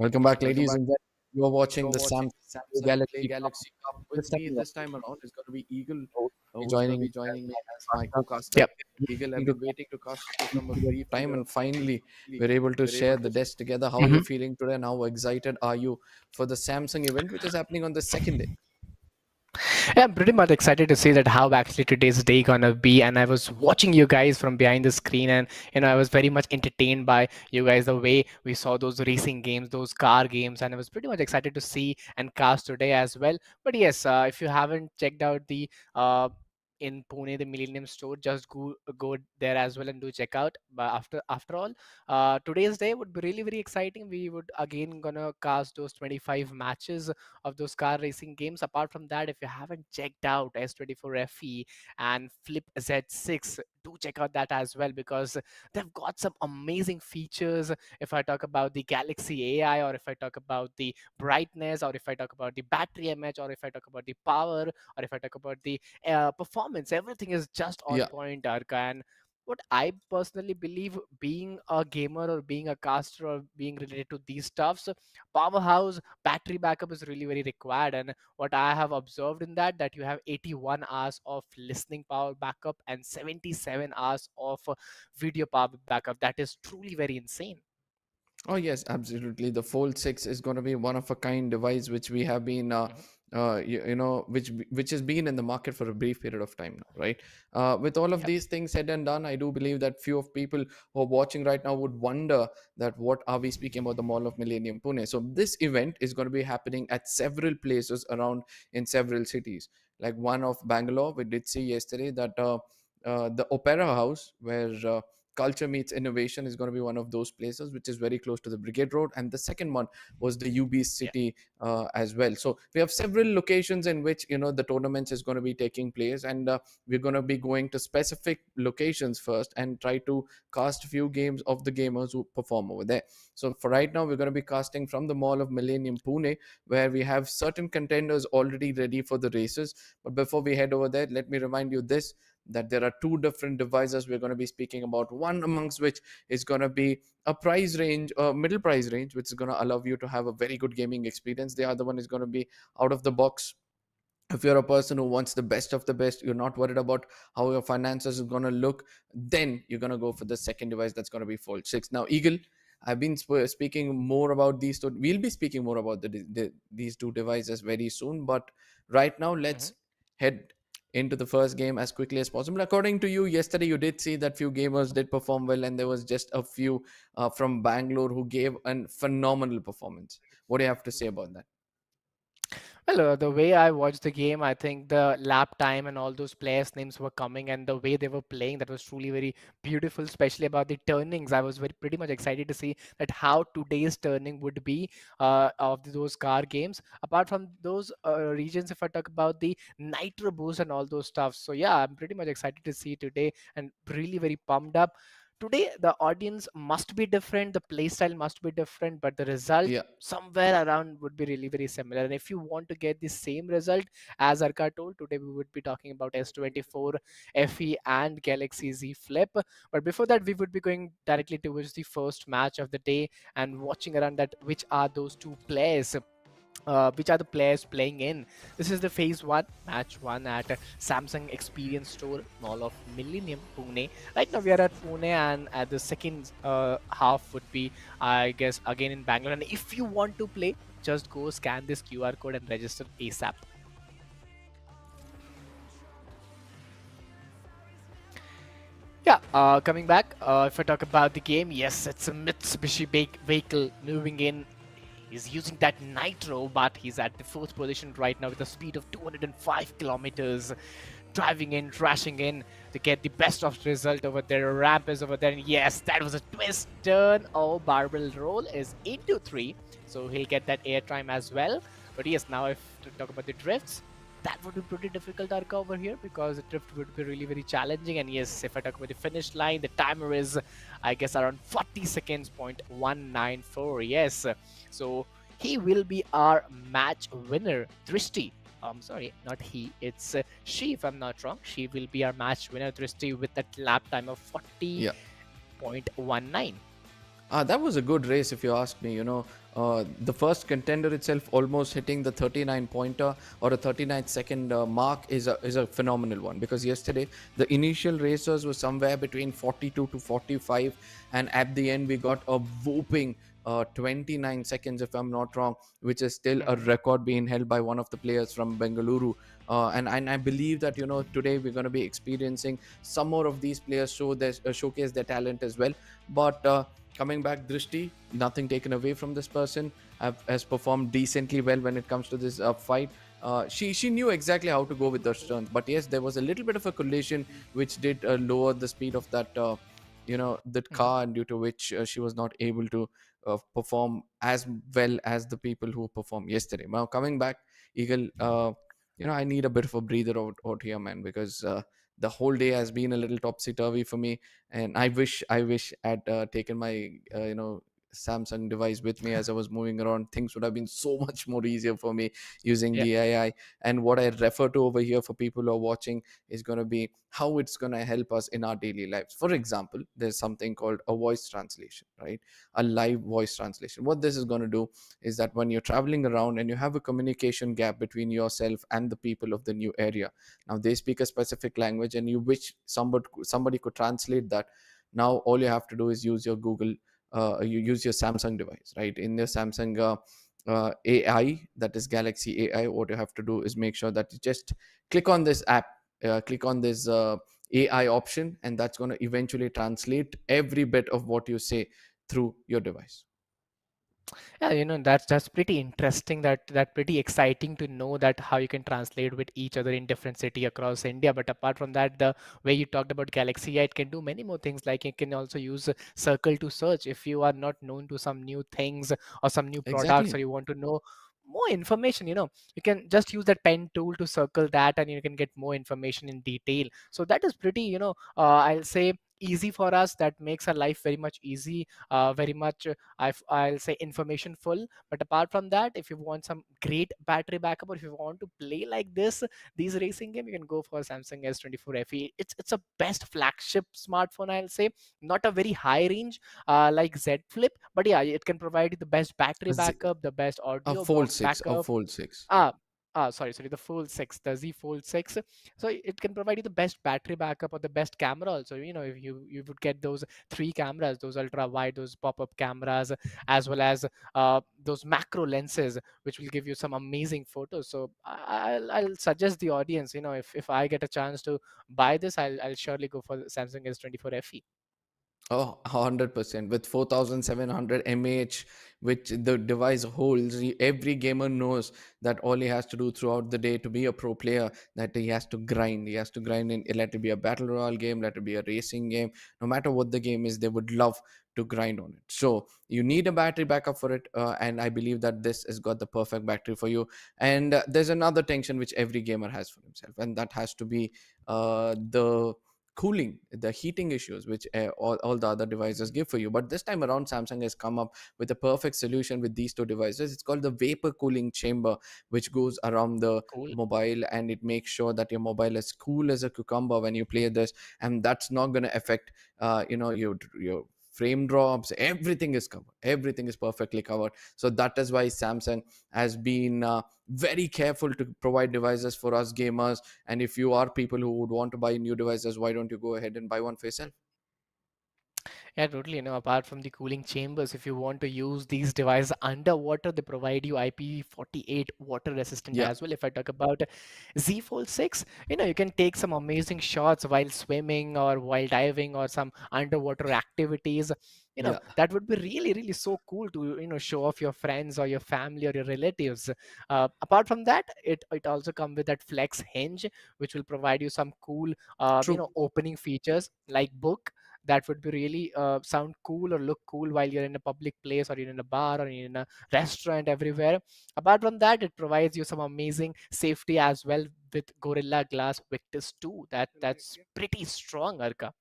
Welcome back, Welcome ladies back. and gentlemen. You are watching You're the watching Samsung Samsung Play Galaxy Cup. Galaxy Cup. This With time me around, this time around is going to be Eagle, host who's going joining to me be as joining me my as my partner. co-caster. Yep. Eagle, I've Waiting to been waiting to cast with you from a period of brief time, and finally, finally we're able to we're able share to. the desk together. How are you feeling today, and how excited are you for the Samsung event, which is happening on the second day? Yeah, I'm pretty much excited to see that how actually today's day gonna be. And I was watching you guys from behind the screen, and I was very much entertained by you guys the way we saw those racing games, those car games, and I was pretty much excited to see and cast today as well. But yes, if you haven't checked out the in Pune, the Millennium store, just go there as well and do check out. But after all, today's day would be really very exciting. We would again gonna cast those 25 matches of those car racing games. Apart from that, if you haven't checked out S24 FE and Flip Z6, do check out that as well because they've got some amazing features. If I talk about the Galaxy AI, or if I talk about the brightness, or if I talk about the battery image, or if I talk about the power, or if I talk about the performance, everything is just on Yeah. point, Arka. And what I personally believe, being a gamer or being a caster or being related to these stuffs, powerhouse battery backup is really very required. And what I have observed in that you have 81 hours of listening power backup and 77 hours of video power backup. That is truly very insane. Oh yes, absolutely. The Fold 6 is going to be one of a kind device which we have been, Mhm. which has been in the market for a brief period of time now, right? With all of Yep. these things said and done, I do believe that few of people who are watching right now would wonder that what are we speaking about the Mall of Millennium Pune. So this event is going to be happening at several places around in several cities. Like one of Bangalore, we did see yesterday that the Opera House, where culture meets innovation, is going to be one of those places which is very close to the Brigade Road, and the second one was the UB Yeah. City as well. So we have several locations in which the tournaments is going to be taking place, and we're going to be going to specific locations first and try to cast a few games of the gamers who perform over there. So for right now, we're going to be casting from the Mall of Millennium Pune, where we have certain contenders already ready for the races. But before we head over there, let me remind you this, that there are two different devices we're going to be speaking about, one amongst which is going to be a price range, a middle price range, which is going to allow you to have a very good gaming experience. The other one is going to be out of the box. If you're a person who wants the best of the best, you're not worried about how your finances is going to look, then you're going to go for the second device, that's going to be Fold 6. Now Eagle, I've been speaking more about these two. We'll be speaking more about these two devices very soon, but right now let's Mhm. head into the first game as quickly as possible. According to you, yesterday you did see that few gamers did perform well, and there was just a few from Bangalore who gave a phenomenal performance. What do you have to say about that? Well, the way I watched the game, I think the lap time and all those players' names were coming, and the way they were playing, that was truly very beautiful. Especially about the turnings, I was very pretty much excited to see that how today's turning would be of those car games. Apart from those regions, if I talk about the nitro boost and all those stuff, so yeah, I'm pretty much excited to see today and really very pumped up. Today, the audience must be different, the play style must be different, but the result Yeah. somewhere around would be really very similar. And if you want to get the same result, as Arka told, today we would be talking about S24 FE and Galaxy Z Flip. But before that, we would be going directly towards the first match of the day and watching around that which are those two players, which are the players playing in. This is the phase one, match one at Samsung Experience Store, Mall of Millennium, Pune. Right now we are at Pune, and at the second half would be, I guess, again in Bangalore. And if you want to play, just go scan this QR code and register ASAP. Yeah, coming back, if I talk about the game, yes, it's a Mitsubishi vehicle moving in. He's using that nitro, but he's at the fourth position right now with a speed of 205 kilometers, driving in, crashing in to get the best of result over there. Ramp is over there, and yes, that was a twist turn. Oh, barbell roll is into three, so he'll get that airtime as well. But yes, now if to talk about the drifts, that would be pretty difficult, Arka, over here, because the drift would be really very challenging. And yes, if I talk about the finish line, the timer is, I guess, around 40 seconds, 0.194. Yes, so he will be our match winner. Drishti, I'm sorry, not he, it's she, if I'm not wrong. She will be our match winner, Drishti, with that lap time of Yeah. 40.19. That was a good race, if you ask me. The first contender itself almost hitting the 39 pointer or a 39-second mark is a phenomenal one, because yesterday the initial racers were somewhere between 42 to 45, and at the end we got a whooping 29 seconds, if I'm not wrong, which is still a Mhm. record being held by one of the players from Bengaluru. And I believe that today we're going to be experiencing some more of these players showcase their talent as well. But coming back, Drishti, nothing taken away from this person, has performed decently well when it comes to this fight. She knew exactly how to go with the turns, but yes, there was a little bit of a collision which did lower the speed of that Mhm. car, and due to which she was not able to perform as well as the people who performed yesterday. Now coming back, Eagle, I need a bit of a breather out here, man, because the whole day has been a little topsy turvy for me, and I wish I'd taken my Samsung device with me as I was moving around. Things would have been so much more easier for me using Yeah. the AI. And what I refer to over here for people who are watching is going to be how it's going to help us in our daily lives. For example, there's something called a voice translation, right? A live voice translation. What this is going to do is that when you're traveling around and you have a communication gap between yourself and the people of the new area, now they speak a specific language and you wish somebody could translate that. Now all you have to do is use your Google, you use your Samsung device, right? In your Samsung AI, that is Galaxy AI, what you have to do is make sure that you just click on this app, click on this AI option, and that's going to eventually translate every bit of what you say through your device. Yeah, that's pretty interesting. That pretty exciting to know that how you can translate with each other in different city across India. But apart from that, the way you talked about Galaxy, yeah, it can do many more things. Like it can also use Circle to search if you are not known to some new things or some new products, or Exactly. you want to know more information. You can just use that pen tool to circle that, and you can get more information in detail. So that is pretty, I'll say easy for us. That makes our life very much easy, very much I'll say information full. But apart from that, if you want some great battery backup, or if you want to play like these racing game, you can go for Samsung S24 FE. It's a best flagship smartphone, I'll say. Not a very high range like Z Flip, but yeah, it can provide you the best battery A, Z- backup, the best a audio Fold box 6, a backup. Fold 6. Ah, sorry, the Fold 6, the Z Fold 6. So it can provide you the best battery backup or the best camera also. If you would get those three cameras, those ultra wide, those pop-up cameras, as well as those macro lenses, which will give you some amazing photos. So I'll suggest the audience, if I get a chance to buy this, I'll surely go for the Samsung S24 FE. Oh, 100%. With 4700 mAh, which the device holds, every gamer knows that all he has to do throughout the day to be a pro player, that he has to grind. He has to grind in, let it be a battle royale game, let it be a racing game. No matter what the game is, they would love to grind on it. So you need a battery backup for it. And I believe that this has got the perfect battery for you. And there's another tension which every gamer has for himself, and that has to be the cooling, the heating issues which all the other devices give for you. But this time around, Samsung has come up with a perfect solution with these two devices. It's called the vapor cooling chamber, which goes around the Cool. mobile, and it makes sure that your mobile is cool as a cucumber when you play this, and that's not going to affect your frame drops. Everything is covered, everything is perfectly covered. So that is why Samsung has been very careful to provide devices for us gamers. And if you are people who would want to buy new devices, why don't you go ahead and buy one for yourself? Yeah, totally. Apart from the cooling chambers, if you want to use these devices underwater, they provide you IP48 water resistant Yeah, as well. If I talk about Z Fold 6, you can take some amazing shots while swimming or while diving or some underwater activities. yeah. That would be really, really so cool to, show off your friends or your family or your relatives. Apart from that, it also comes with that flex hinge, which will provide you some cool, True. opening features like book. That would be really sound cool or look cool while you're in a public place, or you're in a bar, or you're in a restaurant, everywhere. Apart from that, it provides you some amazing safety as well with Gorilla Glass Victus 2. That's pretty strong, Arka.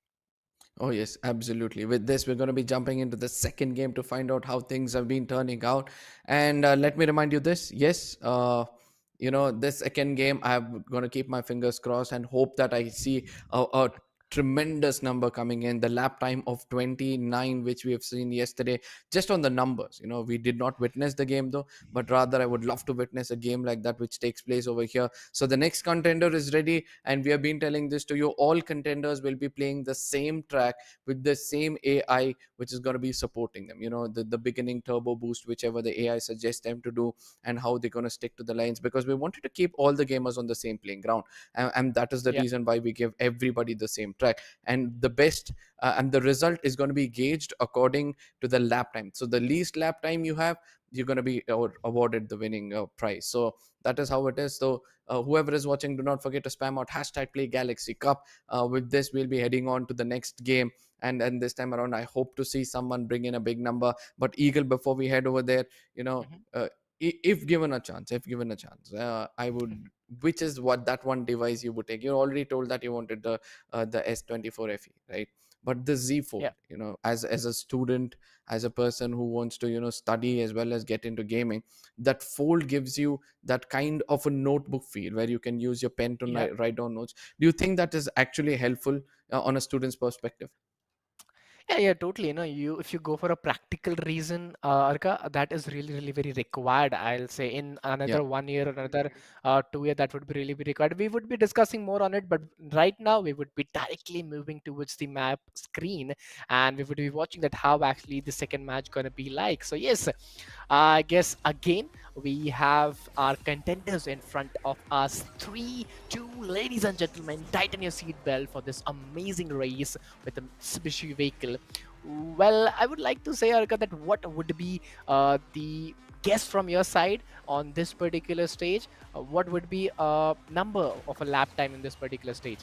Oh, yes, absolutely. With this, we're going to be jumping into the second game to find out how things have been turning out. And let me remind you this. Yes, this second game, I'm going to keep my fingers crossed and hope that I see a tremendous number coming in, the lap time of 29, which we have seen yesterday, just on the numbers. We did not witness the game though, but rather I would love to witness a game like that which takes place over here. So the next contender is ready, and we have been telling this to you. All contenders will be playing the same track with the same AI, which is going to be supporting them. The beginning turbo boost, whichever the AI suggests them to do, and how they're going to stick to the lines, because we wanted to keep all the gamers on the same playing ground. And that is the Yeah. reason why we give everybody the same track. And the best and the result is going to be gauged according to the lap time. So the least lap time you have, you're going to be awarded the winning prize. So that is how it is. So whoever is watching, do not forget to spam out hashtag play Galaxy Cup. With this, we'll be heading on to the next game. And this time around, I hope to see someone bring in a big number. But Eagle, before we head over there, Mhm. if given a chance, I would, which is what that one device you would take. You already told that you wanted the S24 FE, right? But the Z Fold, Yeah. as a student, as a person who wants to study as well as get into gaming, that Fold gives you that kind of a notebook feel where you can use your pen to Yeah. write down notes. Do you think that is actually helpful on a student's perspective? Yeah, yeah, totally. You if you go for a practical reason, Arka, that is really, really very required. I'll say in Yeah. another 1 year, another 2 year, that would be really be required. We would be discussing more on it, but right now we would be directly moving towards the map screen, and we would be watching that how actually the second match gonna be like. So yes, I guess again we have our contenders in front of us. 3-2, ladies and gentlemen, tighten your seatbelt for this amazing race with the Mitsubishi vehicle. Well, I would like to say, Arka, that what would be the guess from your side on this particular stage? What would be a number of a lap time in this particular stage?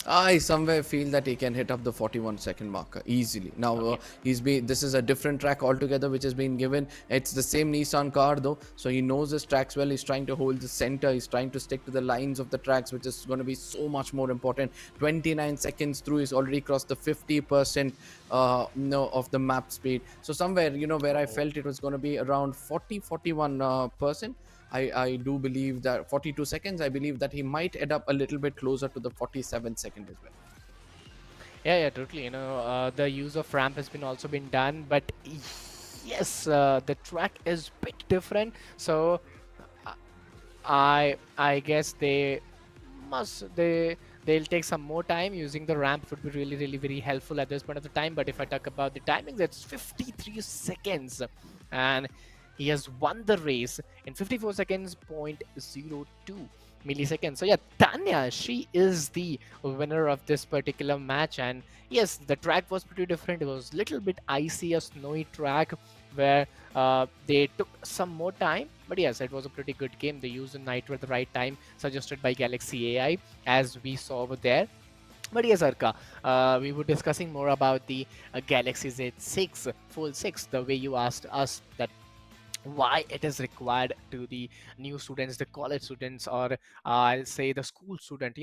I somewhere feel that he can hit up the 41-second marker easily. Now Okay. this is a different track altogether which has been given. It's the same Nissan car though, so he knows his tracks well. He's trying to hold the center. He's trying to stick to the lines of the tracks, which is going to be so much more important. 29 seconds through, he's already crossed the 50% of the map speed. So somewhere where I Oh. felt it was going to be around 40-41%. I do believe that 42 seconds, I believe that he might end up a little bit closer to the 47-second as well. Yeah, yeah, totally. The use of ramp has been also been done, but yes, the track is bit different. So uh, I guess they'll take some more time. Using the ramp would be really, really very helpful at this point of the time. But if I talk about the timing, that's 53 seconds, and he has won the race in 54 seconds point 02 milliseconds. So yeah, Tanya, she is the winner of this particular match. And yes, the track was pretty different. It was little bit icy, a snowy track where they took some more time. But yes, it was a pretty good game. They used the nitro at the right time, suggested by Galaxy AI, as we saw over there. But yes, Arka, we were discussing more about the Galaxy Z6 Fold 6. The way you asked us that why it is required to the new students, the college students, or I'll say the school student.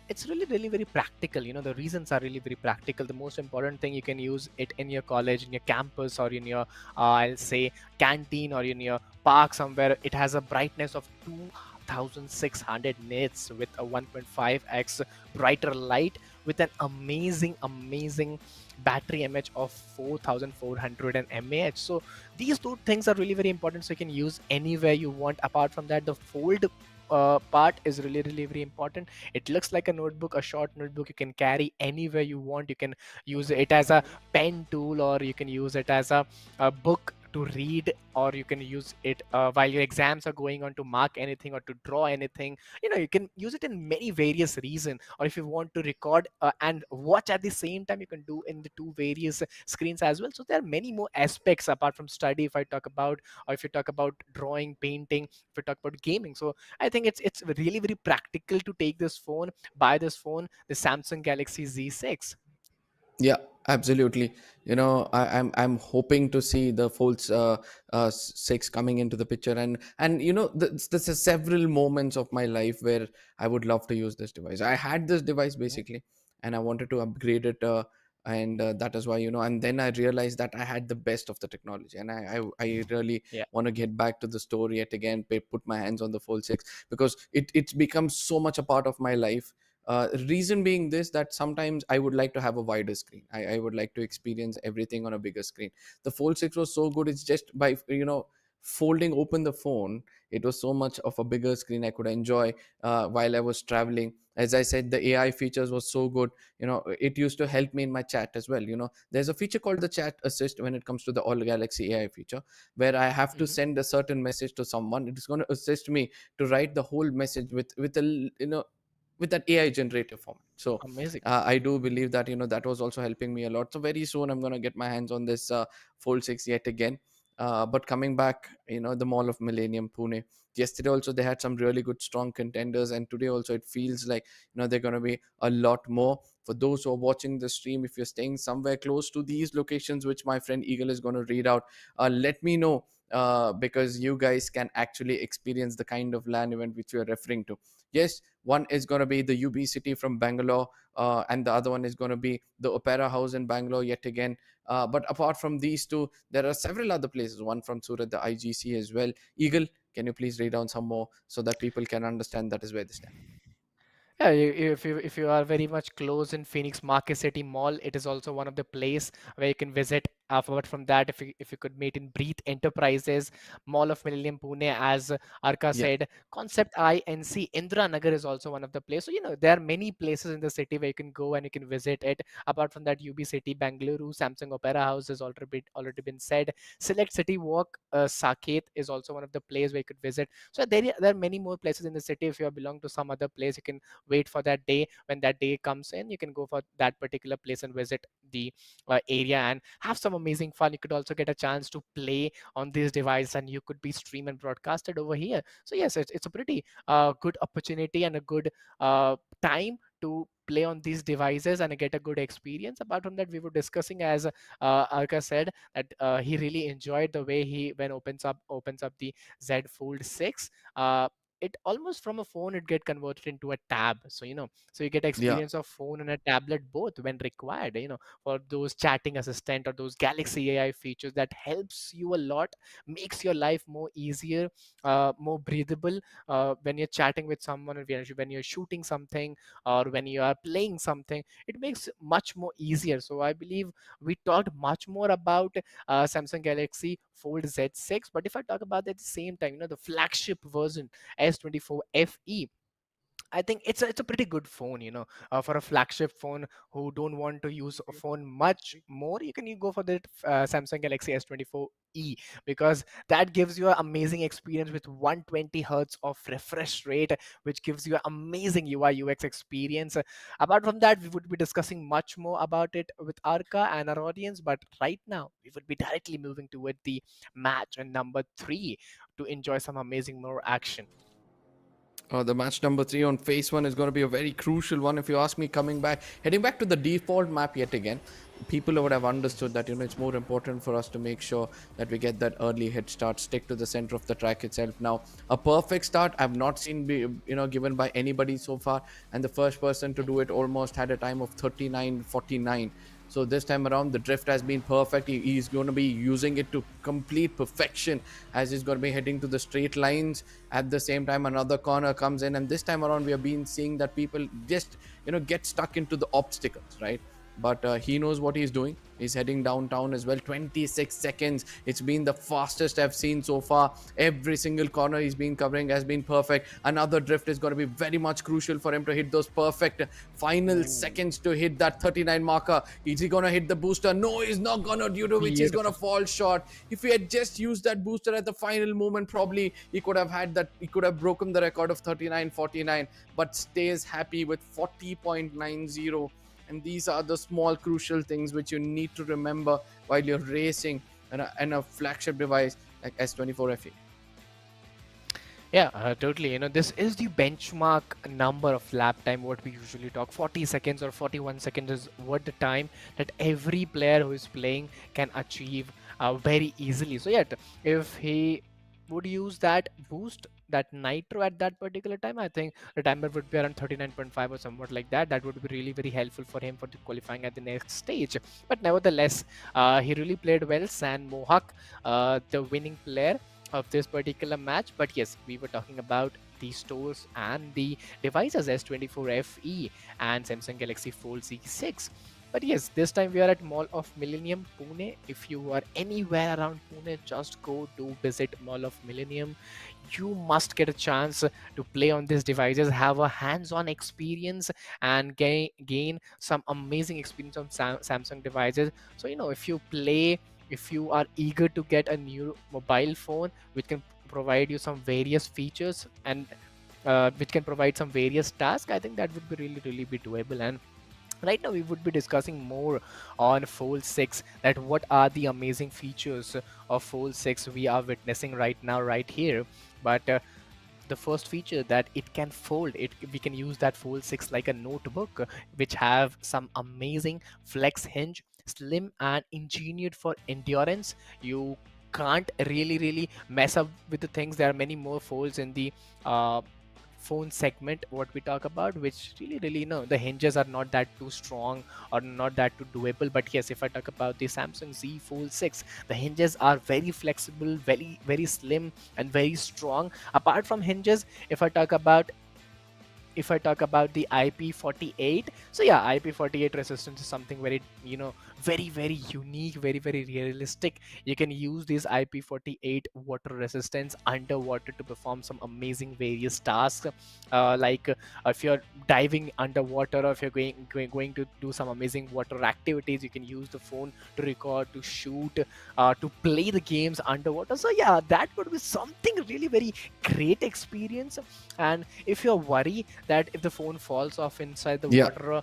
It's really, really very practical. The reasons are really very practical. The most important thing, you can use it in your college, in your campus, or in your I'll say canteen, or in your park somewhere. It has a brightness of 2600 nits with a 1.5x brighter light, with an amazing battery mAh of 4400 mAh. So these two things are really very important, so you can use anywhere you want. Apart from that, the fold part is really, really very important. It looks like a notebook, a short notebook. You can carry anywhere you want. You can use it as a pen tool, or you can use it as a book to read, or you can use it while your exams are going on, to mark anything or to draw anything. You can use it in many various reason. Or if you want to record and watch at the same time, you can do in the two various screens as well. So there are many more aspects apart from study, if I talk about, or if you talk about drawing, painting, if you talk about gaming. So I think it's really very practical to take this phone, buy this phone, the Samsung Galaxy Z6. Yeah, absolutely. I'm hoping to see the Folds 6 coming into the picture. And this is several moments of my life where I would love to use this device. I had this device Mhm. basically, and I wanted to upgrade it. And that is why, and then I realized that I had the best of the technology, and I really Yeah. want to get back to the store yet again, put my hands on the Fold 6, because it's become so much a part of my life. Reason being this, that sometimes I would like to have a wider screen. I would like to experience everything on a bigger screen. The Fold 6 was so good. It's just by folding open the phone, it was so much of a bigger screen I could enjoy while I was traveling. As I said, the AI features was so good. It used to help me in my chat as well. There's a feature called the chat assist when it comes to the All Galaxy AI feature, where I have to Mhm. send a certain message to someone. It is going to assist me to write the whole message with a with that AI generative format. So Amazing. I do believe that that was also helping me a lot. So very soon I'm going to get my hands on this Fold 6 yet again. But coming back, the Mall of Millennium, Pune. Yesterday also they had some really good strong contenders, and today also it feels like they're going to be a lot more. For those who are watching the stream, if you're staying somewhere close to these locations, which my friend Eagle is going to read out, let me know, because you guys can actually experience the kind of LAN event which you're referring to. Yes, one is going to be the UB City from Bangalore, and the other one is going to be the Opera House in Bangalore yet again. But apart from these two, there are several other places. One from Surat, the IGC as well. Eagle, can you please read down some more so that people can understand that is where they stand? Yeah, if you are very much close in Phoenix Market City Mall, it is also one of the place where you can visit. Apart from that, if you could meet in Breathe Enterprises, Mall of Millennium Pune, as Arka Yeah, said, Concept INC Indira Nagar is also one of the places. So there are many places in the city where you can go and you can visit it. Apart from that, UB City, Bangalore, Samsung Opera House has already been said. Select City Walk, Saket is also one of the places where you could visit. So there are many more places in the city. If you belong to some other place, you can wait for that day. When that day comes in, you can go for that particular place and visit the area and have some amazing fun. You could also get a chance to play on this device, and you could be streamed and broadcasted over here. So yes, it's a pretty good opportunity and a good time to play on these devices and get a good experience. Apart from that, we were discussing, as Arka said, that he really enjoyed the way he when opens up the Z Fold 6. It almost from a phone it get converted into a tab, so you get yeah. experience of phone and a tablet both when required, for those chatting assistant or those Galaxy AI features that helps you a lot, makes your life more easier, more breathable, when you're chatting with someone, or when you're shooting something, or when you are playing something. It makes much more easier. So I believe we talked much more about Samsung Galaxy Fold Z6, but if I talk about at the same time, the flagship version S24 FE, I think it's a pretty good phone, for a flagship phone who don't want to use a phone much more. You go for the Samsung Galaxy S24e, because that gives you an amazing experience with 120 hertz of refresh rate, which gives you an amazing UI UX experience. Apart from that, we would be discussing much more about it with Arka and our audience, but right now we would be directly moving toward the match and number 3 to enjoy some amazing more action. The match number 3 on phase 1 is going to be a very crucial one. If you ask me, heading back to the default map yet again, people would have understood that it's more important for us to make sure that we get that early head start, stick to the center of the track itself. Now, a perfect start I've not seen be given by anybody so far, and the first person to do it almost had a time of 39:49. So this time around, the drift has been perfect. He's going to be using it to complete perfection, as he's going to be heading to the straight lines. At the same time, another corner comes in, and this time around, we have been seeing that people just get stuck into the obstacles, right? But he knows what he's doing. He's heading downtown as well. 26 seconds. It's been the fastest I've seen so far. Every single corner he's been covering has been perfect. Another drift is going to be very much crucial for him to hit those perfect final Ooh, seconds to hit that 39 marker. Is he going to hit the booster? No, he's not going to, due to which he's going to beautiful. fall short. If he had just used that booster at the final moment, probably he could have had that. He could have broken the record of 39:49, but stays happy with 40.90. And these are the small crucial things which you need to remember while you're racing and a flagship device like S24 FE. Yeah, totally. This is the benchmark number of lap time, what we usually talk. 40 seconds or 41 seconds is what the time that every player who is playing can achieve very easily. So, yet, if he would use that boost, that nitro at that particular time, I think the timer would be around 39.5 or somewhat like that. That would be really very helpful for him for the qualifying at the next stage. But nevertheless, he really played well. San Mohawk, the winning player of this particular match. But yes, we were talking about the stores and the devices S24 FE and Samsung Galaxy Fold Z6. But yes, this time we are at Mall of Millennium, Pune. If you are anywhere around Pune, just go to visit Mall of Millennium. You must get a chance to play on these devices, have a hands-on experience, and gain some amazing experience on Samsung devices. So if you play, if you are eager to get a new mobile phone which can provide you some various features and which can provide some various tasks, I think that would be really be doable. And right now we would be discussing more on Fold 6, that what are the amazing features of Fold 6 we are witnessing right now right here. But the first feature, that it can fold, we can use that Fold 6 like a notebook, which have some amazing flex hinge, slim and engineered for endurance. You can't really mess up with the things. There are many more folds in the phone segment what we talk about, which really the hinges are not that too strong or not that too doable. But yes, if I talk about the Samsung Z Fold 6, the hinges are very flexible, very slim and very strong. Apart from hinges, if I talk about the IP48, so yeah, IP48 resistance is something very, very unique, very realistic. You can use this IP48 water resistance underwater to perform some amazing various tasks, like if you're diving underwater, or if you're going to do some amazing water activities, you can use the phone to record, to shoot, to play the games underwater. So yeah, that would be something really very great experience. And if you're worried that if the phone falls off inside the Yeah. water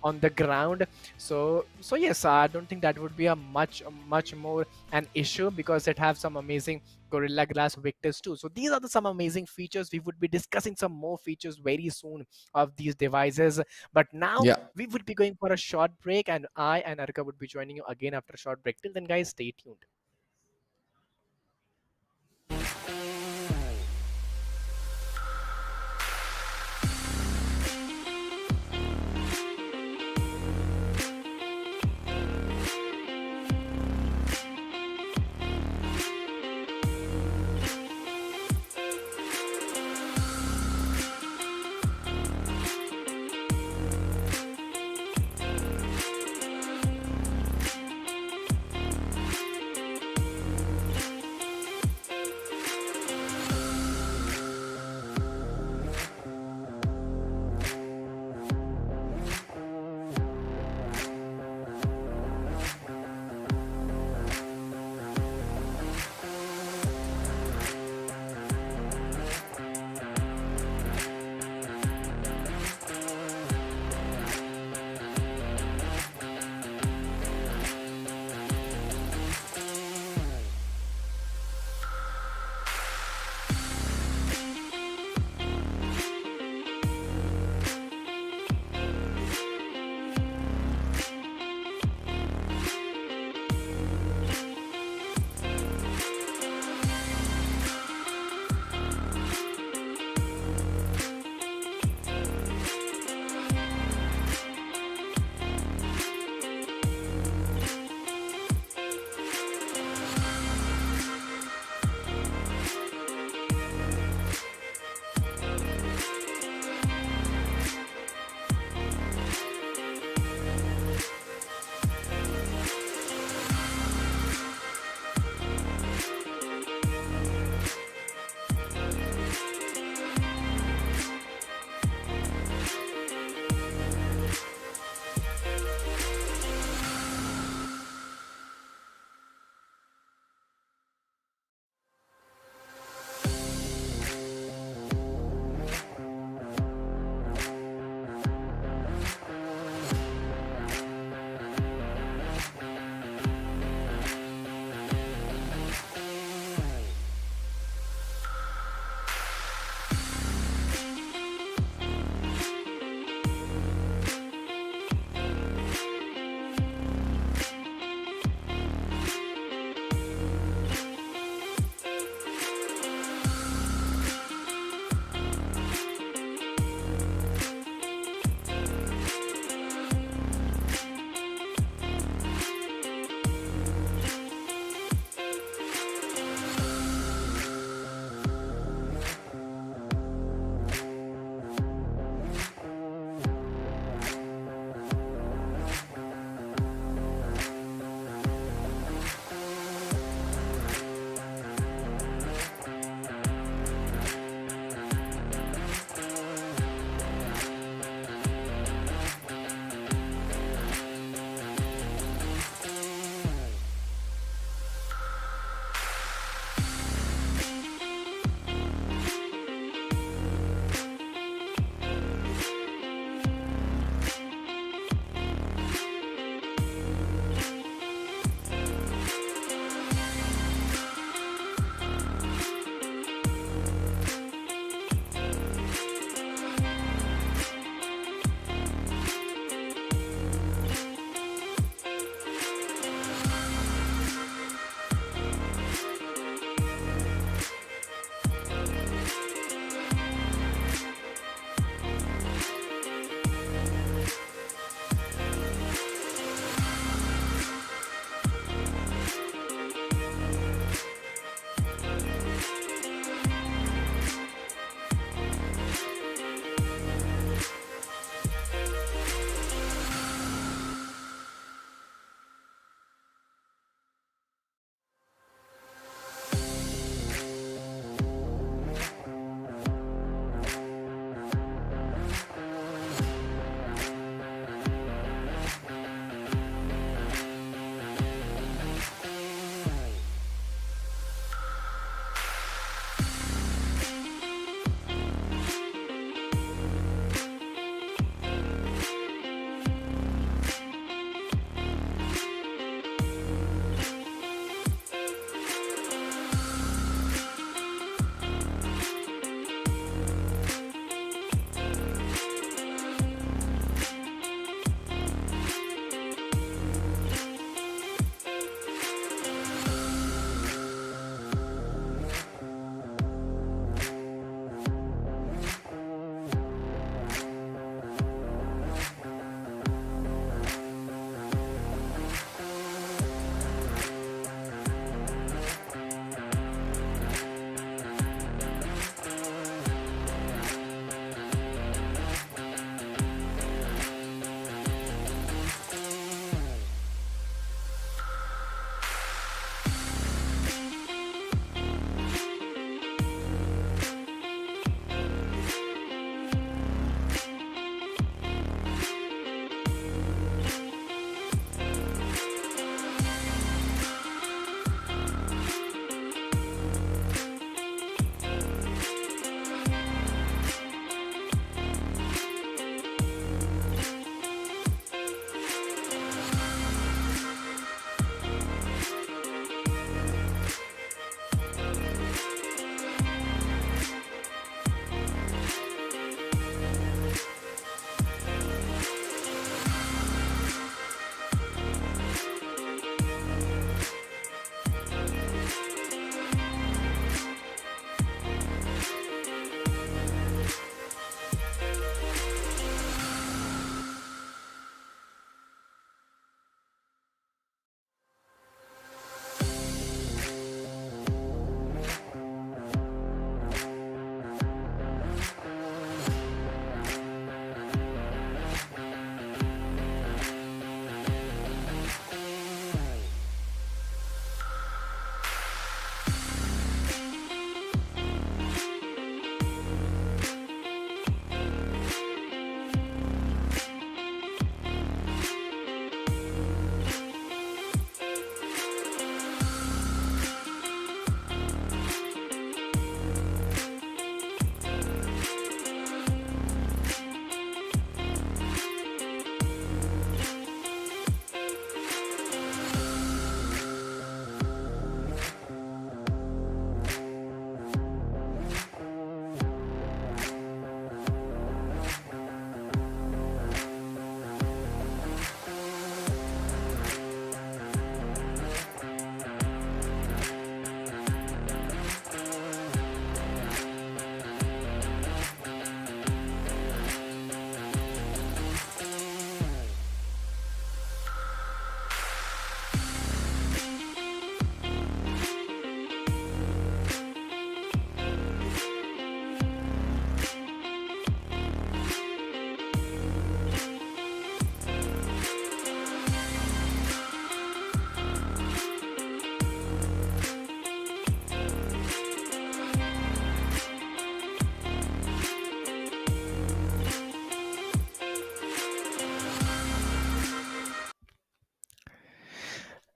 on the ground, so yes, I don't think that would be a much more an issue, because it have some amazing Gorilla Glass Victors too. So these are some amazing features. We would be discussing some more features very soon of these devices, but now Yeah. we would be going for a short break, and I and Arika would be joining you again after a short break. Till then, guys, stay tuned.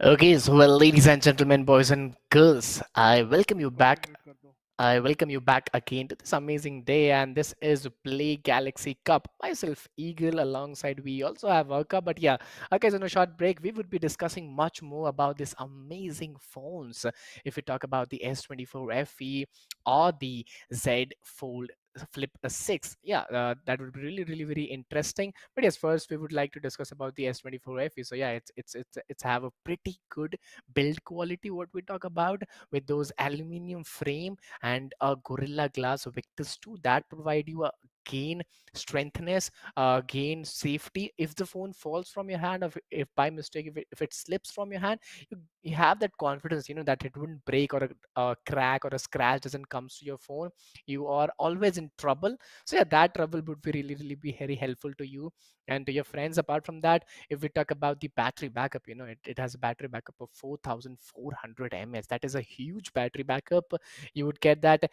Okay, so well, ladies and gentlemen, boys and girls, I welcome you Okay, back. wait कर दो. I welcome you back again to this amazing day, and this is Play Galaxy Cup. Myself, Eagle, alongside we also have Arka. But yeah, okay, so in a short break, we would be discussing much more about these amazing phones. If we talk about the S24 FE or the Z Fold Flip 6, yeah, that would be really, really very interesting. But yes, first we would like to discuss about the S24 FE. So yeah, it's have a pretty good build quality. What we talk about with those aluminum frame and a Gorilla Glass Victus 2 that provide you a gain strengthness, gain safety. If the phone falls from your hand, or if by mistake if it slips from your hand, you have that confidence, that it wouldn't break, or a crack or a scratch doesn't comes to your phone. You are always in trouble. So yeah, that trouble would be really, really be very helpful to you and to your friends. Apart from that, if we talk about the battery backup, it has a battery backup of 4400 mAh. That is a huge battery backup. You would get that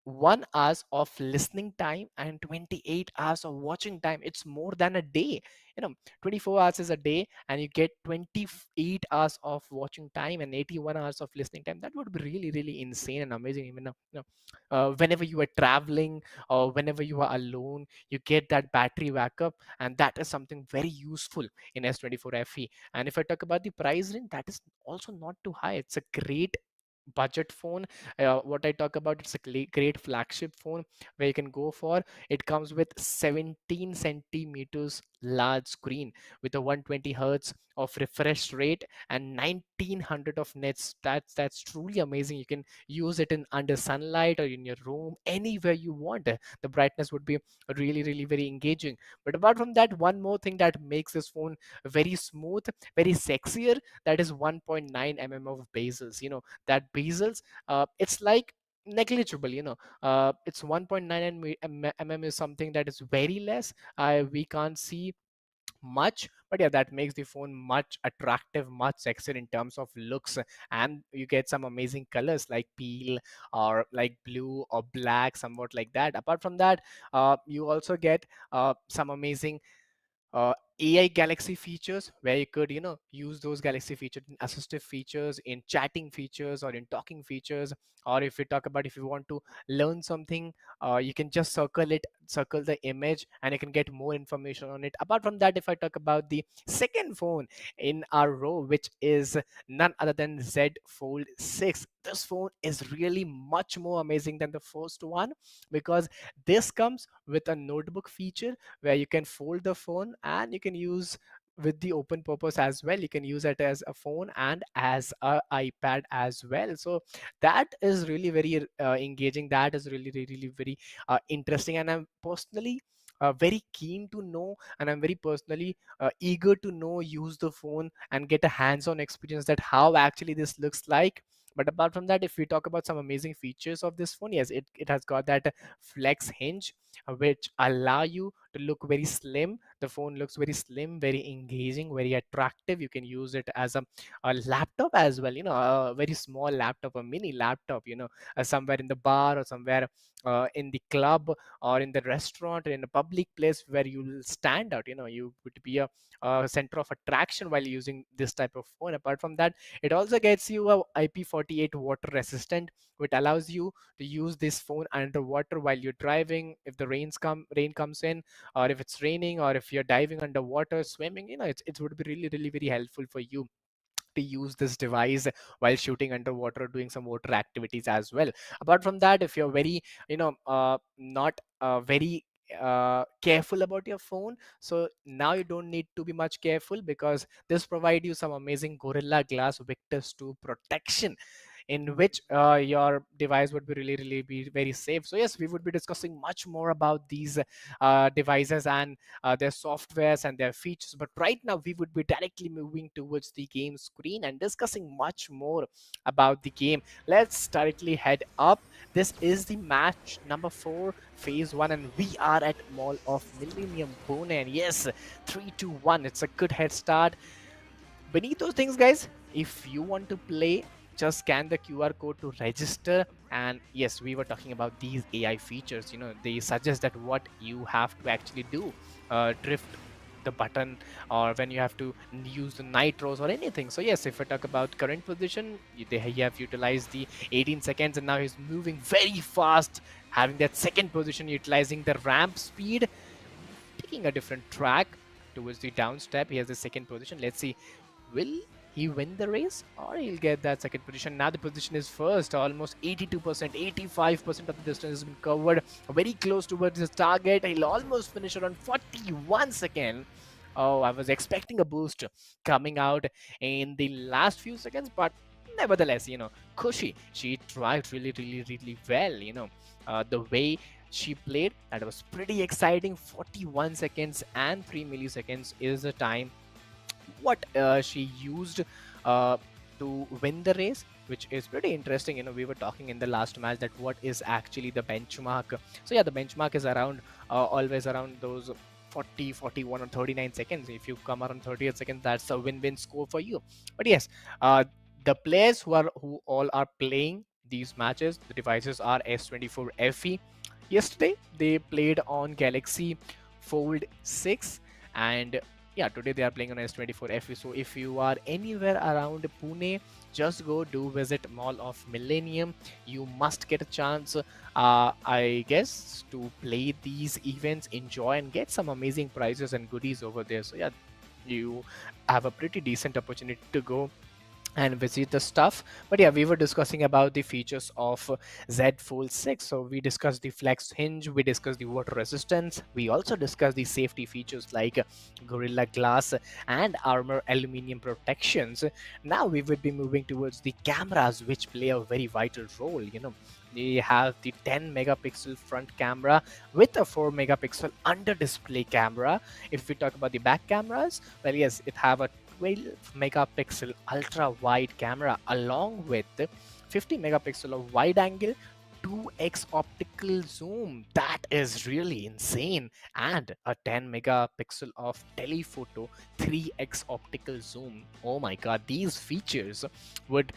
1 hours of listening time and 28 hours of watching time. It's more than a day. 24 hours is a day, and you get 28 hours of watching time and 81 hours of listening time. That would be really, really insane and amazing. Even whenever you are traveling or whenever you are alone, you get that battery backup, and that is something very useful in S24 FE. And if I talk about the price range, that is also not too high. It's a great budget phone. What I talk about, it's a great flagship phone where you can go for. It comes with 17 centimeters large screen with a 120 hertz of refresh rate and 1900 of nits. That's truly amazing. You can use it in under sunlight or in your room, anywhere you want. The brightness would be really, really very engaging. But apart from that, one more thing that makes this phone very smooth, very sexier, that is 1.9 of bezels. That bezels, it's like negligible. It's 1.9 is something that is very less. We can't see much, but yeah, that makes the phone much attractive, much sexier in terms of looks. And you get some amazing colors like peel or like blue or black, somewhat like that. Apart from that, you also get some amazing AI Galaxy features, where you could, use those Galaxy features in assistive features, in chatting features, or in talking features. Or if we talk about, if you want to learn something, you can just circle the image, and you can get more information on it. Apart from that, if I talk about the second phone in our row, which is none other than Z Fold 6, this phone is really much more amazing than the first one, because this comes with a notebook feature where you can fold the phone and you can use with the open purpose as well. You can use it as a phone and as a iPad as well. So that is really very engaging. That is really, really, really very interesting. And I'm personally very keen to know, and I'm very personally eager to know, use the phone and get a hands-on experience that how actually this looks like. But apart from that, if we talk about some amazing features of this phone, yes, it has got that flex hinge, which allow you to look very slim. The phone looks very slim, very engaging, very attractive. You can use it as a laptop as well, a very small laptop, a mini laptop, somewhere in the bar, or somewhere in the club, or in the restaurant, or in a public place where you will stand out. You would be a center of attraction while using this type of phone. Apart from that, it also gets you a IP48 water resistant, which allows you to use this phone underwater while you're driving. If the rain comes in, or if it's raining, or if you're diving underwater, swimming, it would be really, really very helpful for you to use this device while shooting underwater, doing some water activities as well. Apart from that, if you're very, not very careful about your phone, so now you don't need to be much careful, because this provide you some amazing Gorilla Glass Victus 2 protection, in which your device would be really, really be very safe. So yes, we would be discussing much more about these devices and their softwares and their features. But right now, we would be directly moving towards the game screen and discussing much more about the game. Let's directly head up. This is the match number 4, phase 1, and we are at Mall of Millennium, Pune. And yes, 3-2-1. It's a good head start. Beneath those things, guys, if you want to play, just scan the QR code to register. And yes, we were talking about these AI features. They suggest that what you have to actually do. Drift the button, or when you have to use the nitros or anything. So yes, if I talk about current position, he have utilized the 18 seconds, and now he's moving very fast, having that second position, utilizing the ramp speed, taking a different track towards the down step. He has the second position. Let's see, will he win the race or he'll get that second position? Now the position is first, almost 82%, 85% of the distance has been covered, very close towards his target. He'll almost finish around 41 seconds. Oh, I was expecting a boost coming out in the last few seconds, but nevertheless, Kushi, she tried really, really, really well. The way she played, that was pretty exciting. 41 seconds and 3 milliseconds is the time what she used uh, to win the race, which is pretty interesting. We were talking in the last match that what is actually the benchmark. So yeah, the benchmark is around always around those 40, 41, or 39 seconds. If you come around 38 seconds, that's a win-win score for you. But yes, the players who all are playing these matches, the devices are S24 FE. Yesterday they played on Galaxy Fold 6, and yeah, today they are playing on S24 FE. So if you are anywhere around Pune, just go do visit Mall of Millennium. You must get a chance, I guess, to play these events, enjoy, and get some amazing prizes and goodies over there. So yeah, you have a pretty decent opportunity to go and visit the stuff. But yeah, we were discussing about the features of Z Fold 6. So we discussed the flex hinge, we discussed the water resistance, we also discussed the safety features like gorilla glass and armor aluminum protections. Now we would be moving towards the cameras, which play a very vital role. They have the 10 megapixel front camera with a 4 megapixel under display camera. If we talk about the back cameras, well, yes, it have a 12 megapixel ultra wide camera along with 50 megapixel of wide angle, 2x optical zoom. That is really insane. And a 10 megapixel of telephoto, 3x optical zoom. Oh my god, these features would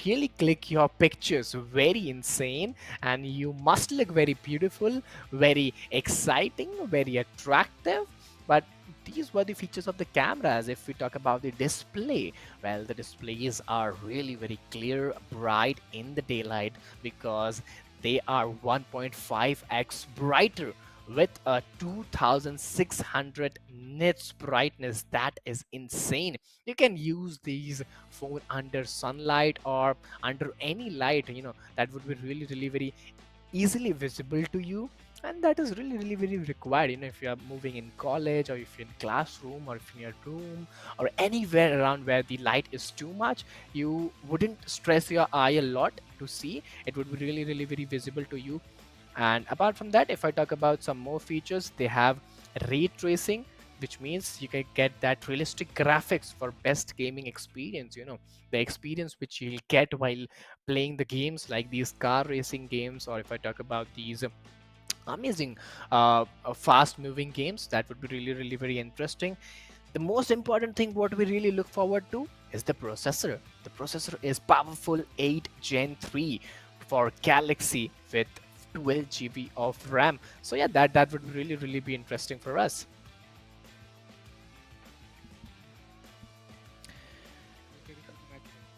really click your pictures very insane, and you must look very beautiful, very exciting, very attractive. But these were the features of the cameras. If we talk about the display, well, the displays are really very clear, bright in the daylight, because they are 1.5x brighter with a 2600 nits brightness. That is insane. You can use these phone under sunlight or under any light, that would be really, really very easily visible to you, and that is really, really very required. If you are moving in college, or if you're in classroom, or if you're in your room, or anywhere around where the light is too much, you wouldn't stress your eye a lot to see. It would be really, really very visible to you. And apart from that, if I talk about some more features, they have ray tracing, which means you can get that realistic graphics for best gaming experience. The experience which you'll get while playing the games, like these car racing games, or if I talk about these amazing fast moving games, that would be really, really very interesting. The most important thing what we really look forward to is the processor. The processor is powerful 8 Gen 3 for Galaxy with 12 GB of RAM. So yeah, that would really, really be interesting for us.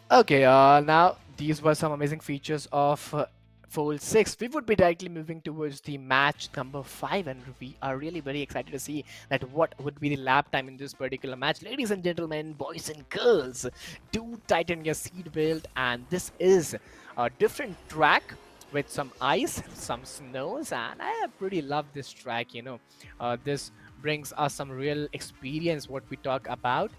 Okay, now these were some amazing features of Fold 6. We would be directly moving towards the match number 5, and we are really very excited to see that what would be the lap time in this particular match. Ladies and gentlemen, boys and girls, do tighten your seat belt, and this is a different track with some ice, some snows, and I pretty love this track. This brings us some real experience what we talk about.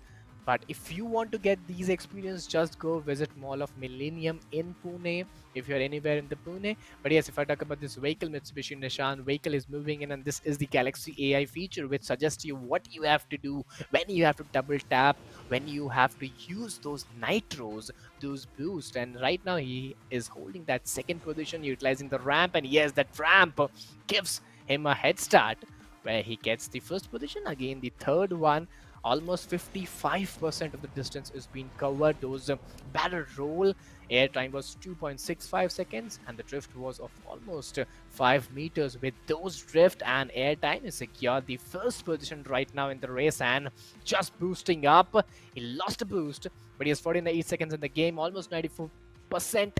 But if you want to get these experience, just go visit Mall of Millennium in Pune, if you're anywhere in the Pune. But yes, if I talk about this vehicle, Mitsubishi Nissan vehicle is moving in, and this is the Galaxy AI feature, which suggests you what you have to do, when you have to double tap, when you have to use those nitros, those boosts. And right now he is holding that second position, utilizing the ramp, and yes, that ramp gives him a head start, where he gets the first position, again the third one almost 55% of the distance is being covered. Those barrel roll air time was 2.65 seconds, and the drift was of almost 5 meters. With those drift and air time, he secured the first position right now in the race and just boosting up. He lost a boost, but he has 48 seconds in the game, almost 94%,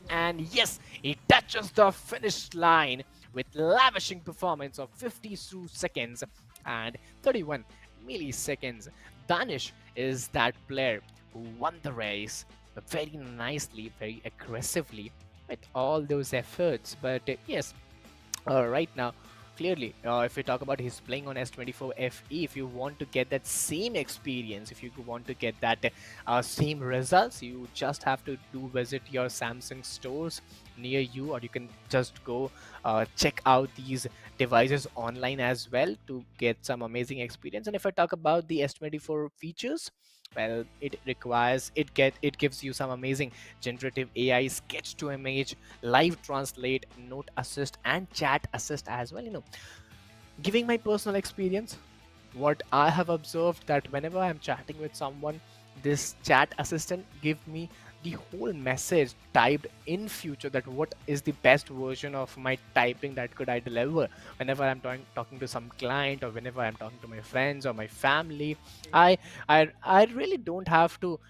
and yes, he touches the finish line with lavishing performance of 52 seconds and 31 milliseconds. Danish is that player who won the race very nicely, very aggressively with all those efforts. But yes, right now, clearly, if we talk about he's playing on S24 FE, if you want to get that same experience, if you want to get that same results, you just have to do visit your Samsung stores near you, or you can just go check out these devices online as well to get some amazing experience. And if I talk about the S24 features, well, it gives you some amazing generative AI sketch to image, live translate, note assist, and chat assist as well. Giving my personal experience, what I have observed that whenever I'm chatting with someone, this chat assistant give me the whole message typed in future, that what is the best version of my typing that could I deliver whenever I'm talking to some client, or whenever I'm talking to my friends or my family. I i i really don't have to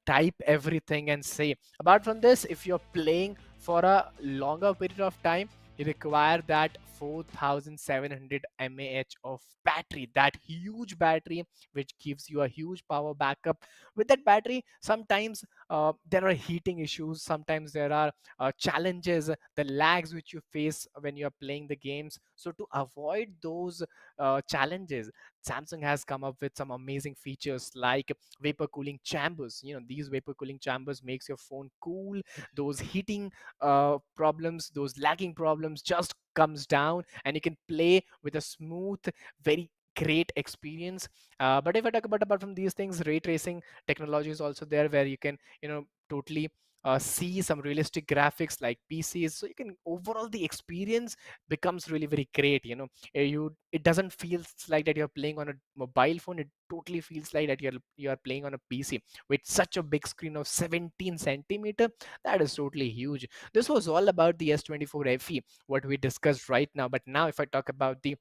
type everything and say. Apart from this, if you're playing for a longer period of time, you require that 4700 mAh of battery, that huge battery which gives you a huge power backup. With that battery, sometimes there are heating issues, sometimes there are challenges, the lags which you face when you are playing the games. So to avoid those challenges, Samsung has come up with some amazing features like vapor cooling chambers. These vapor cooling chambers makes your phone cool. Those heating problems, those lagging problems just comes down, and you can play with a smooth, very great experience. But if I talk about apart from these things, ray tracing technology is also there, where you can totally see some realistic graphics like PCs. So you can overall the experience becomes really very great. It doesn't feel like that you're playing on a mobile phone. It totally feels like that you're playing on a PC with such a big screen of 17 centimeter. That is totally huge. This was all about the S24 FE, what we discussed right now. But now if I talk about the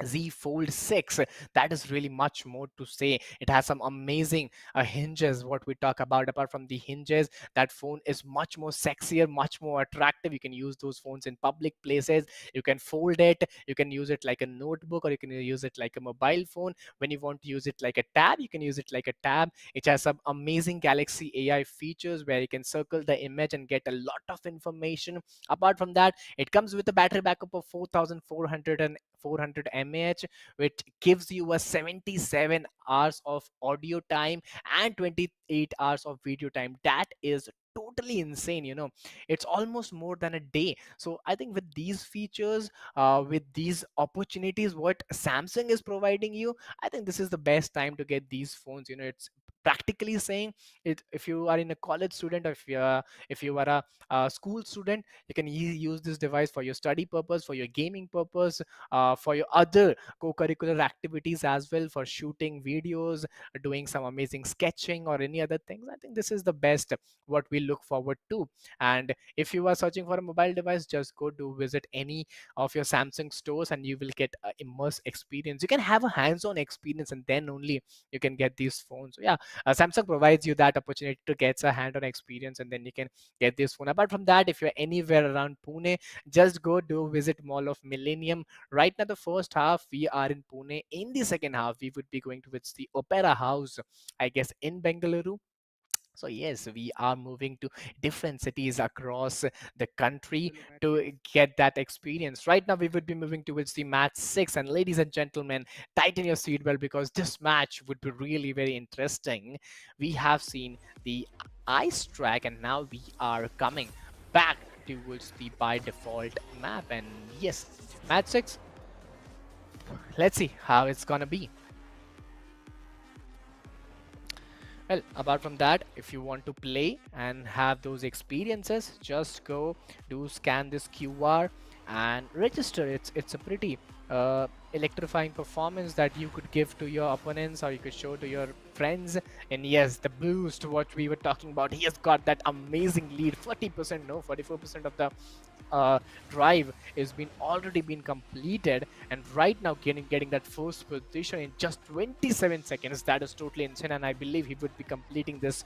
Z Fold 6, that is really much more to say. It has some amazing hinges. What we talk about, apart from the hinges, that phone is much more sexier, much more attractive. You can use those phones in public places. You can fold it, you can use it like a notebook, or you can use it like a mobile phone. When you want to use it like a tab, you can use it like a tab. It has some amazing Galaxy AI features where you can circle the image and get a lot of information. Apart from that, it comes with a battery backup of 4400 and 400 mAh, which gives you a 77 hours of audio time and 28 hours of video time. That is totally insane. It's almost more than a day. So I think with these features, with these opportunities what Samsung is providing you, I think this is the best time to get these phones. It's practically saying it. If you are in a college student, or if you are a school student, you can use this device for your study purpose, for your gaming purpose, for your other co-curricular activities as well, for shooting videos, doing some amazing sketching, or any other things. I think this is the best what we look forward to. And if you are searching for a mobile device, just go to visit any of your Samsung stores, and you will get an immersive experience. You can have a hands-on experience, and then only you can get these phones. So yeah, Samsung provides you that opportunity to get a hand-on experience, and then you can get this phone. Apart from that, if you're anywhere around Pune, just go do visit Mall of Millennium. Right now, the first half we are in Pune. In the second half, we would be going towards the Opera House, I guess, in Bengaluru. So yes, we are moving to different cities across the country to get that experience. Right now, we would be moving towards the match 6. And ladies and gentlemen, tighten your seatbelt, because this match would be really very interesting. We have seen the ice track, and now we are coming back towards the by default map. And yes, match 6. Let's see how it's gonna be. Well, apart from that, if you want to play and have those experiences, just go do scan this QR and register. It's a pretty electrifying performance that you could give to your opponents or you could show to your friends. And yes, the boost, what we were talking about, he has got that amazing lead, 40%, no, 44% of the drive is been already been completed, and right now getting that first position in just 27 seconds. That is totally insane, and I believe he would be completing this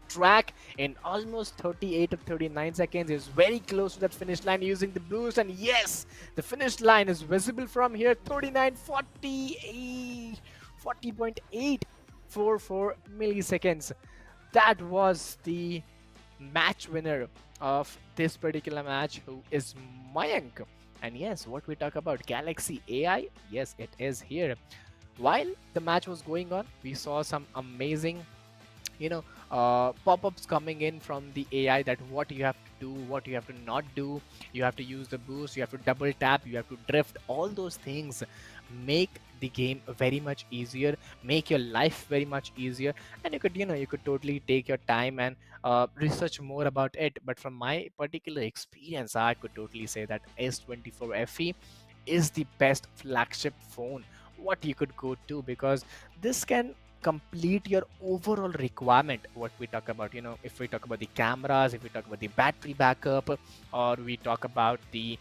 track in almost 38 to 39 seconds. Is very close to that finish line using the boost, and yes, the finish line is visible from here. 39.48 40.844 milliseconds. That was the match winner of this particular match, who is Mayank. And yes, what we talk about, Galaxy AI, yes, it is here. While the match was going on, we saw some amazing pop-ups coming in from the AI, that what you have to do, what you have to not do. You have to use the boost, you have to double tap, you have to drift. All those things make the game very much easier, make your life very much easier, and you could totally take your time and research more about it. But from my particular experience, I could totally say that S24 FE is the best flagship phone what you could go to, because this can complete your overall requirement. What we talk about, if we talk about the cameras, if we talk about the battery backup, or we talk about the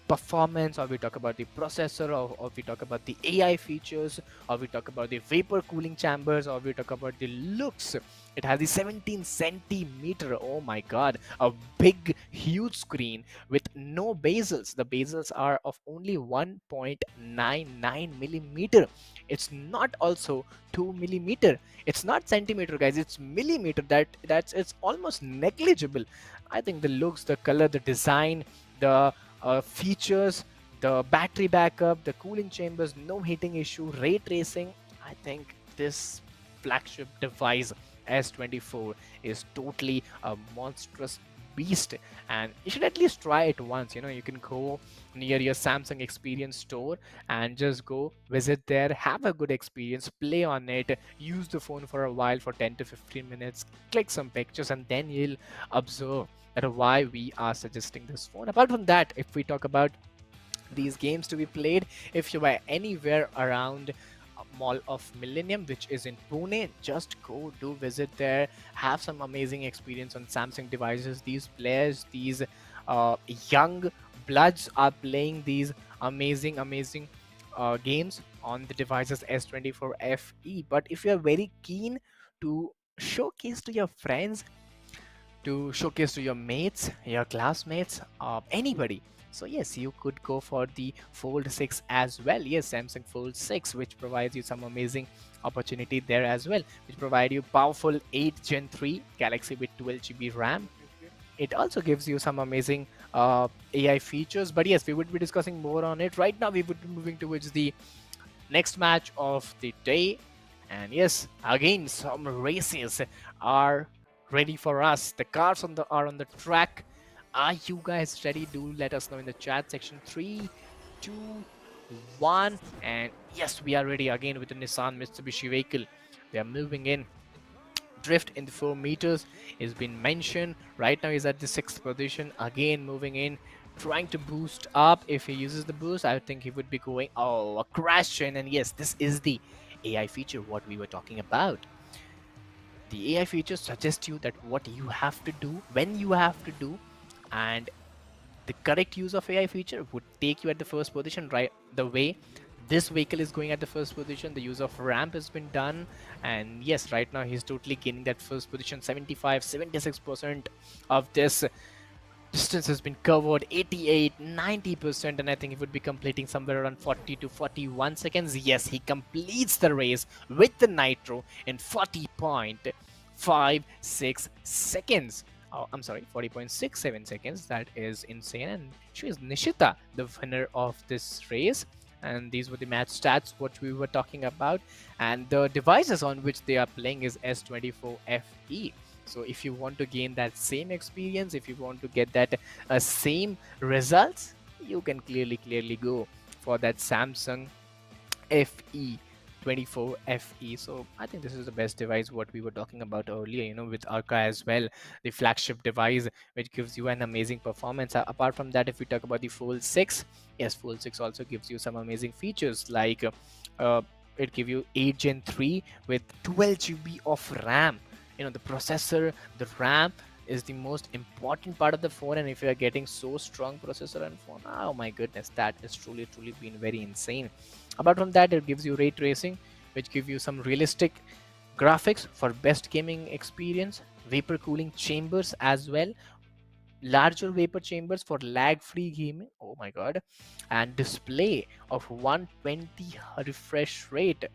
performance, or we talk about the processor, or we talk about the AI features, or we talk about the vapor cooling chambers, or we talk about the looks. It has the 17 centimeter, oh my god, a big huge screen with no bezels. The bezels are of only 1.99 millimeter. It's not also 2 millimeter. It's not centimeter, guys, it's millimeter. It's almost negligible. I think the looks, the color, the design, the features, the battery backup, the cooling chambers, no heating issue, ray tracing. I think this flagship device S24 is totally a monstrous beast, and you should at least try it once. You can go near your Samsung Experience store and just go visit there, have a good experience, play on it, use the phone for a while, for 10 to 15 minutes, click some pictures, and then you'll observe that why we are suggesting this phone. Apart from that, if we talk about these games to be played, if you are anywhere around Mall of Millennium, which is in Pune, just go do visit there, have some amazing experience on Samsung devices. These players, these young bloods are playing these amazing games on the devices S24 FE. But if you're very keen to showcase to your friends, to showcase to your mates, your classmates, anybody. So yes, you could go for the Fold 6 as well. Yes, Samsung Fold 6, which provides you some amazing opportunity there as well, which provide you powerful 8 Gen 3 Galaxy with 12 GB RAM. It also gives you some amazing AI features. But yes, we would be discussing more on it. Right now, we would be moving towards the next match of the day. And yes, again, some races are ready for us. The cars are on the track. Are you guys ready? Do let us know in the chat section. 3, 2, 1, and yes, we are ready again with the Nissan Mitsubishi vehicle. They are moving in. Drift in the 4 meters is been mentioned. Right now he's at the 6th position. Again moving in, trying to boost up. If he uses the boost, I think he would be going, oh, a crash in. And yes, this is the AI feature what we were talking about. The AI features suggest you that what you have to do, when you have to do, and the correct use of AI feature would take you at the first position. Right, the way this vehicle is going at the first position, the use of ramp has been done, and yes, right now he's totally gaining that first position. 75-76% of this distance has been covered, 88-90%, and I think he would be completing somewhere around 40 to 41 seconds. Yes, he completes the race with the nitro in 40.56 seconds. Oh, I'm sorry, 40.67 seconds. That is insane. And she is Nishita, the winner of this race. And these were the match stats what we were talking about. And the devices on which they are playing is S24 FE. So if you want to gain that same experience, if you want to get that same results, you can clearly go for that Samsung FE S24 FE. So I think this is the best device what we were talking about earlier, with Arca as well, the flagship device which gives you an amazing performance. Apart from that, if we talk about the Fold 6, yes, Fold 6 also gives you some amazing features like uh, it give you 8 Gen 3 with 12 GB of RAM. The processor, the RAM is the most important part of the phone, and if you are getting so strong processor and phone, oh my goodness, that is truly been very insane. Apart from that, it gives you ray tracing, which give you some realistic graphics for best gaming experience, vapor cooling chambers as well, larger vapor chambers for lag free gaming, oh my god, and display of 120 refresh rate.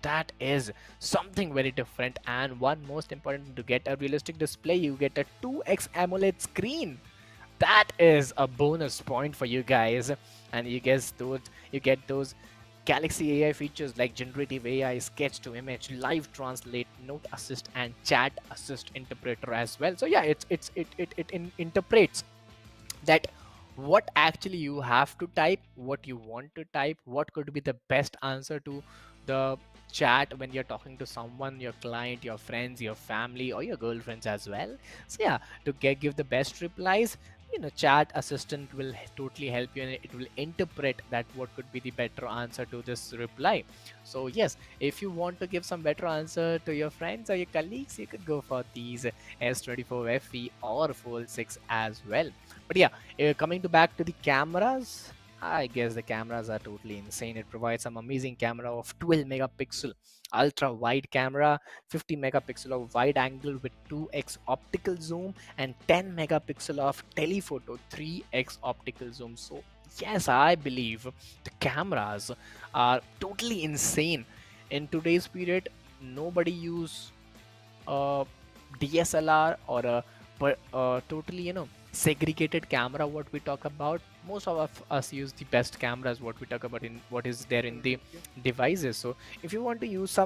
That is something very different. And one most important, to get a realistic display, you get a 2x AMOLED screen. That is a bonus point for you guys. And you get those Galaxy AI features like generative AI, sketch to image, live translate, note assist, and chat assist interpreter as well. So yeah, it interprets that what actually you have to type, what you want to type, what could be the best answer to the chat when you're talking to someone, your client, your friends, your family, or your girlfriends as well. So yeah, to give the best replies, chat assistant will totally help you, and it will interpret that what could be the better answer to this reply. So yes, if you want to give some better answer to your friends or your colleagues, you could go for these S24 FE or Fold 6 as well. But yeah, coming to back to the cameras, I guess the cameras are totally insane. It provides some amazing camera of 12 megapixel ultra wide camera, 50 megapixel of wide angle with 2x optical zoom, and 10 megapixel of telephoto 3x optical zoom. So yes, I believe the cameras are totally insane. In today's period, nobody use a DSLR or a totally segregated camera. What we talk about, most of us use the best cameras. What we talk about in what is there in the devices. So if you want to use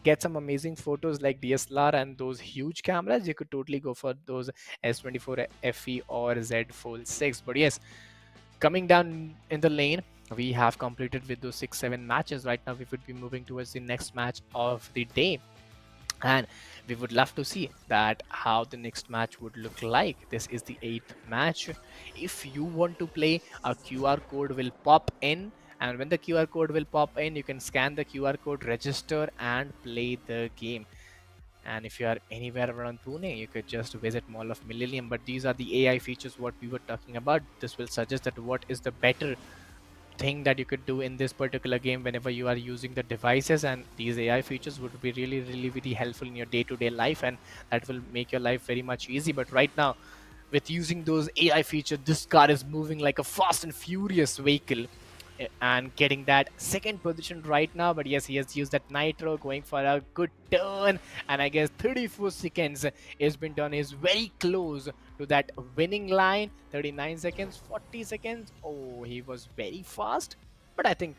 get some amazing photos like DSLR and those huge cameras, you could totally go for those S24 FE or Z Fold 6. But yes, coming down in the lane, we have completed with those 6-7 matches. Right now we would be moving towards the next match of the day, and we would love to see that how the next match would look like. This is the 8th match. If you want to play, a QR code will pop in, and when the QR code will pop in, you can scan the QR code, register, and play the game. And if you are anywhere around Pune, you could just visit Mall of Millennium. But these are the AI features what we were talking about. This will suggest that what is the better thing that you could do in this particular game whenever you are using the devices, and these AI features would be really very helpful in your day-to-day life, and that will make your life very much easy. But right now, with using those AI features, this car is moving like a fast and furious vehicle, and getting that second position right now. But yes, he has used that nitro, going for a good turn, and I guess 34 seconds has been done. Is very close to that winning line. 39 seconds, 40 seconds. Oh, he was very fast. But I think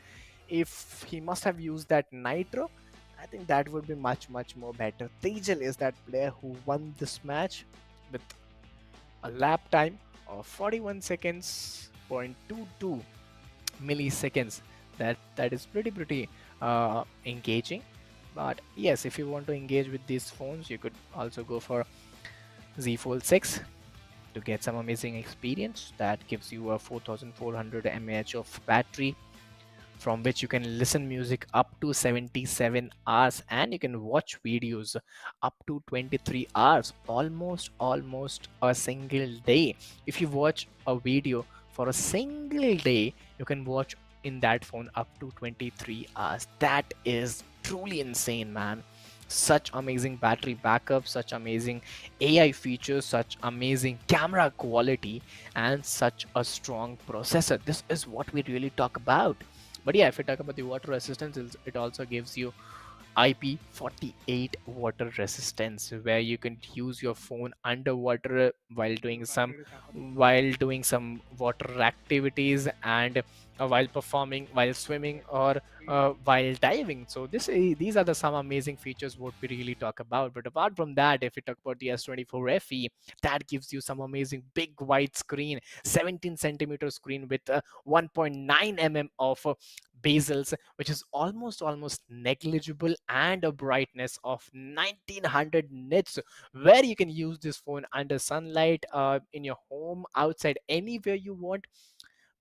if he must have used that nitro, I think that would be much more better. Tejal is that player who won this match with a lap time of 41 seconds, 0.22 milliseconds. That is pretty engaging. But yes, if you want to engage with these phones, you could also go for Z Fold 6 to get some amazing experience. That gives you a 4400 mAh of battery, from which you can listen music up to 77 hours, and you can watch videos up to 23 hours, almost a single day. If you watch a video for a single day, you can watch in that phone up to 23 hours. That is truly insane, man. Such amazing battery backup, such amazing AI features, such amazing camera quality, and such a strong processor. This is what we really talk about. But yeah, if we talk about the water resistance, it also gives you IP48 water resistance, where you can use your phone underwater while doing some water activities, and while swimming, or while diving. So these are some amazing features what we really talk about. But apart from that, if we talk about the S24 FE, that gives you some amazing big wide screen, 17 centimeter screen with 1.9 mm of bezels, which is almost negligible, and a brightness of 1900 nits, where you can use this phone under sunlight, in your home, outside, anywhere you want.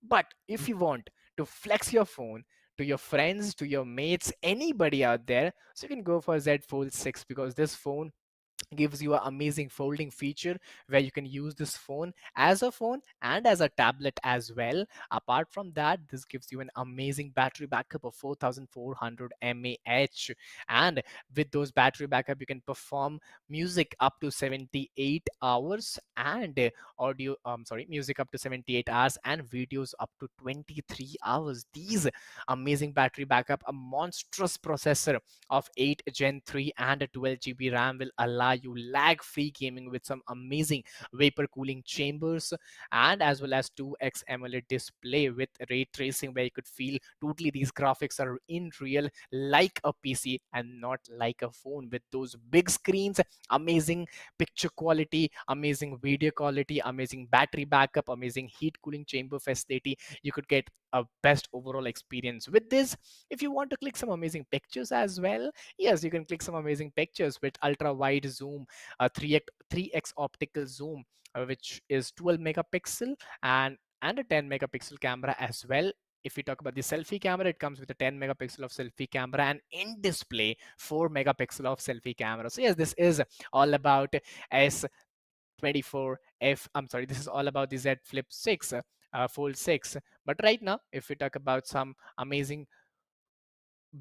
But if you want to flex your phone to your friends, to your mates, anybody out there, so you can go for Z Fold 6, because this phone gives you an amazing folding feature where you can use this phone as a phone and as a tablet as well. Apart from that, this gives you an amazing battery backup of 4400 mAh, and with those battery backup you can perform music up to 78 hours, and audio sorry music up to 78 hours, and videos up to 23 hours. These amazing battery backup, a monstrous processor of 8 Gen 3 and a 12 GB RAM will allow you lag-free gaming with some amazing vapor cooling chambers, and as well as 2x AMOLED display with ray tracing, where you could feel totally these graphics are in real, like a PC and not like a phone, with those big screens, amazing picture quality, amazing video quality, amazing battery backup, amazing heat cooling chamber facility. You could get a best overall experience with this. If you want to click some amazing pictures as well, yes, you can click some amazing pictures with ultra wide zoom, 3x optical zoom, which is 12 megapixel, and a 10 megapixel camera as well. If we talk about the selfie camera, it comes with a 10 megapixel of selfie camera and in display 4 megapixel of selfie camera. So yes, this is all about S24F. I'm sorry, this is all about the Z Flip 6, Fold 6. But right now, if we talk about some amazing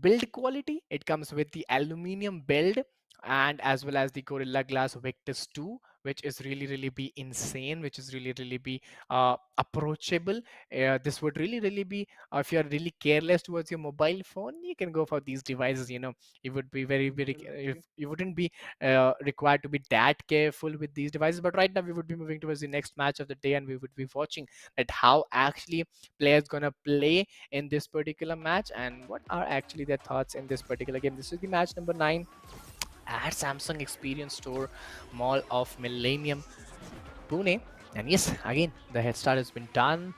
build quality, it comes with the aluminum build, and as well as the Gorilla Glass Victus 2, which is really be insane, which is really be approachable. This would really be, if you're really careless towards your mobile phone, you can go for these devices. You would be very if Absolutely. you wouldn't be required to be that careful with these devices. But right now we would be moving towards the next match of the day, and we would be watching at how actually players gonna play in this particular match, and what are actually their thoughts in this particular game. This is the match number 9 at Samsung Experience Store, Mall of Millennium, Pune. And yes, again, the head start has been done.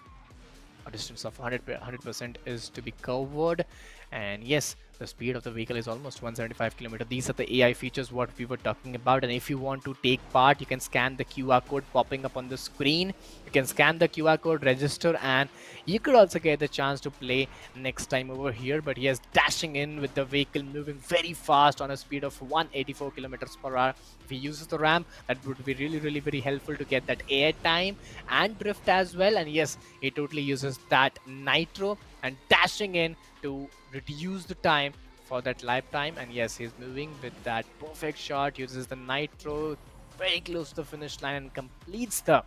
A distance of 100% is to be covered, and yes, the speed of the vehicle is almost 175 km. These are the AI features what we were talking about, and if you want to take part, you can scan the QR code popping up on the screen. You can scan the QR code, register, and you could also get the chance to play next time over here. But yes, dashing in with the vehicle moving very fast on a speed of 184 kilometers per hour. If he uses the ramp, that would be really very helpful to get that air time and drift as well. And yes, he totally uses that nitro and dashing in to reduce the time for that lifetime. And yes, he's moving with that perfect shot, uses the nitro very close to the finish line, and completes the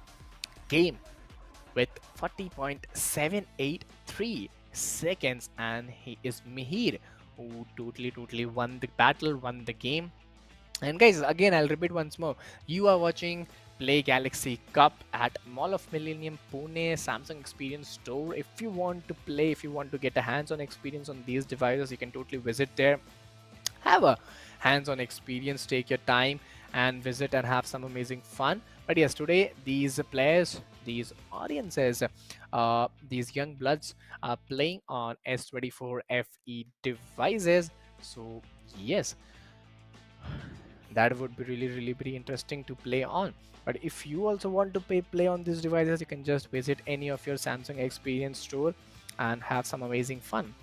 game with 40.783 seconds. And he is Mihir, who totally won the battle, won the game. And guys, again, I'll repeat once more. You are watching Play Galaxy Cup at Mall of Millennium, Pune, Samsung Experience Store. If you want to play, if you want to get a hands-on experience on these devices, you can totally visit there. Have a hands-on experience, take your time and visit and have some amazing fun. But yes, today these players, these audiences, these young bloods are playing on S24 FE devices. So yes, that would be really very interesting to play on. But if you also want to play on these devices, you can just visit any of your Samsung Experience Store and have some amazing fun.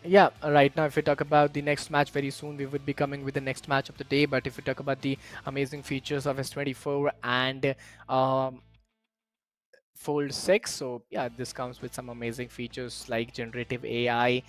Yeah, right now if we talk about the next match, very soon we would be coming with the next match of the day. But if we talk about the amazing features of S24 and Fold 6, so yeah, this comes with some amazing features like generative AI,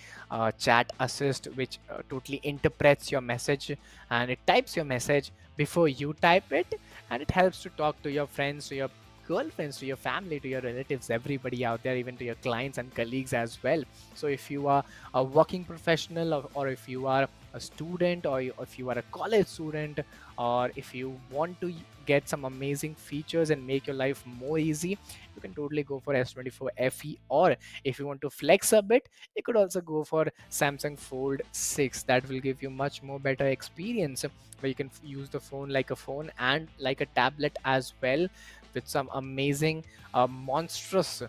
chat assist, which totally interprets your message, and it types your message before you type it, and it helps to talk to your friends, to your girlfriends, to your family, to your relatives, everybody out there, even to your clients and colleagues as well. So if you are a working professional, or if you are a student, or if you are a college student, or if you want to get some amazing features and make your life more easy, you can totally go for S24 FE. Or if you want to flex a bit, you could also go for Samsung Fold 6. That will give you much more better experience, where you can use the phone like a phone and like a tablet as well, with some amazing monstrous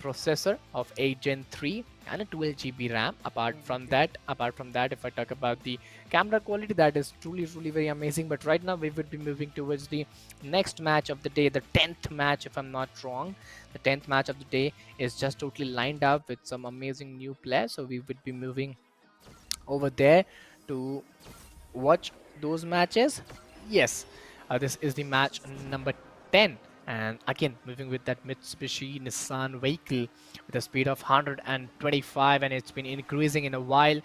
processor of 8 Gen 3 and a 12 GB RAM. Apart from that, if I talk about the camera quality, that is truly very amazing. But right now we would be moving towards the next match of the day, the 10th match, if I'm not wrong. The 10th match of the day is just totally lined up with some amazing new players, so we would be moving over there to watch those matches. Yes, this is the match number 10, and again moving with that Mitsubishi Nissan vehicle with a speed of 125, and it's been increasing in a while.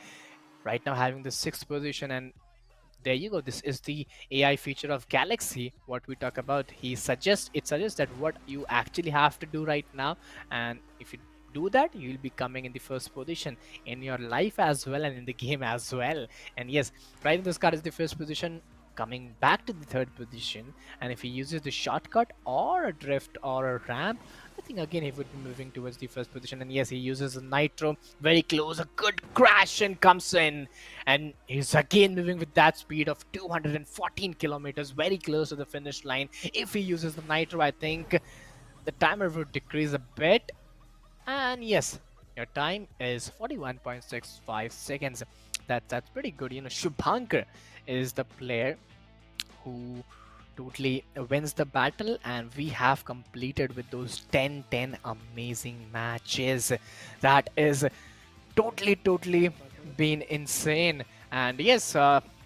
Right now having the 6th position, and there you go. This is the AI feature of Galaxy, what we talk about. It suggests that what you actually have to do right now, and if you do that, you'll be coming in the 1st position in your life as well, and in the game as well. And yes, right, this card is the 1st position, coming back to the 3rd position. And if he uses the shortcut or a drift or a ramp, I think again he would be moving towards the 1st position. And yes, he uses a nitro, very close, a good crash, and comes in, and he's again moving with that speed of 214 kilometers, very close to the finish line. If he uses the nitro, I think the timer would decrease a bit. And yes, your time is 41.65 seconds. That's pretty good. Shubhankar is the player who totally wins the battle, and we have completed with those 10 amazing matches. That is totally been insane. And yes,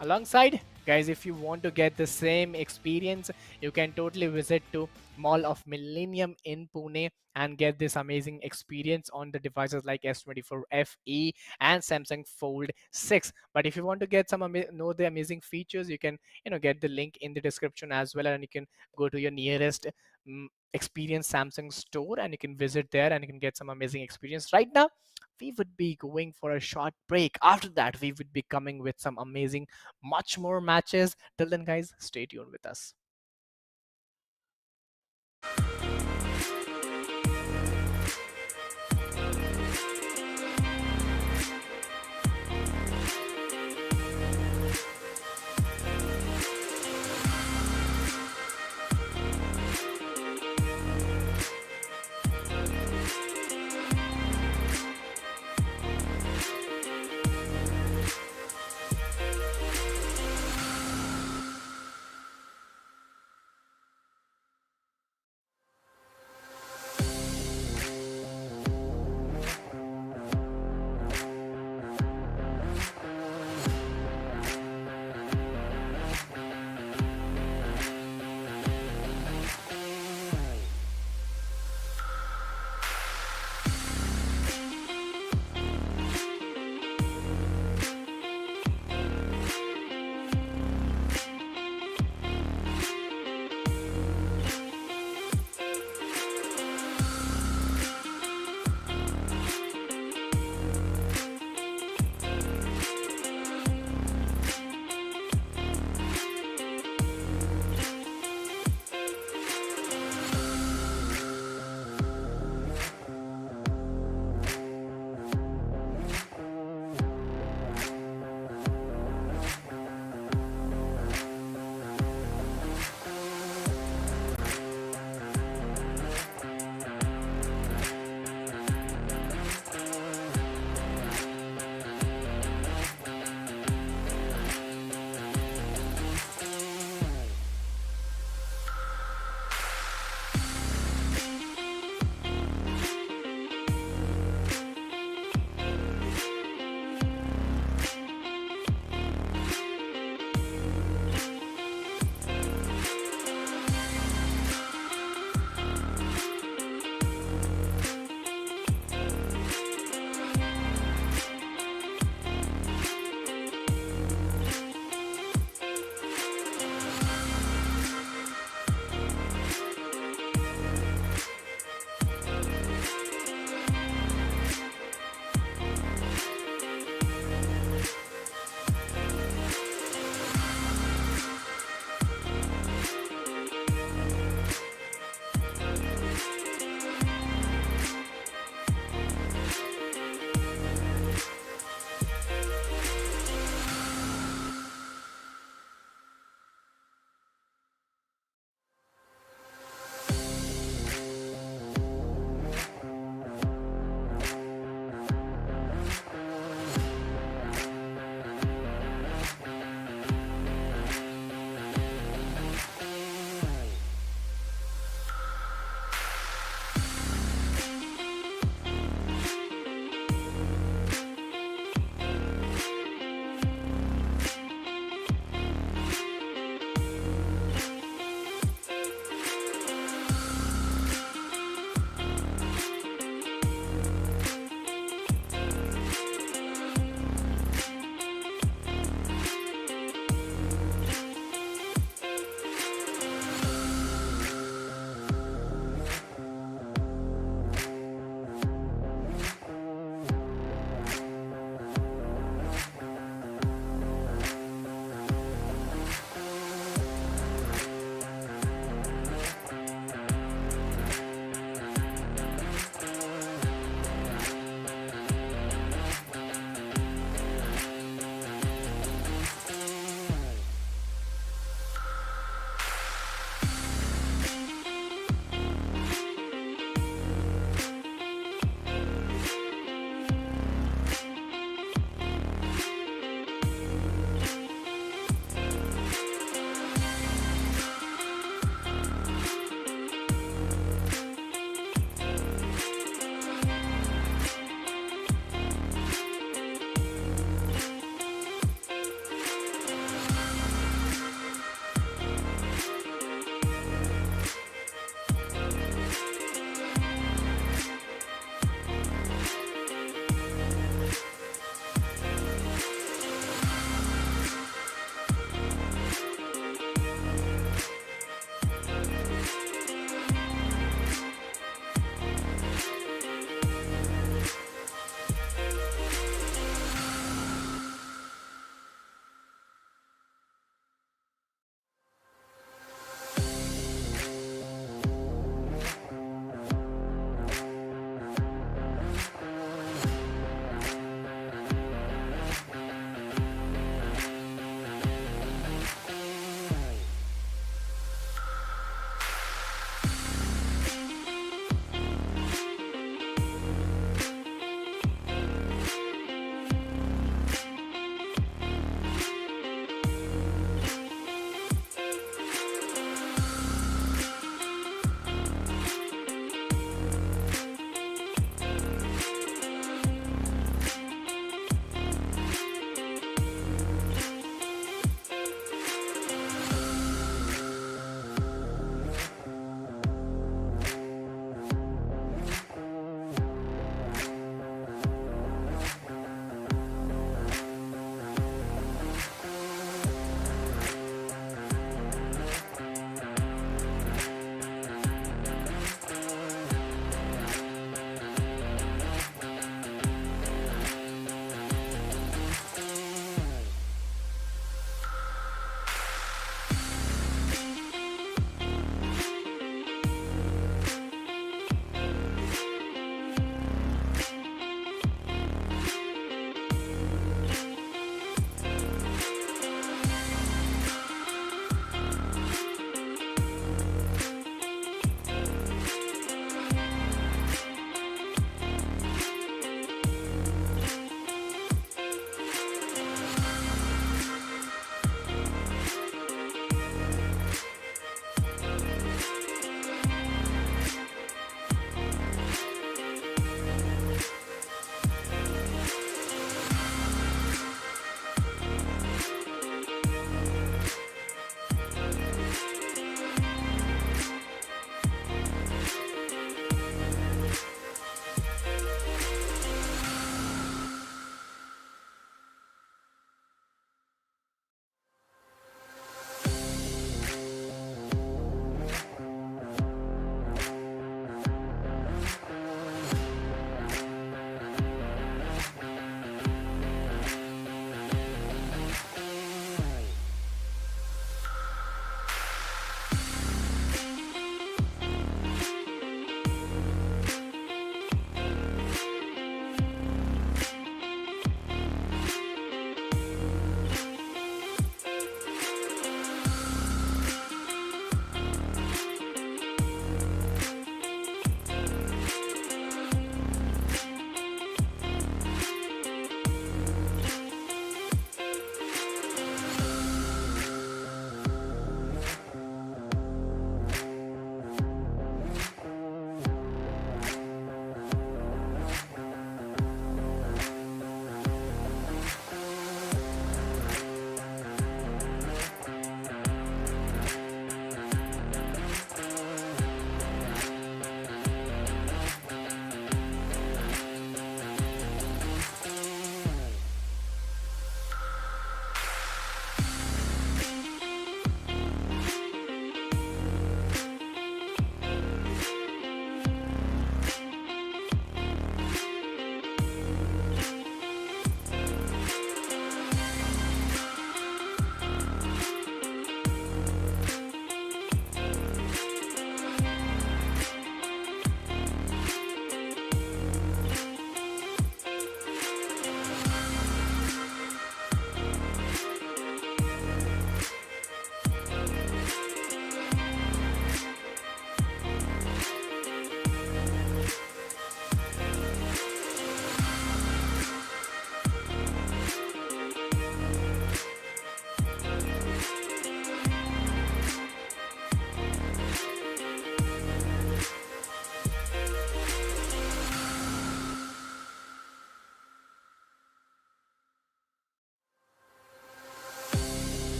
alongside, guys, if you want to get the same experience, you can totally visit to Mall of Millennium in Pune and get this amazing experience on the devices like S24 FE and Samsung Fold 6. But if you want to get some know the amazing features, you can get the link in the description as well, and you can go to your nearest experience Samsung store, and you can visit there and you can get some amazing experience. Right now we would be going for a short break. After that, we would be coming with some amazing much more matches. Till then, guys, stay tuned with us.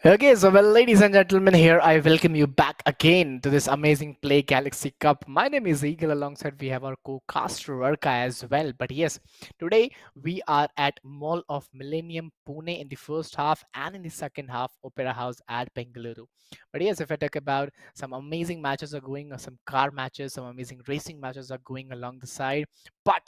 Okay, so well, ladies and gentlemen, here I welcome you back again to this amazing Play Galaxy Cup. My name is Eagle. Alongside we have our co-caster Arka as well. But yes, today we are at Mall of Millennium, Pune in the first half, and in the second half, Opera House at Bengaluru. But yes, if I talk about some amazing matches are going, some car matches, some amazing racing matches are going along the side. But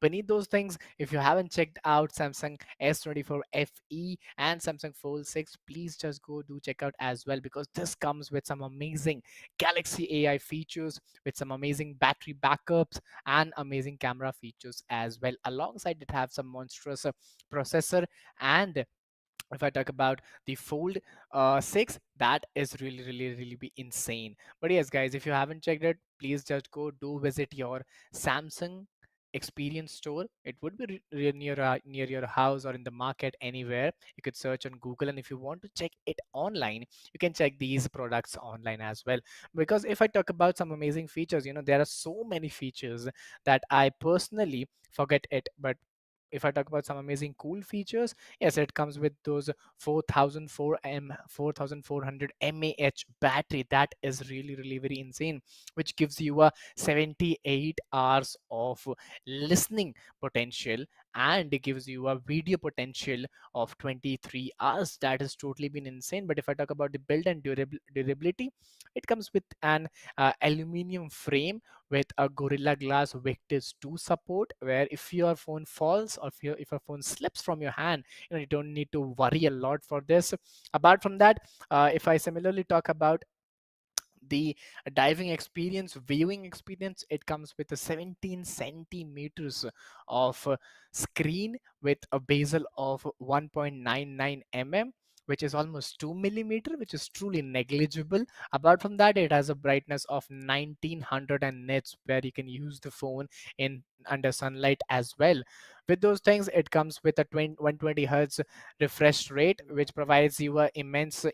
beneath those things, if you haven't checked out Samsung S24 FE and Samsung Fold 6, please just go do check out as well, because this comes with some amazing Galaxy AI features, with some amazing battery backups and amazing camera features as well. Alongside it have some monstrous processor. And if I talk about the Fold 6, that is really be insane. But yes, guys, if you haven't checked it, please just go do visit your Samsung experience store. It would be near your house or in the market anywhere. You could search on Google, and if you want to check it online, you can check these products online as well. Because if I talk about some amazing features, there are so many features that I personally forget it. But if I talk about some amazing cool features, yes, it comes with those 4400 mAh battery. That is really very insane, which gives you a 78 hours of listening potential, and it gives you a video potential of 23 hours. That has totally been insane. But if I talk about the build and durability, it comes with an aluminum frame with a Gorilla Glass Victus 2 support, where if your phone falls, or if your phone slips from your hand, you don't need to worry a lot for this. Apart from that, if I similarly talk about the diving experience, viewing experience, it comes with a 17 centimeters of screen with a bezel of 1.99 mm, which is almost 2 millimeter, which is truly negligible. Apart from that, it has a brightness of 1900 nits, where you can use the phone in under sunlight as well. With those things, it comes with a 120 hertz refresh rate, which provides you a immense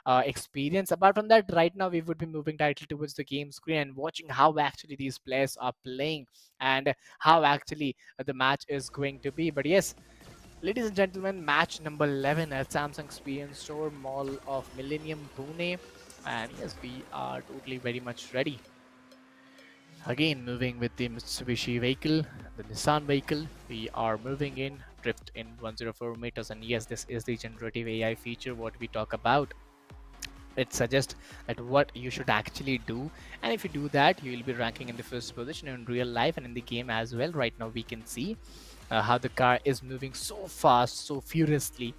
experience. Apart from that, right now we would be moving directly towards the game screen and watching how actually these players are playing, and how actually the match is going to be. But yes, ladies and gentlemen, match number 11 at Samsung Experience Store, Mall of Millennium, Pune. And yes, we are totally very much ready. Again, moving with the Mitsubishi vehicle, the Nissan vehicle, we are moving in, drift in 104 meters. And yes, this is the generative AI feature what we talk about. It suggests that what you should actually do, and if you do that, you will be ranking in the first position in real life and in the game as well. Right now we can see how the car is moving so fast, so furiously.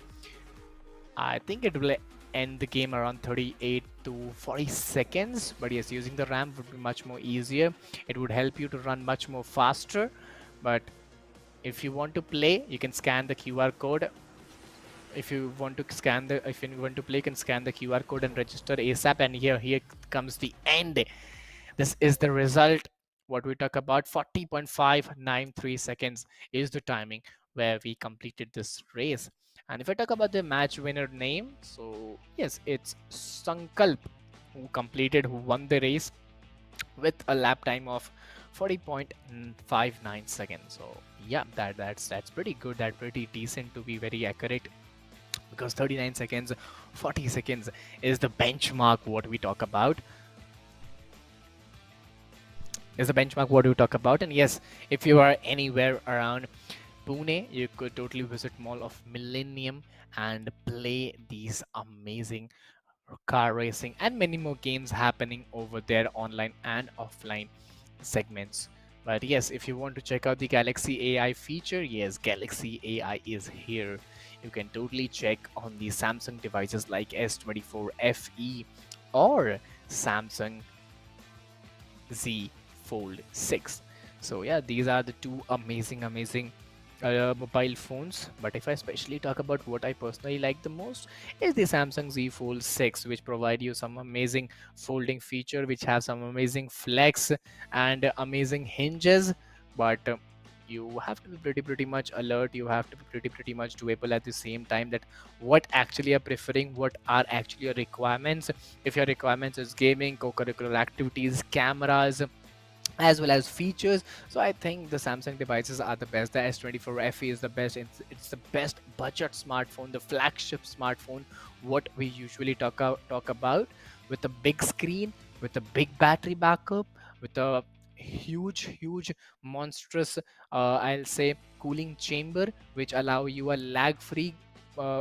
I think it will end the game around 38 to 40 seconds, but yes, using the ramp would be much more easier. It would help you to run much more faster. But if you want to play, you can scan the QR code. If you want to play, you can scan the QR code and register ASAP. And here comes the end. This is the result. What we talk about, 40.593 seconds is the timing where we completed this race. And if I talk about the match winner name, so yes, it's Sankalp who won the race with a lap time of 40.59 seconds. So yeah, that's pretty good. That's pretty decent, to be very accurate, because 39 seconds, 40 seconds is the benchmark what we talk about. And yes, if you are anywhere around Pune, you could totally visit Mall of Millennium and play these amazing car racing and many more games happening over there, online and offline segments. But yes, if you want to check out the Galaxy AI feature, yes, Galaxy AI is here. You can totally check on the Samsung devices like S24 FE or Samsung Z Fold 6. So yeah, these are the two amazing mobile phones. But if I especially talk about what I personally like the most, is the Samsung Z Fold 6, which provide you some amazing folding feature, which have some amazing flex and amazing hinges. But you have to be pretty much alert. You have to be pretty much doable at the same time, that what actually are preferring, what are actually your requirements. If your requirements is gaming, co-curricular activities, cameras, as well as features. So I think the Samsung devices are the best. The S24 FE is the best. It's the best budget smartphone, the flagship smartphone, what we usually talk about, with a big screen, with a big battery backup, with a huge monstrous I'll say cooling chamber, which allow you a lag free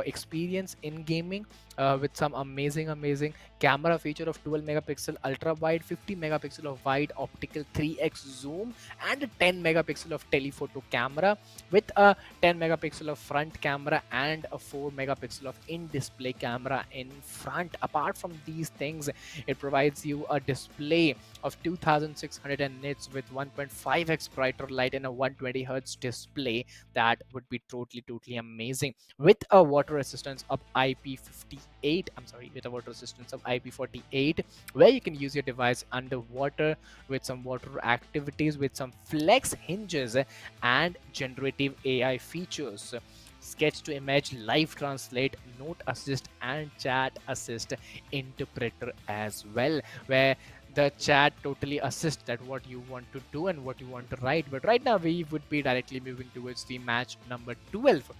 experience in gaming, with some amazing camera feature of 12 megapixel ultra wide, 50 megapixel of wide optical 3x zoom, and a 10 megapixel of telephoto camera, with a 10 megapixel of front camera and a 4 megapixel of in display camera in front. Apart from these things, it provides you a display of 2600 nits with 1.5x brighter light and a 120 hertz display. That would be totally amazing, with a water resistance of IP58. I'm sorry, with a water resistance of IP48, where you can use your device underwater with some water activities, with some flex hinges and generative AI features. Sketch to image, live translate, note assist, and chat assist interpreter as well, where the chat totally assists that what you want to do and what you want to write. But right now we would be directly moving towards the match number 12.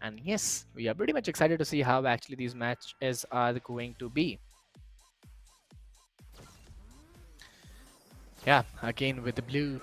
And yes, we are pretty much excited to see how actually these matches are going to be. Yeah, again with the blue,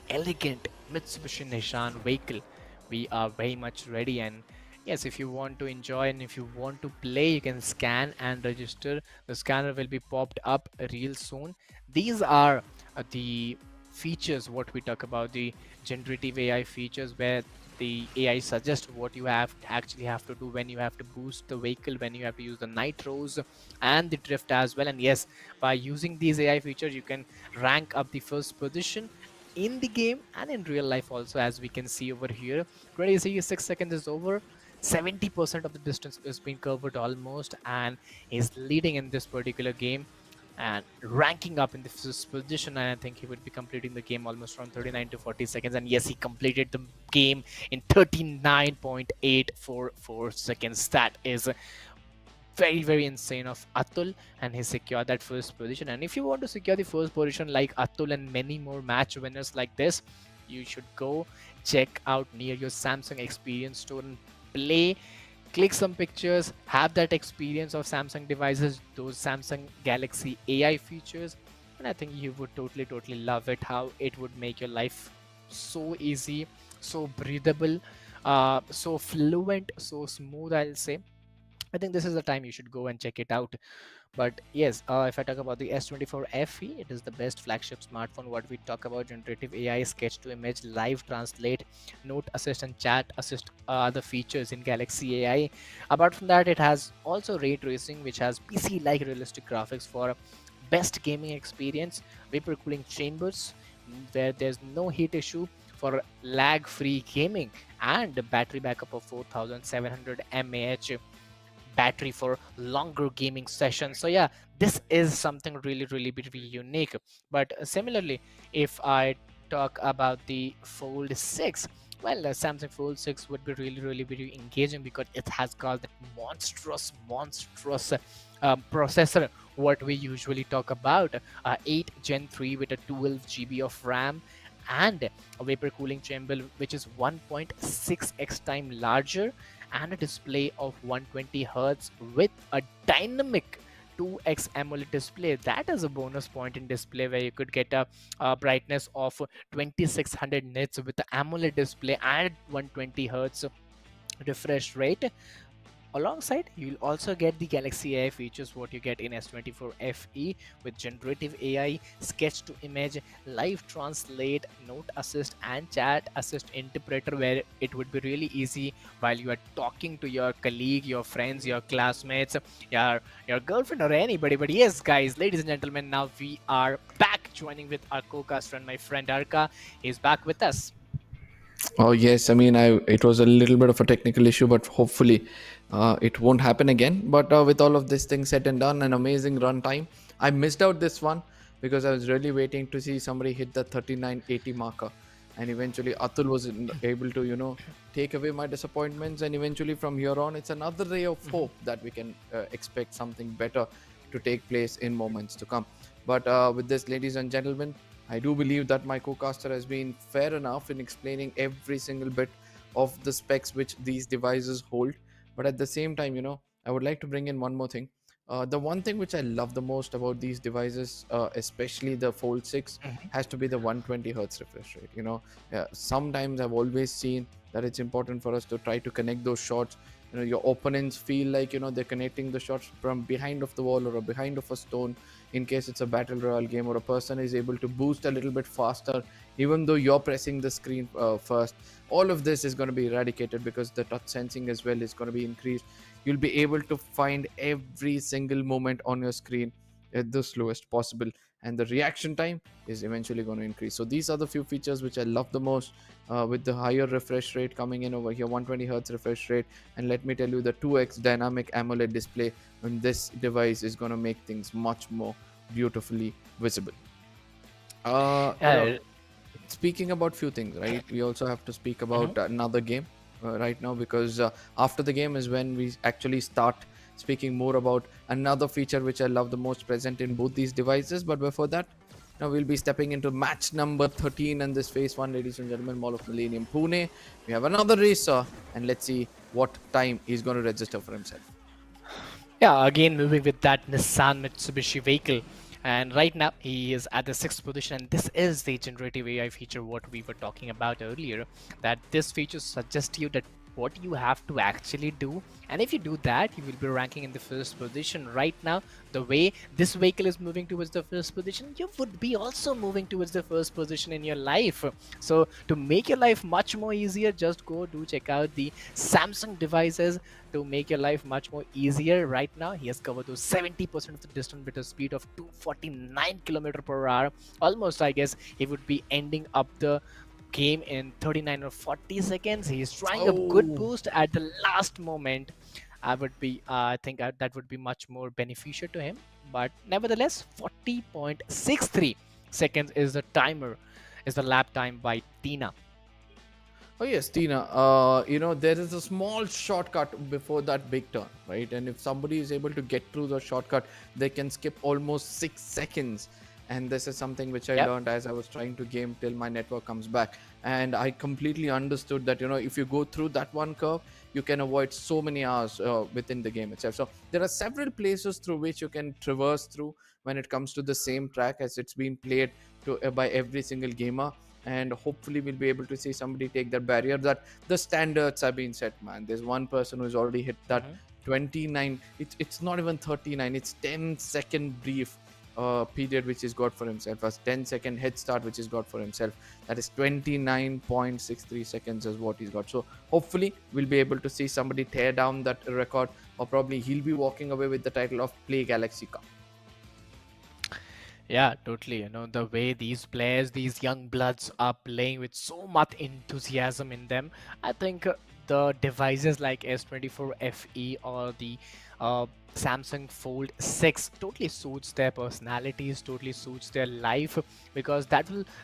elegant Mitsubishi Nissan vehicle, we are very much ready. And yes, if you want to enjoy and if you want to play, you can scan and register. The scanner will be popped up real soon. These are the features what we talk about, the generative AI features, where the AI suggests what you actually have to do, when you have to boost the vehicle, when you have to use the nitros and the drift as well. And yes, by using these AI features, you can rank up the first position in the game and in real life also, as we can see over here. 26 seconds is over, 70% of the distance is being covered almost, and is leading in this particular game and ranking up in the first position. And I think he would be completing the game almost from 39 to 40 seconds. And yes, he completed the game in 39.844 seconds. That is very insane of Atul, and he secured that first position. And if you want to secure the first position like Atul and many more match winners like this, you should go check out near your Samsung experience store and play, click some pictures, have that experience of Samsung devices, those Samsung Galaxy AI features. And I think you would totally love it, how it would make your life so easy, so breathable, so fluent, so smooth, I'll say. I think this is the time you should go and check it out. But yes, if I talk about the S24 FE, it is the best flagship smartphone. What we talk about, generative AI, sketch to image, live translate, note assist, and chat assist are the features in Galaxy AI. Apart from that, it has also ray tracing, which has PC-like realistic graphics for best gaming experience, vapor cooling chambers, where there's no heat issue for lag-free gaming, and a battery backup of 4700 mAh battery for longer gaming sessions. So yeah, this is something really unique. But similarly, if I talk about the Fold 6, well, the Samsung Fold 6 would be really very engaging, because it has got that monstrous processor what we usually talk about, 8 Gen 3 with a 12 GB of RAM, and a vapor cooling chamber which is 1.6x time larger, and a display of 120 hertz with a dynamic 2x AMOLED display. That is a bonus point in display, where you could get a brightness of 2600 nits with the AMOLED display and 120 hertz refresh rate. Alongside, you'll also get the Galaxy AI features what you get in S24 FE, with generative AI, sketch to image, live translate, note assist, and chat assist interpreter, where it would be really easy while you are talking to your colleague, your friends, your classmates, your girlfriend, or anybody. But yes, guys, ladies and gentlemen, now we are back joining with our co-caster and my friend Arka is back with us. Oh yes, I mean, it was a little bit of a technical issue, but hopefully, it won't happen again. But with all of this thing said and done, an amazing run time. I missed out this one because I was really waiting to see somebody hit the 3980 marker, and eventually Atul was able to take away my disappointments. And eventually from here on, it's another ray of hope that we can expect something better to take place in moments to come. But with this, ladies and gentlemen, I do believe that my co-caster has been fair enough in explaining every single bit of the specs which these devices hold. But at the same time, I would like to bring in one more thing. The one thing which I love the most about these devices, especially the Fold 6, Mhm. has to be the 120 hertz refresh rate. Sometimes I've always seen that it's important for us to try to connect those shots. Your opponents feel like they're connecting the shots from behind of the wall or behind of a stone, in case it's a battle royale game, or a person is able to boost a little bit faster even though you're pressing the screen first. All of this is going to be eradicated because the touch sensing as well is going to be increased. You'll be able to find every single moment on your screen at the slowest possible, and the reaction time is eventually going to increase. So these are the few features which I love the most, with the higher refresh rate coming in over here, 120 hertz refresh rate. And let me tell you, the 2x dynamic AMOLED display on this device is going to make things much more beautifully visible. uh you know Yeah. Speaking about few things, right, we also have to speak Mhm. about another game right now, because after the game is when we actually start speaking more about another feature which I love the most present in both these devices. But before that, now we'll be stepping into match number 13 in this phase one, ladies and gentlemen, Mall of Millennium, Pune. We have another racer, and let's see what time he's going to register for himself. Yeah, again moving with that Nissan Mitsubishi vehicle. And right now he is at the sixth position, and this is the generative AI feature what we were talking about earlier. That this feature suggests to you that what you have to actually do, and if you do that, you will be ranking in the first position. Right now, the way this vehicle is moving towards the first position, you would be also moving towards the first position in your life. So to make your life much more easier, just go do check out the Samsung devices to make your life much more easier. Right now he has covered those 70% of the distance with a speed of 249 kilometer per hour. Almost, I guess he would be ending up the game in 39 or 40 seconds. He's trying a good Oh, boost at the last moment. I would be I think that would be much more beneficial to him, but nevertheless 40.63 seconds is the timer, is the lap time by Tina. oh yes, Tina. There is a small shortcut before that big turn, right? And if somebody is able to get through the shortcut, they can skip almost 6 seconds. And this is something which I Yep. learned as I was trying to game till my network comes back. And I completely understood that if you go through that one curve, you can avoid so many hours within the game itself. So there are several places through which you can traverse through when it comes to the same track, as it's been played by every single gamer. And hopefully we'll be able to see somebody take that barrier. That the standards have been set, man. There's one person who's already hit that Mhm. 29, it's not even 39, it's 10-second brief period which he's got for himself, as 10-second head start which he's got for himself. That is 29.63 seconds is what he's got. So hopefully we'll be able to see somebody tear down that record, or probably he'll be walking away with the title of Play Galaxy Cup. Yeah, totally. The way these players, these young bloods are playing with so much enthusiasm in them. I think the devices like S24 FE or the uh, Samsung Fold 6 totally suits their personalities, totally suits their life, because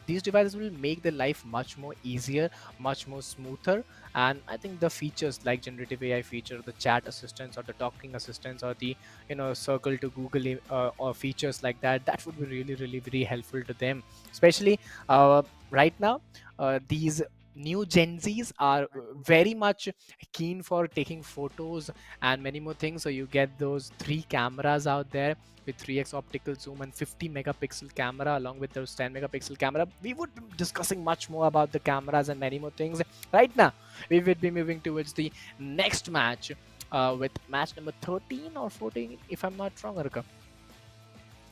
these devices will make their life much more easier, much more smoother. And I think the features like generative AI feature, the chat assistants or the talking assistants or the circle to Google or features like that would be really really very helpful to them, especially right now. These new Gen Zs are very much keen for taking photos and many more things. So you get those three cameras out there with 3x optical zoom and 50 megapixel camera along with those 10 megapixel camera. We would be discussing much more about the cameras and many more things. Right now we would be moving towards the next match, with match number 13 or 14, if I'm not wrong, Arka.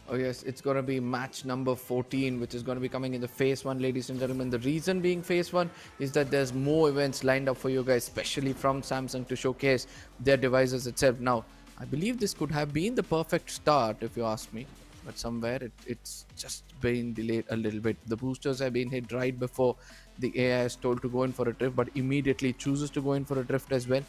Oh, yes, it's going to be match number 14, which is going to be coming in the phase one, ladies and gentlemen. The reason being phase one is that there's more events lined up for you guys, especially from Samsung, to showcase their devices itself. Now, I believe this could have been the perfect start, if you ask me, but somewhere it's just been delayed a little bit. The boosters have been hit right before the AI is told to go in for a drift, but immediately chooses to go in for a drift as well.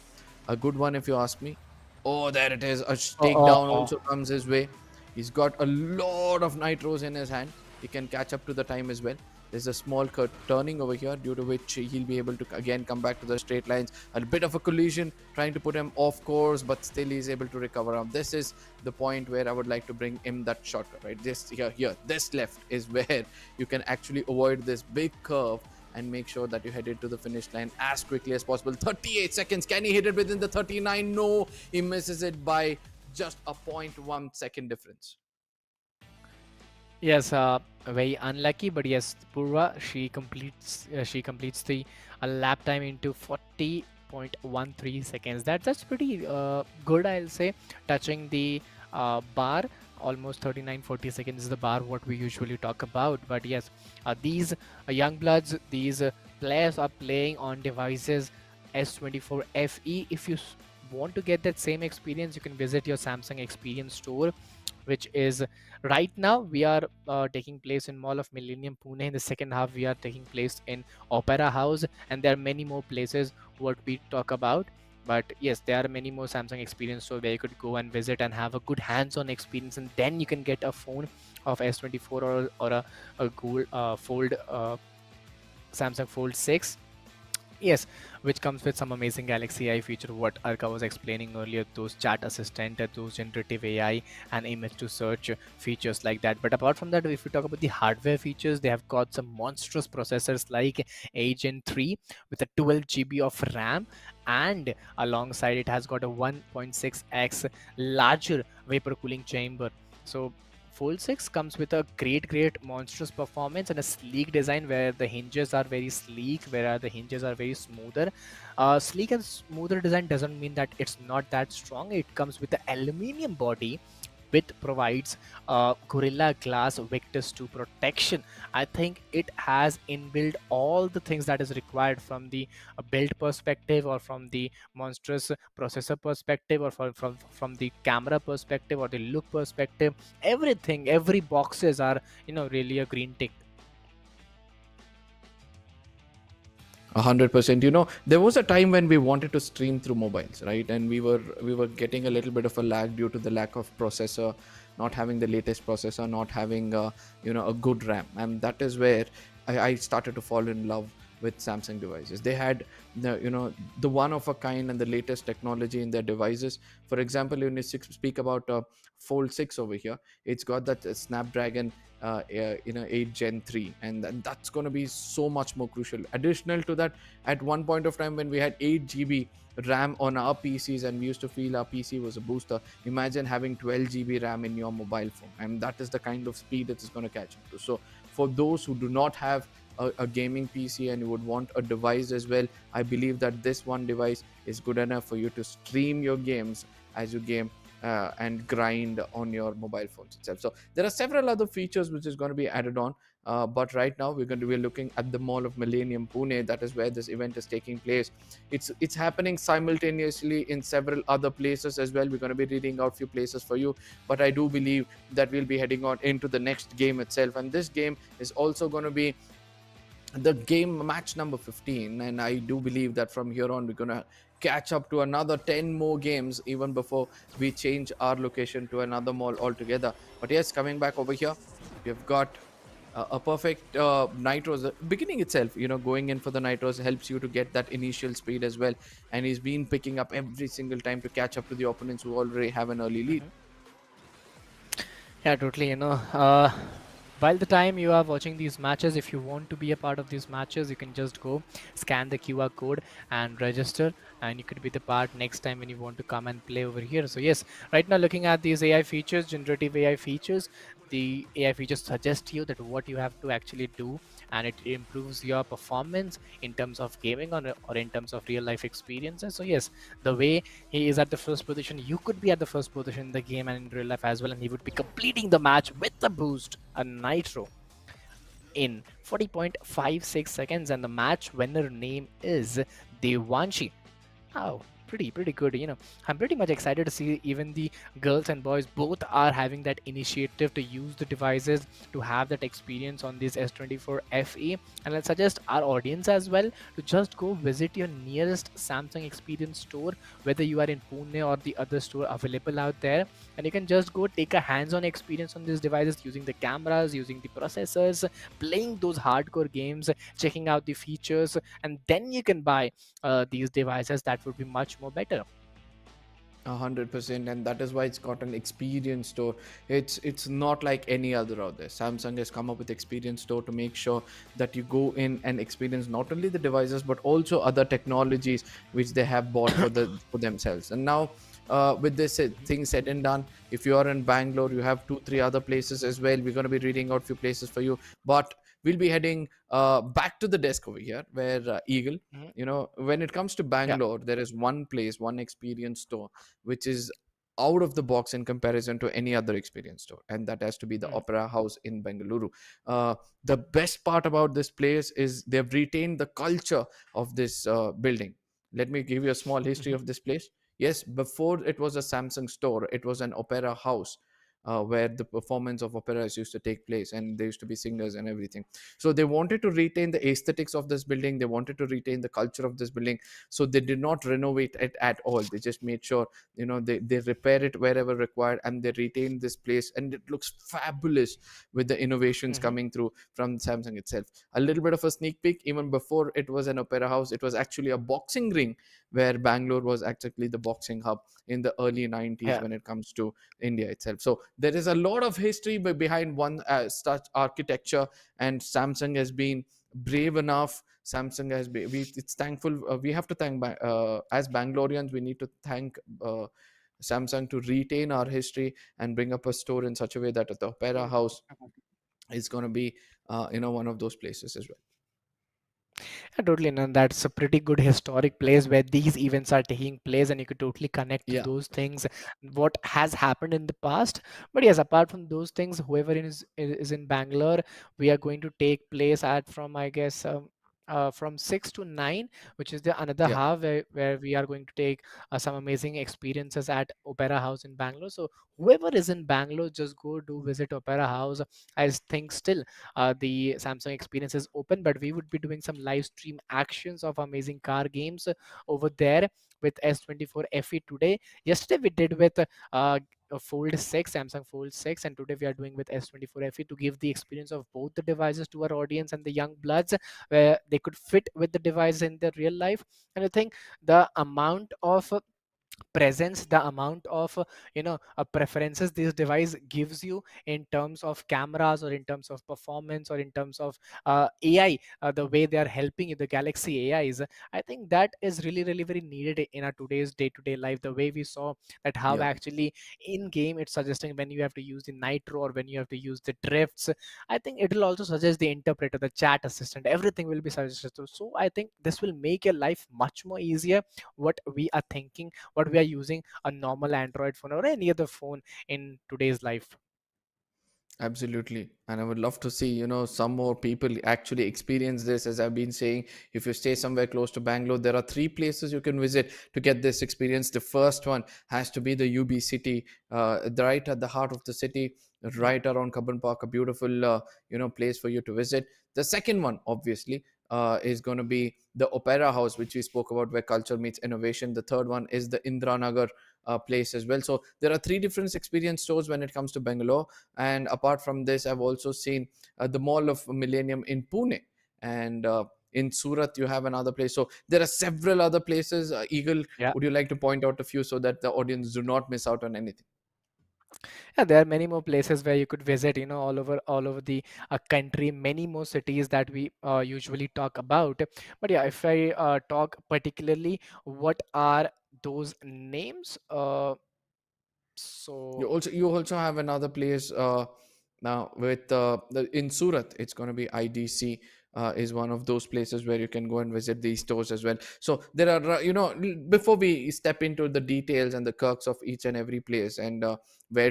A good one, if you ask me. Oh, there it is. A takedown Oh, also comes his way. He's got a lot of nitros in his hand. He can catch up to the time as well. There's a small turning over here, due to which he'll be able to again come back to the straight lines. A bit of a collision trying to put him off course, but still he's able to recover. This is the point where I would like to bring him that shortcut, right? This here, this left is where you can actually avoid this big curve and make sure that you head it to the finish line as quickly as possible. 38 seconds. Can he hit it within the 39? No, he misses it by just a 0.1 second difference. Yes, very unlucky, but yes, Purva, she completes the lap time into 40.13 seconds. That's pretty good, I'll say, touching the bar. Almost 39-40 seconds is the bar what we usually talk about. But yes, these young bloods, these players are playing on devices S24 FE. If you want to get that same experience, you can visit your Samsung Experience Store, which is right now we are taking place in Mall of Millennium, Pune. In the second half, we are taking place in Opera House, and there are many more places what we talk about. But yes, there are many more Samsung Experience Store where you could go and visit and have a good hands-on experience, and then you can get a phone of S24 or a Gold Fold Samsung Fold 6. Yes, which comes with some amazing Galaxy AI feature, what Arka was explaining earlier, those chat assistant, those generative AI and image to search features like that. But apart from that, if we talk about the hardware features, they have got some monstrous processors like Gen 3 with a 12 GB of RAM, and alongside it has got a 1.6x larger vapor cooling chamber. So Fold 6 comes with a great monstrous performance and a sleek design where the hinges are very sleek, where the hinges are very smoother. Sleek and smoother design doesn't mean that it's not that strong. It comes with the aluminium body, which provides Gorilla Glass Victus 2 protection. I think it has inbuilt all the things that is required from the build perspective, or from the monstrous processor perspective, or from the camera perspective, or the look perspective. Everything, every boxes are really a green tick. 100%. There was a time when we wanted to stream through mobiles, right? And we were getting a little bit of a lag due to the lack of processor, not having the latest processor, not having a good RAM. And that is where I started to fall in love with Samsung devices. They had the one of a kind and the latest technology in their devices. For example, when you speak about Fold 6 over here, it's got that Snapdragon 8 Gen 3, and that's going to be so much more crucial. Additional to that, at one point of time when we had 8 GB RAM on our PCs and we used to feel our PC was a booster, imagine having 12 GB RAM in your mobile phone, and that is the kind of speed it is going to catch up to. So for those who do not have a gaming PC and you would want a device as well, I believe that this one device is good enough for you to stream your games as you game and grind on your mobile phones itself. So there are several other features which is going to be added on. But right now we're going to be looking at the Mall of Millennium, Pune. That is where this event is taking place. It's happening simultaneously in several other places as well. We're going to be reading out few places for you, but I do believe that we'll be heading on into the next game itself, and this game is also going to be the game match number 15, and I do believe that from here on we're gonna catch up to another 10 more games even before we change our location to another mall altogether. But yes, coming back over here, we've got a perfect nitros. The beginning itself, going in for the nitros helps you to get that initial speed as well, and he's been picking up every single time to catch up to the opponents who already have an early lead. Yeah, totally. While the time you are watching these matches, if you want to be a part of these matches, you can just go scan the QR code and register, and you could be the part next time when you want to come and play over here. So yes, right now looking at these AI features, generative AI features, the AI features suggest you that what you have to actually do, and it improves your performance in terms of gaming, or in terms of real life experiences. So yes, the way he is at the first position, you could be at the first position in the game and in real life as well, and he would be completing the match with the boost, a nitro, in 40.56 seconds, and the match winner name is Devanshi. Oh, Pretty good. I'm pretty much excited to see even the girls and boys both are having that initiative to use the devices to have that experience on this S24 FE. And let's suggest our audience as well to just go visit your nearest Samsung Experience store, whether you are in Pune or the other store available out there, and you can just go take a hands-on experience on these devices using the cameras, using the processors, playing those hardcore games, checking out the features, and then you can buy these devices. That would be much more better. 100%, and that is why it's got an experience store. It's not like any other out there. Samsung has come up with experience store to make sure that you go in and experience not only the devices but also other technologies which they have bought for themselves. And now with this thing said and done, if you are in Bangalore, you have 2 3 other places as well. We're going to be reading out few places for you, but we'll be heading back to the desk over here where Eagle, Mhm. when it comes to Yeah. Bangalore, there is one place, one experience store which is out of the box in comparison to any other experience store, and that has to be the Mhm. Opera House in Bengaluru. The best part about this place is they've retained the culture of this building. Let me give you a small history Mhm. of this place. Yes, before it was a Samsung store, it was an opera house. Where the performance of operas used to take place, and there used to be singers and everything. So they wanted to retain the aesthetics of this building, they wanted to retain the culture of this building. So they did not renovate it at all. They just made sure, they repair it wherever required, and they retain this place, and it looks fabulous with the innovations Mhm. coming through from Samsung itself. A little bit of a sneak peek: even before it was an opera house, it was actually a boxing ring, where Bangalore was actually the boxing hub in the early 90s Yeah. when it comes to India itself. So there is a lot of history behind one such architecture, and Samsung has been brave enough. Samsung has been, it's thankful. We have to thank, as Bangaloreans, we need to thank Samsung to retain our history and bring up a store in such a way that the Opera House is going to be, one of those places as well. Yeah, totally, and that's a pretty good historic place where these events are taking place, and you could totally connect to Yeah, those things, what has happened in the past. But yes, apart from those things, whoever is in Bangalore, we are going to take place at from, I guess, from 6 to 9, which is the another yeah. half where we are going to take some amazing experiences at Opera House in Bangalore. So whoever is in Bangalore, just go do visit Opera House. I think still the Samsung experience is open, but we would be doing some live stream actions of amazing car games over there with S24 FE today. Yesterday we did with a Fold 6, Samsung Fold 6, and today we are doing with S24 FE to give the experience of both the devices to our audience and the young bloods, where they could fit with the device in their real life. And I think the amount of presence, the amount of preferences this device gives you in terms of cameras, or in terms of performance, or in terms of AI, the way they are helping you, the Galaxy AIs, I think that is really really very needed in our today's day-to-day life. The way we saw that how Yeah. actually in game it's suggesting when you have to use the nitro or when you have to use the drifts. I think it will also suggest the interpreter, the chat assistant, everything will be suggested. So I think this will make your life much more easier, what we are thinking, what we are using a normal Android phone or any other phone in today's life. Absolutely. And I would love to see, some more people actually experience this. As I've been saying, if you stay somewhere close to Bangalore, there are 3 places you can visit to get this experience. The first one has to be the UB city, right at the heart of the city, Mhm. right around Kabban Park, a beautiful, place for you to visit. The second one, obviously, is going to be the Opera House, which we spoke about, where culture meets innovation. The third one is the Indranagar place as well. So there are 3 different experience stores when it comes to Bangalore. And apart from this, I've also seen the Mall of Millennium in Pune, and in Surat you have another place. So there are several other places. Eagle, Yeah. would you like to point out a few so that the audience do not miss out on anything? Yeah, there are many more places where you could visit, all over the country, many more cities that we usually talk about. But yeah, if I talk particularly, what are those names? So You also have another place now with in Surat. It's going to be IDC. Is one of those places where you can go and visit these stores as well. So there are, before we step into the details and the quirks of each and every place, and where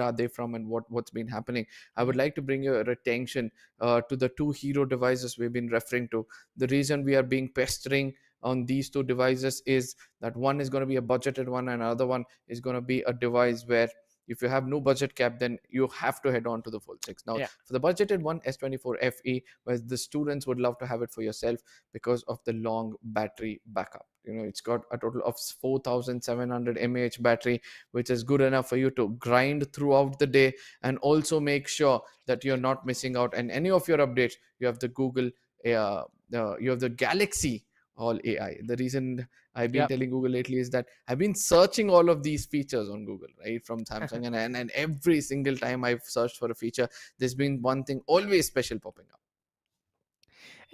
are they from, and what's been happening, I would Mhm. like to bring your attention to the 2 hero devices we've been referring to. The reason we are being pestering on these two devices is that one is going to be a budgeted one and another one is going to be a device where if you have no budget cap, then you have to head on to the full six. Now, Yeah. for the budgeted one, S24 FE, where the students would love to have it for yourself because of the long battery backup. It's got a total of 4,700 mAh battery, which is good enough for you to grind throughout the day and also make sure that you're not missing out on any of your updates. You have the Google, you have the Galaxy all AI. The reason I've been Yeah. telling Google lately is that I've been searching all of these features on Google, right, from Samsung, and every single time I've searched for a feature, there's been one thing always special popping up.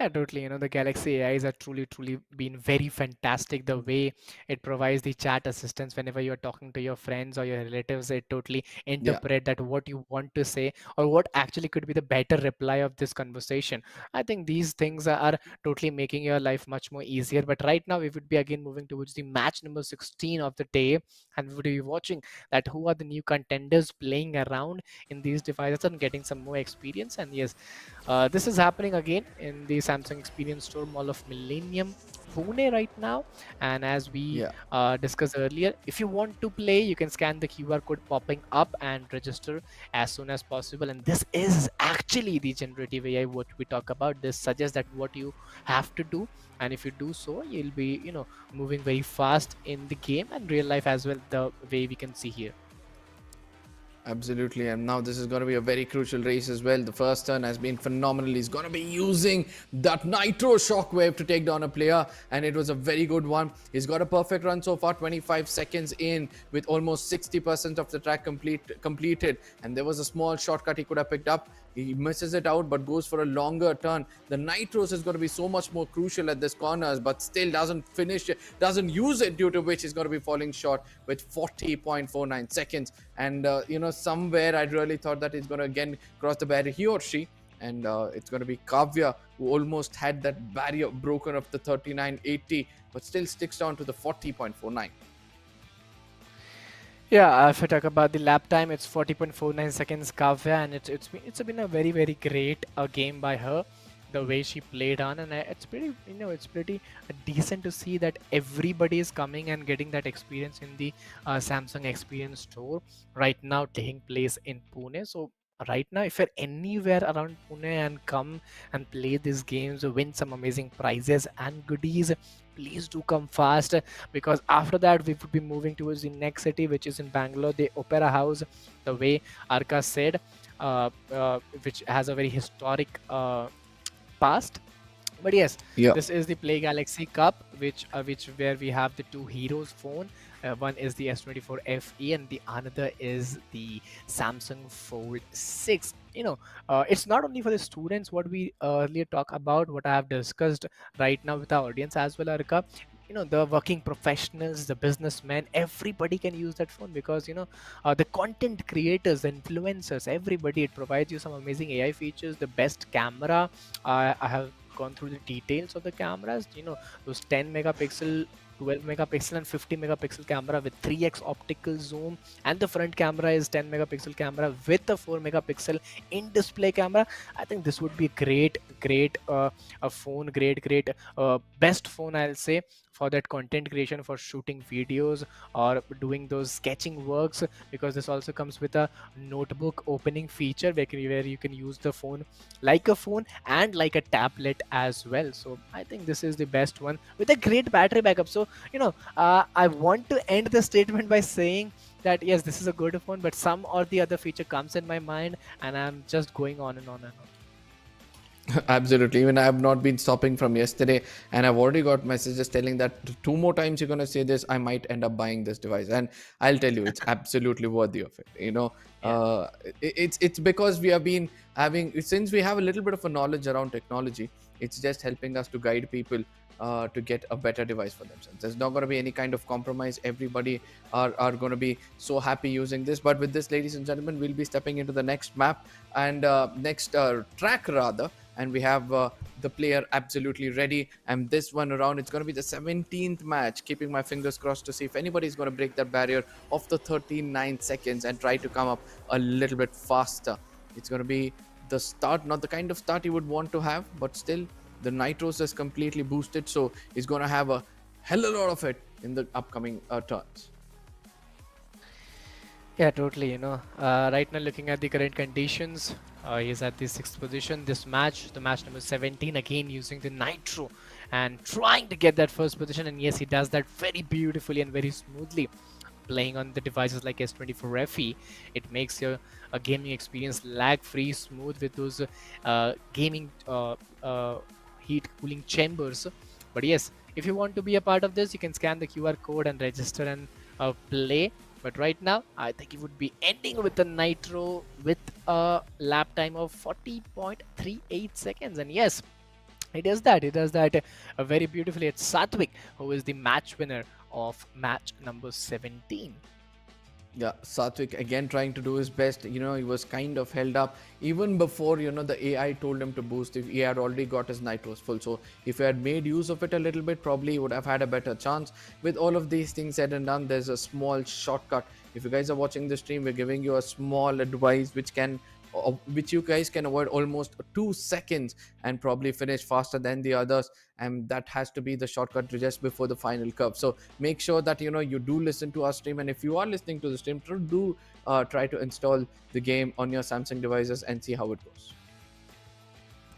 Yeah, totally. The Galaxy AIs are truly been very fantastic. The way it provides the chat assistance whenever you're talking to your friends or your relatives, it totally Yeah, interpret that what you want to say or what actually could be the better reply of this conversation. I think these things are totally making your life much more easier. But right now, we would be again moving towards the match number 16 of the day, and we would be watching that who are the new contenders playing around in these devices and getting some more experience. And yes, this is happening again in the Samsung Experience Store Mall of Millennium, Pune right now. And as we yeah. discussed earlier, if you want to play, you can scan the QR code popping up and register as soon as possible. And this is actually the generative AI what we talk about. This suggests that what you have to do, and if you do so, you'll be moving very fast in the game and real life as well, the way we can see here. Absolutely, and now this is going to be a very crucial race as well. The first turn has been phenomenal. He's going to be using that Nitro Shockwave to take down a player, and it was a very good one. He's got a perfect run so far, 25 seconds in, with almost 60% of the track completed. And there was a small shortcut he could have picked up. He misses it out, but goes for a longer turn. The Nitros is going to be so much more crucial at this corners, but still doesn't finish it, doesn't use it, due to which he's going to be falling short with 40.49 seconds. And somewhere I really thought that he's going to again cross the barrier, he or she, and it's going to be Kavya who almost had that barrier broken of the 39.80, but still sticks down to the 40.49. Yeah, if I talk about the lap time, it's 40.49 seconds, Kavya, and it's been a very great game by her. The way she played on, and it's pretty decent to see that everybody is coming and getting that experience in the Samsung Experience Store right now, taking place in Pune. So right now, if you're anywhere around Pune and come and play these games, win some amazing prizes and goodies, please do come fast, because after that we would be moving towards the next city, which is in Bangalore, the Opera House, the way Arka said, which has a very historic past. But yes, Yeah. this is the Play Galaxy Cup, which where we have the two heroes phone. One is the S24 FE and the another is the Samsung Fold 6. It's not only for the students what we earlier talk about, what I have discussed right now with our audience as well, Arika. The working professionals, the businessmen, everybody can use that phone, because the content creators, the influencers, everybody. It provides you some amazing AI features, the best camera. I have gone through the details of the cameras. Those 10 megapixel, 12 megapixel and 50 megapixel camera with 3x optical zoom, and the front camera is 10 megapixel camera with a 4 megapixel in display camera. I think this would be great a phone, great best phone, I'll say, for that content creation, for shooting videos or doing those sketching works, because this also comes with a notebook opening feature where you can use the phone like a phone and like a tablet as well. So I think this is the best one with a great battery backup. So I want to end the statement by saying that yes, this is a good phone, but some or the other feature comes in my mind and I'm just going on and on and on. Absolutely. Even I have not been stopping from yesterday, and I've already got messages telling that two more times you're going to say this, I might end up buying this device. And I'll tell you, it's absolutely worthy of it. Yeah. It's because we have been having, since we have a little bit of a knowledge around technology, it's just helping us to guide people to get a better device for themselves. There's not going to be any kind of compromise. Everybody are going to be so happy using this. But with this, ladies and gentlemen, we'll be stepping into the next map and next track rather. And we have the player absolutely ready. And this one around, it's going to be the 17th match. Keeping my fingers crossed to see if anybody's going to break that barrier of the 13.9 seconds and try to come up a little bit faster. It's going to be the start, not the kind of start you would want to have, but still the nitros is completely boosted, so he's going to have a hell of a lot of it in the upcoming turns. Yeah, totally. Right now, looking at the current conditions, he's at the sixth position. This match, the match number 17, again using the Nitro and trying to get that first position. And yes, he does that very beautifully and very smoothly. Playing on the devices like S24 FE, it makes your gaming experience lag-free, smooth with those gaming heat cooling chambers. But yes, if you want to be a part of this, you can scan the QR code and register and play. But right now, I think it would be ending with the Nitro with a lap time of 40.38 seconds. And yes, he does that. He does that very beautifully. It's Satvik, who is the match winner of match number 17. Yeah, Satvik again trying to do his best. He was kind of held up even before, the AI told him to boost. If he had already got his nitros full. So if he had made use of it a little bit, probably he would have had a better chance. With all of these things said and done, there's a small shortcut. If you guys are watching the stream, we're giving you a small advice which you guys can avoid almost 2 seconds and probably finish faster than the others, and that has to be the shortcut just before the final curve. So make sure that you do listen to our stream, and if you are listening to the stream, do try to install the game on your Samsung devices and see how it goes.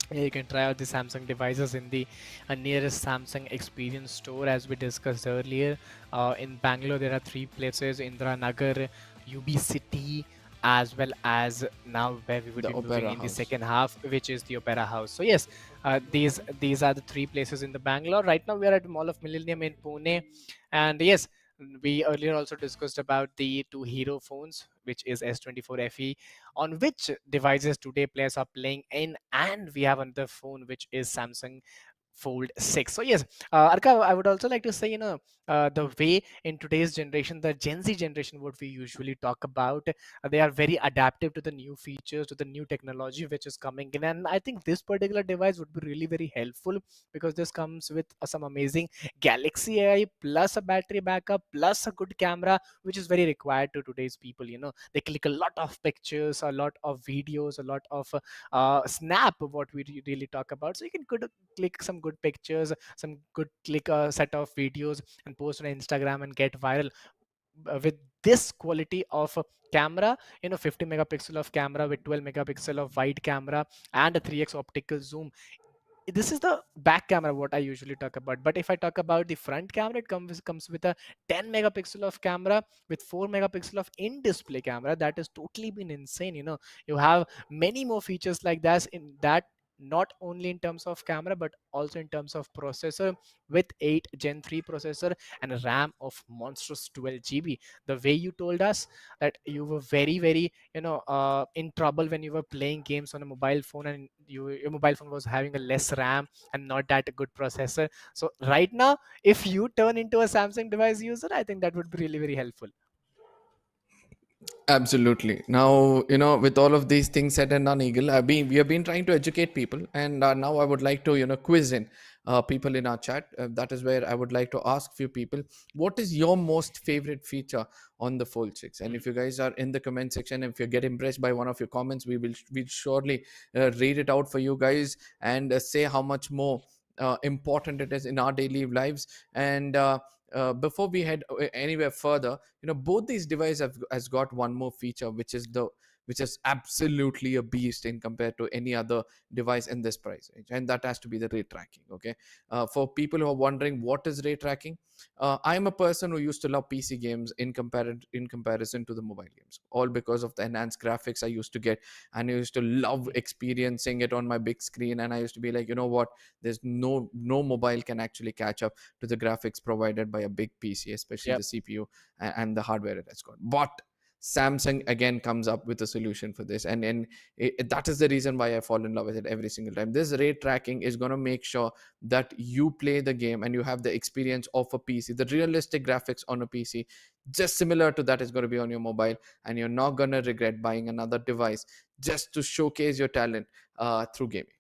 Yeah, you can try out the Samsung devices in the nearest Samsung Experience store, as we discussed earlier. In Bangalore, there are 3 places: Indira Nagar, UB City, as well as now where we would The be moving Opera in the House. second half, which is the Opera House. So yes, these are the 3 places in the Bangalore. Right now, we are at Mall of Millennium in Pune, and yes, we earlier also discussed about the 2 hero phones, which is S24 FE, on which devices today players are playing in, and we have another phone which is Samsung Fold 6. So yes, Arka, I would also like to say, the way in today's generation, the Gen Z generation, what we usually talk about, they are very adaptive to the new features, to the new technology which is coming in. And I think this particular device would be really very helpful, because this comes with some amazing Galaxy AI plus a battery backup plus a good camera, which is very required to today's people. They click a lot of pictures, a lot of videos, a lot of snap, what we really talk about. So you can click some good pictures, some good click a set of videos and post on Instagram and get viral with this quality of camera. 50 megapixel of camera with 12 megapixel of wide camera and a 3x optical zoom. This is the back camera what I usually talk about. But if I talk about the front camera, it comes with a 10 megapixel of camera with 4 megapixel of in display camera. That is totally been insane. You have many more features like that in that, not only in terms of camera but also in terms of processor, with 8 gen 3 processor and a RAM of monstrous 12 GB. The way you told us that you were very very in trouble when you were playing games on a mobile phone, and your mobile phone was having a less RAM and not that a good processor. So right now, if you turn into a Samsung device user, I think that would be really very helpful. Absolutely. Now, with all of these things said and done, Eagle, we have been trying to educate people, and now I would like to, quiz in people in our chat. That is where I would like to ask few people, what is your most favorite feature on the Fold 6? And if you guys are in the comment section, if you get impressed by one of your comments, we'll surely read it out for you guys and say how much more important it is in our daily lives. And before we head anywhere further, both these devices has got one more feature, which is absolutely a beast in compared to any other device in this price range, and that has to be the ray tracking. Okay, for people who are wondering what is ray tracking, I'm a person who used to love PC games in comparison to the mobile games, all because of the enhanced graphics I used to get, and I used to love experiencing it on my big screen. And I used to be like, what, there's no mobile can actually catch up to the graphics provided by a big PC, especially Yep. the CPU and the hardware it has got. But Samsung again comes up with a solution for this, and that is the reason why I fall in love with it every single time. This ray tracking is going to make sure that you play the game and you have the experience of a PC, the realistic graphics on a PC, just similar to that is going to be on your mobile, and you're not going to regret buying another device just to showcase your talent through gaming.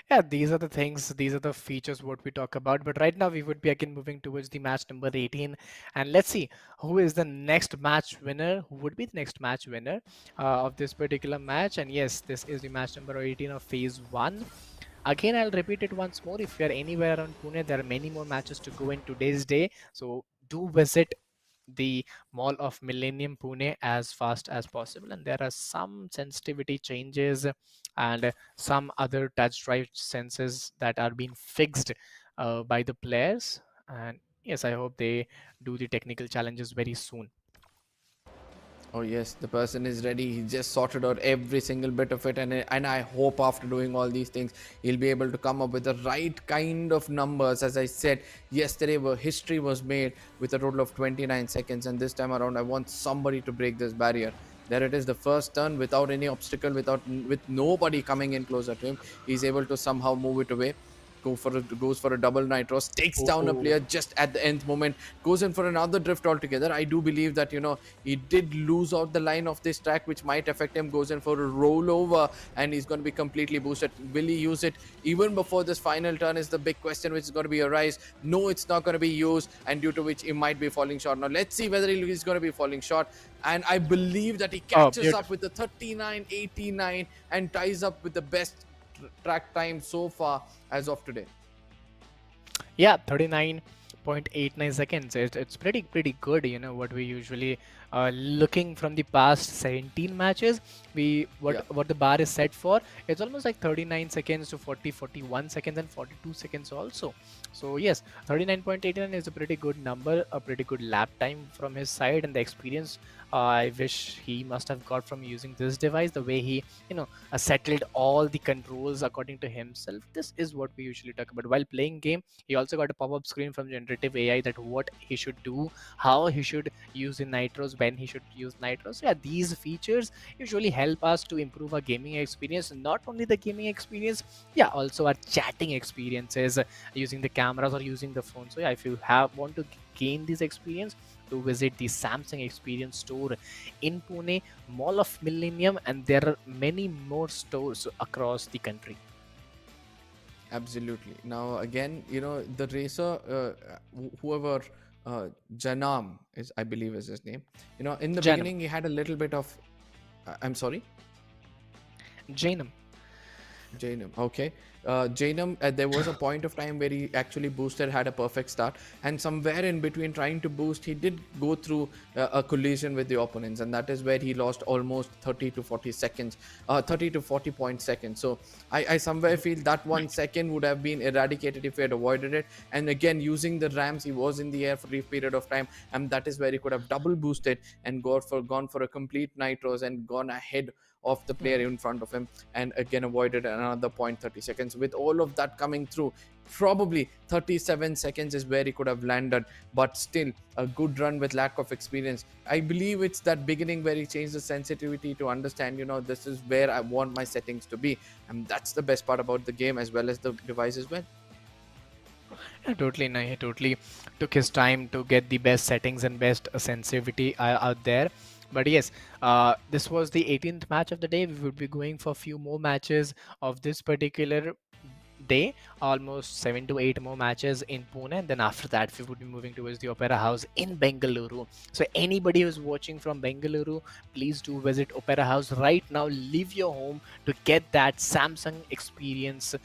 Yeah, these are the things, these are the features what we talk about. But right now we would be again moving towards the match number 18, and let's see who is the next match winner, who would be the next match winner of this particular match. And yes, this is the match number 18 of phase 1. Again, I'll repeat it once more. If you're anywhere around Pune, there are many more matches to go in today's day. So do visit the mall of Millennium Pune as fast as possible. And there are some sensitivity changes and some other touch drive sensors that are being fixed by the players. And yes, I hope they do the technical challenges very soon. Oh yes, the person is ready. He just sorted out every single bit of it, and I hope after doing all these things, he'll be able to come up with the right kind of numbers. As I said yesterday, where history was made with a total of 29 seconds, and this time around, I want somebody to break this barrier. There it is, the first turn without any obstacle, with nobody coming in closer to him. He's able to somehow move it away. Goes for a double nitros, takes down a Oh, player just at the nth moment, goes in for another drift altogether. I do believe that he did lose out the line of this track, which might affect him. Goes in for a rollover, and he's going to be completely boosted. Will he use it even before this final turn? Is the big question which is going to be arise. No, it's not going to be used, and due to which he might be falling short. Now let's see whether he's going to be falling short, and I believe that he oh, catches up beautiful. with the 39.89 and ties up with the best track time so far as of today. Yeah, 39.89 seconds. It's pretty good. You know what we usually looking from the past 17 matches. We Yeah, what the bar is set for. It's almost like 39 seconds to 41 seconds and 42 seconds also. So yes, 39.89 is a pretty good number, a pretty good lap time from his side, and the experience I wish he must have got from using this device. The way he settled all the controls according to himself. This is what we usually talk about while playing game. He also got a pop-up screen from generative AI that what he should do, how he should use the nitros, when he should use nitros. Yeah, these features usually help us to improve our gaming experience. Not only the gaming experience, yeah, also our chatting experiences using the cameras or using the phone. So yeah, if you want to gain this experience, to visit the Samsung Experience store in Pune, Mall of Millennium, and there are many more stores across the country. absolutely. Now again, the racer, whoever Janam is, I believe is his name. In the Janam, beginning, he had a little bit of. I'm sorry. Janam. Jainam, okay. Jainam, there was a point of time where he actually boosted, had a perfect start, and somewhere in between trying to boost, he did go through a collision with the opponents, and that is where he lost almost 30 to 40 seconds, 30 to 40 point seconds. So I somewhere feel that 1 second would have been eradicated if he had avoided it. And again, using the ramps, he was in the air for a brief period of time, and that is where he could have double boosted and gone for a complete nitros and gone ahead of the player in front of him, and again avoided another point 30 seconds. With all of that coming through, probably 37 seconds is where he could have landed, but still a good run with lack of experience. I believe it's that beginning where he changed the sensitivity to understand, this is where I want my settings to be, and that's the best part about the game as well as the device as well. Yeah, totally. No, he totally took his time to get the best settings and best sensitivity out there. But yes, this was the 18th match of the day. We would be going for a few more matches of this particular day, almost 7 to 8 more matches in Pune, and then after that we would be moving towards the Opera House in Bengaluru. So anybody who's watching from Bengaluru, please do visit Opera House right now. Leave your home to get that Samsung experience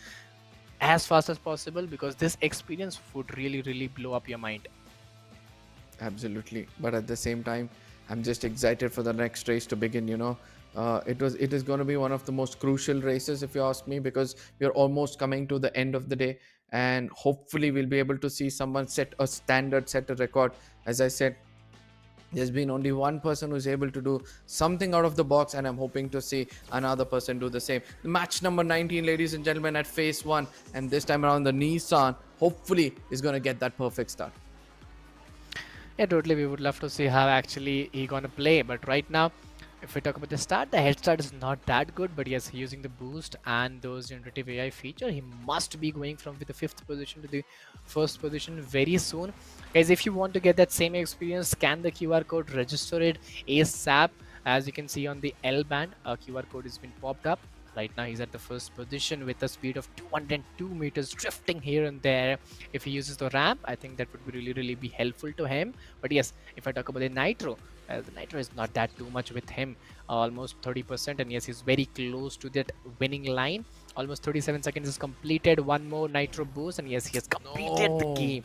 as fast as possible, because this experience would really blow up your mind. Absolutely, but at the same time, I'm just excited for the next race to begin. It is going to be one of the most crucial races, if you ask me, because we're almost coming to the end of the day, and hopefully we'll be able to see someone set a standard, set a record. As I said, there's been only one person who's able to do something out of the box, and I'm hoping to see another person do the same. Match number 19, ladies and gentlemen, at phase one, and this time around the Nissan hopefully is going to get that perfect start. Yeah, totally. We would love to see how actually he gonna play. But right now, if we talk about the start, the head start is not that good. But yes, using the boost and those generative AI feature, he must be going from the fifth position to the first position very soon. Guys, if you want to get that same experience, scan the QR code, register it ASAP. As you can see on the L band, a QR code has been popped up. Right now, he's at the first position with a speed of 202 meters, drifting here and there. If he uses the ramp, I think that would be really be helpful to him. But yes, if I talk about the nitro is not that too much with him, almost 30%, and yes, he's very close to that winning line. Almost 37 seconds is completed. One more nitro boost, and yes, he has completed the No. game.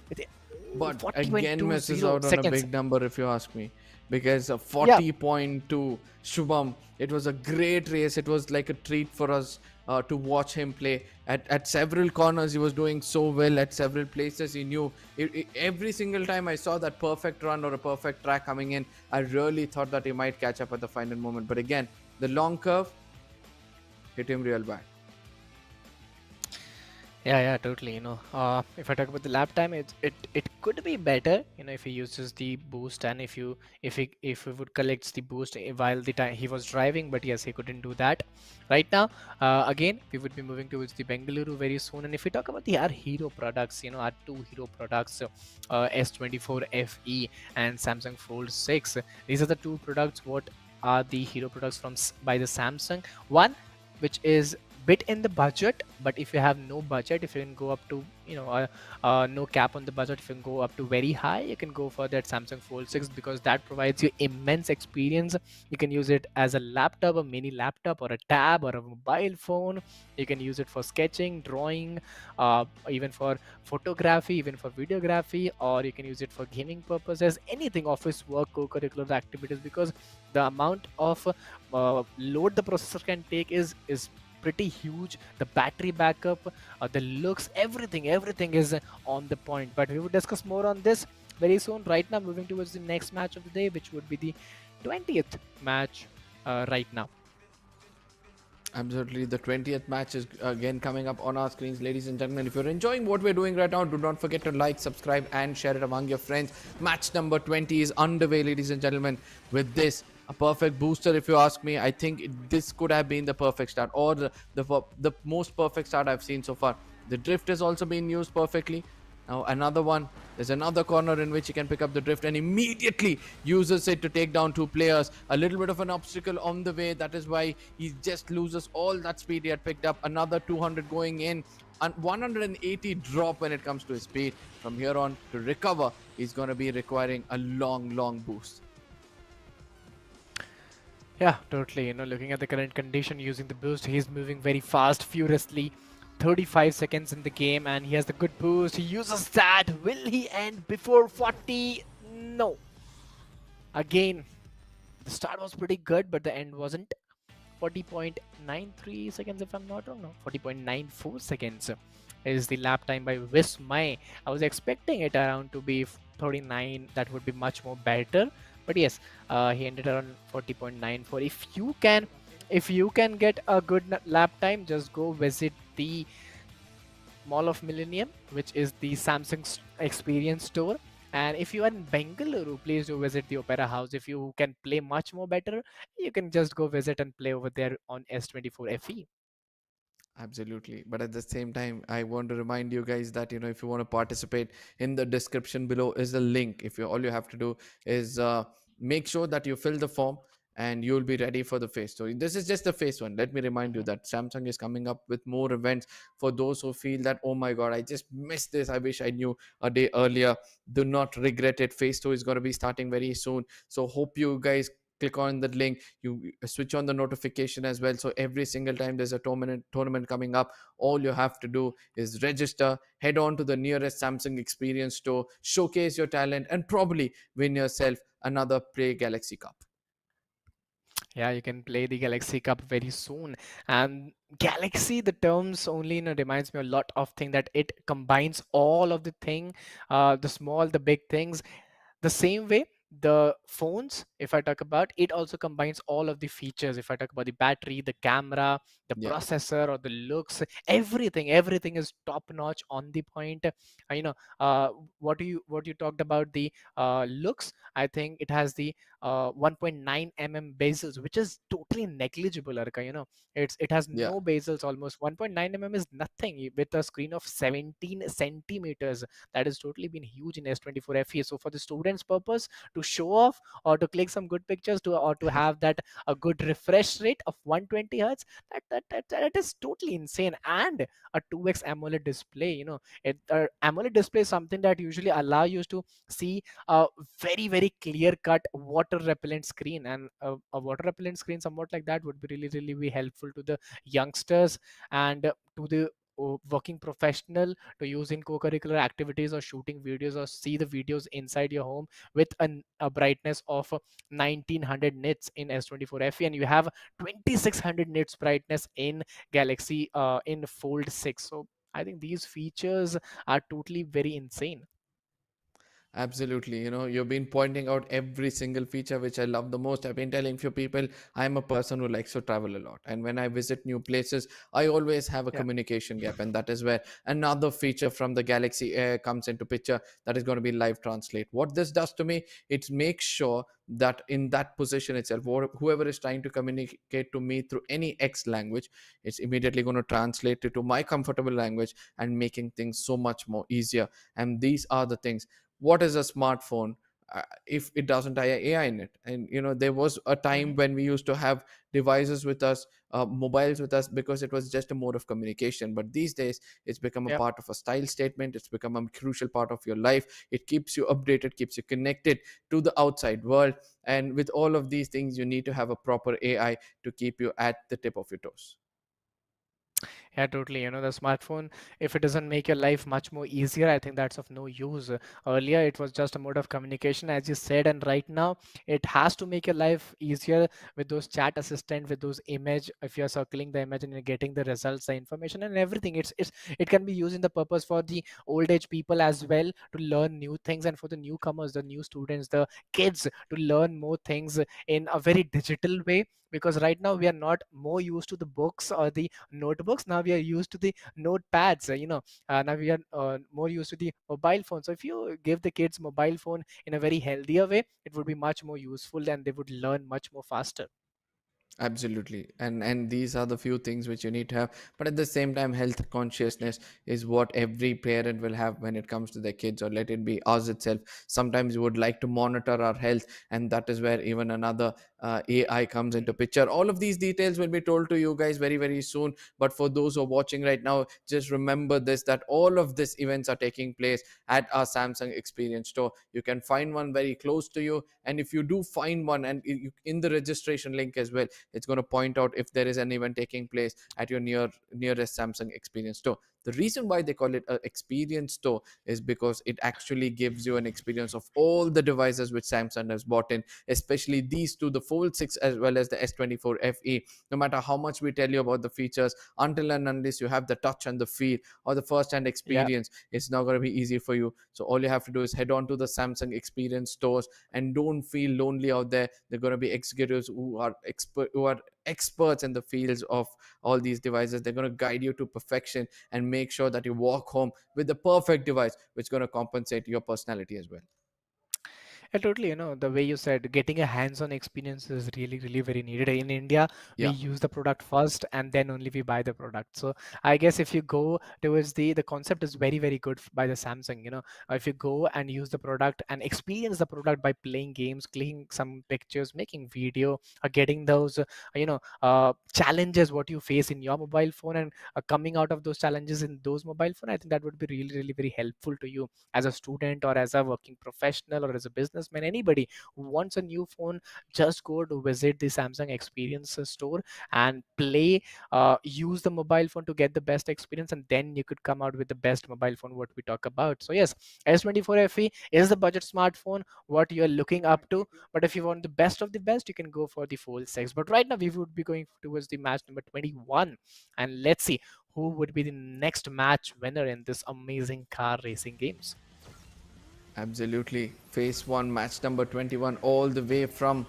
With But again misses 40.20 out on a seconds. big number if you ask me. Because Yeah, 40.2, Shubham, it was a great race. It was like a treat for us to watch him play. At several corners, he was doing so well. At several places, he knew. Every single time I saw that perfect run or a perfect track coming in, I really thought that he might catch up at the final moment. But again, the long curve hit him real bad. yeah, totally. If I talk about the lap time, it could be better. If he uses the boost, and if he would collect the boost while the time he was driving. But yes, he couldn't do that. Right now, again, we would be moving towards the Bengaluru very soon. And if we talk about our hero products, our two hero products, S24 FE and Samsung Fold 6. These are the two products. What are the hero products by the Samsung? One, which is bit in the budget, but if you have no budget, if you can go up to no cap on the budget, if you can go up to very high, you can go for that Samsung Fold 6, because that provides you immense experience. You can use it as a laptop, a mini laptop, or a tab, or a mobile phone. You can use it for sketching, drawing, even for photography, even for videography, or you can use it for gaming purposes, anything, office work, co-curricular activities, because the amount of load the processor can take is pretty huge. The battery backup, the looks, everything is on the point. But we will discuss more on this very soon. Right now, moving towards the next match of the day, which would be the 20th match right now. Absolutely. The 20th match is again coming up on our screens, ladies and gentlemen. If you're enjoying what we're doing right now, do not forget to like, subscribe, and share it among your friends. Match number 20 is underway, ladies and gentlemen. With this, a perfect booster, if you ask me. I think this could have been the perfect start, or the most perfect start I've seen so far. The drift has also been used perfectly. Now, another one. There's another corner in which he can pick up the drift and immediately uses it to take down two players. A little bit of an obstacle on the way. That is why he just loses all that speed he had picked up. Another 200 going in and 180 drop when it comes to his speed. From here on, to recover, he's going to be requiring a long boost. Yeah, totally. Looking at the current condition, using the boost, he's moving very fast, furiously. 35 seconds in the game, and he has the good boost. He uses that. Will he end before 40? No. Again, the start was pretty good, but the end wasn't. 40.93 seconds, if I'm not wrong. No, 40.94 seconds is the lap time by Wismay. I was expecting it around to be 39. That would be much more better. But yes, he ended around 40.94. If you can get a good lap time, just go visit the Mall of Millennium, which is the Samsung experience store. And if you are in Bengaluru, please do visit the Opera House. If you can play much more better, you can just go visit and play over there on S24 FE. Absolutely. But at the same time, I want to remind you guys that, if you want to participate, in the description below is a link. If you all you have to do is make sure that you fill the form and you'll be ready for the phase. So this is just the phase one. Let me remind you Mhm. that Samsung is coming up with more events for those who feel that, oh my God, I just missed this. I wish I knew a day earlier. Do not regret it. Phase two is going to be starting very soon. So hope you guys click on the link, you switch on the notification as well, so every single time there's a tournament coming up, all you have to do is register, head on to the nearest Samsung experience store, showcase your talent, and probably win yourself another Play Galaxy Cup. Yeah, you can play the Galaxy Cup very soon. And Galaxy, the terms only reminds me a lot of thing that it combines all of the thing, the small, the big things. The same way, the phones, if I talk about, it also combines all of the features. If I talk about the battery, the camera, the Yeah. processor, or the looks, everything is top notch, on the point. What you talked about, the looks, I think it has the 1.9 bezels, which is totally negligible, Arka. It has Yeah. no bezels. Almost 1.9 is nothing with a screen of 17 centimeters. That has totally been huge in S24 FE. So for the students purpose, to show off or to click some good pictures or to have that a good refresh rate of 120 hertz. That is totally insane. And a 2x AMOLED display, AMOLED display is something that usually allow you to see a very clear cut water repellent screen, and a water repellent screen somewhat like that would be really be helpful to the youngsters and to the working professional to use in co-curricular activities or shooting videos or see the videos inside your home with a brightness of 1900 nits in S24 FE, and you have 2600 nits brightness in Galaxy in Fold 6. So I think these features are totally very insane. Absolutely. You've been pointing out every single feature which I love the most. I've been telling few people I'm a person who likes to travel a lot. And when I visit new places, I always have a Yeah. communication gap. And that is where another feature from the Galaxy Air comes into picture, that is going to be live translate. What this does to me, it makes sure that in that position itself, or whoever is trying to communicate to me through any X language, it's immediately going to translate it to my comfortable language and making things so much more easier. And these are the things. What is a smartphone if it doesn't have AI in it? And there was a time Mhm. when we used to have devices with us, mobiles with us, because it was just a mode of communication. But these days it's become a Yeah. part of a style statement. It's become a crucial part of your life. It keeps you updated, keeps you connected to the outside world. And with all of these things, you need to have a proper AI to keep you at the tip of your toes. Yeah, totally. The smartphone, if it doesn't make your life much more easier, I think that's of no use. Earlier, it was just a mode of communication, as you said, and right now, it has to make your life easier with those chat assistant, with those image. If you're circling the image and you're getting the results, the information, and everything, it can be used in the purpose for the old age people as well to learn new things, and for the newcomers, the new students, the kids to learn more things in a very digital way. Because right now we are not more used to the books or the notebooks. Now we are used to the notepads. Now we are more used to the mobile phone. So if you give the kids mobile phone in a very healthier way, it would be much more useful and they would learn much more faster. Absolutely. And these are the few things which you need to have. But at the same time, health consciousness is what every parent will have when it comes to their kids, or let it be us itself. Sometimes we would like to monitor our health, and that is where even another AI comes into picture. All of these details will be told to you guys very soon. But for those who are watching right now, just remember this, that all of these events are taking place at our Samsung Experience Store. You can find one very close to you. And if you do find one, and in the registration link as well, it's going to point out if there is an event taking place at your nearest Samsung Experience Store. The reason why they call it an experience store is because it actually gives you an experience of all the devices which Samsung has bought in, especially these two, the Fold 6 as well as the S24 FE. No matter how much we tell you about the features, until and unless you have the touch and the feel or the first hand Yeah. experience, it's not going to be easy for you. So all you have to do is head on to the Samsung Experience stores, and don't feel lonely out there. They're going to be executives who are experts in the fields of all these devices. They're going to guide you to perfection and make sure that you walk home with the perfect device which is going to compensate your personality as well. Yeah, totally. The way you said, getting a hands-on experience is really very needed. In India, we Yeah. use the product first and then only we buy the product. So I guess if you go towards the concept is very good by the Samsung. If you go and use the product and experience the product by playing games, clicking some pictures, making video, or getting those, challenges what you face in your mobile phone, and coming out of those challenges in those mobile phone, I think that would be really very helpful to you as a student or as a working professional or as a businessman. Anybody who wants a new phone, just go to visit the Samsung Experience store and play, use the mobile phone to get the best experience, and then you could come out with the best mobile phone what we talk about. So yes, S24 FE is the budget smartphone what you're looking up to, but if you want the best of the best, you can go for the Fold 6. But right now we would be going towards the match number 21, and let's see who would be the next match winner in this amazing car racing games. Absolutely. Phase 1, match number 21, all the way from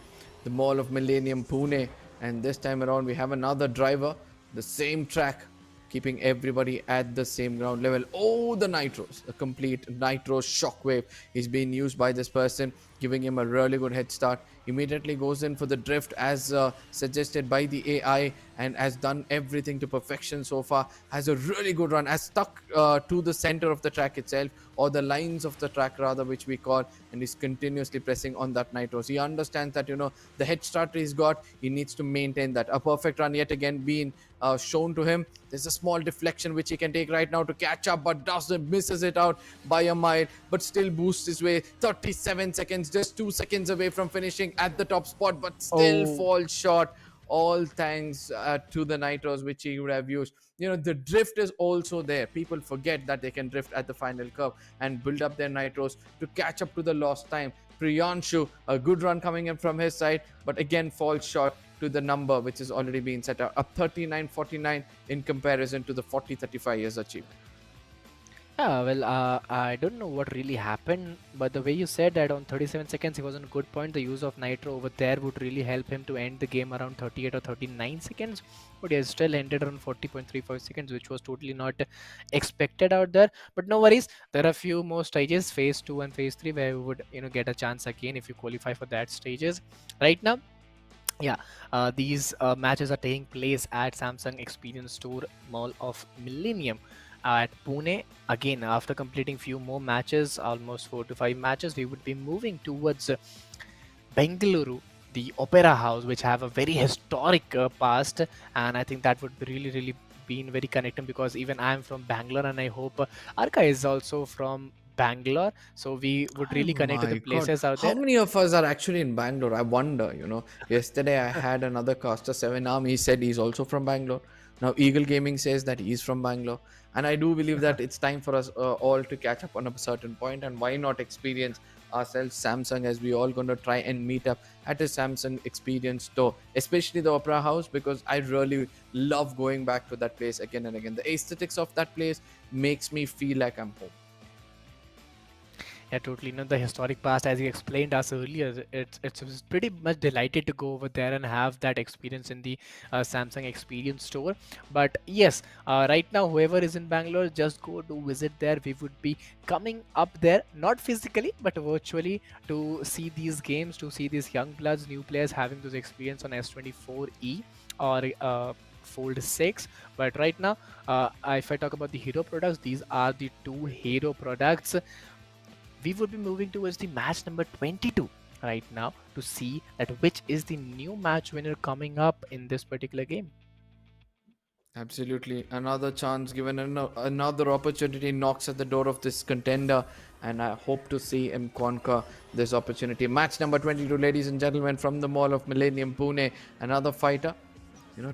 the Mall of Millennium, Pune. And this time around, we have another driver, the same track, keeping everybody at the same ground level. Oh, the nitros, a complete nitro shockwave is being used by this person, giving him a really good head start. Immediately goes in for the drift as suggested by the AI, and has done everything to perfection so far. Has a really good run, has stuck to the center of the track itself, or the lines of the track rather, which we call, and is continuously pressing on that nitros. He understands that the head start he's got, he needs to maintain that. A perfect run yet again being shown to him. There's a small deflection which he can take right now to catch up, but doesn't, misses it out by a mile, but still boosts his way. 37 seconds, just 2 seconds away from finishing at the top spot, but still Oh, falls short. All thanks to the nitros which he would have used. The drift is also there. People forget that they can drift at the final curve and build up their nitros to catch up to the lost time. Priyanshu, a good run coming in from his side, but again falls short to the number which has already been set up 39-49 in comparison to the 40-35 years achieved. yeah, well, I don't know what really happened, but the way you said that on 37 seconds he was on a good point, the use of nitro over there would really help him to end the game around 38 or 39 seconds, but he has still ended around 40.35 seconds, which was totally not expected out there. But no worries, there are a few more stages, phase 2 and phase 3, where we would get a chance again if you qualify for that stages. Right now, yeah, these matches are taking place at Samsung Experience Store Mall of Millennium at Pune. Again, after completing few more matches, almost 4 to 5 matches, we would be moving towards Bengaluru, the Opera House, which have a very historic past, and I think that would be really, really been very connecting, because even I am from Bangalore, and I hope Arka is also from Bangalore, so we would Oh really connect to the my God. places out How there. many of us are actually in Bangalore? I wonder. Yesterday I had another caster, 7 Arm. He said he's also from Bangalore. Now Eagle Gaming says that he's from Bangalore. And I do believe that it's time for us all to catch up on a certain point. And why not experience ourselves Samsung, as we all going to try and meet up at a Samsung experience store, especially the Opera House, because I really love going back to that place again and again. The aesthetics of that place makes me feel like I'm home. Yeah, totally. The historic past, as you explained us earlier, it's pretty much delighted to go over there and have that experience in the Samsung Experience Store. But yes, right now, whoever is in Bangalore, just go to visit there. We would be coming up there, not physically, but virtually, to see these games, to see these young bloods, new players having those experience on S24E or Fold 6. But right now, if I talk about the hero products, these are the two hero products. We would be moving towards the match number 22 right now to see that which is the new match winner coming up in this particular game. Absolutely. Another chance given, another opportunity knocks at the door of this contender, and I hope to see him conquer this opportunity. Match number 22, ladies and gentlemen, from the Mall of Millennium, Pune. Another fighter,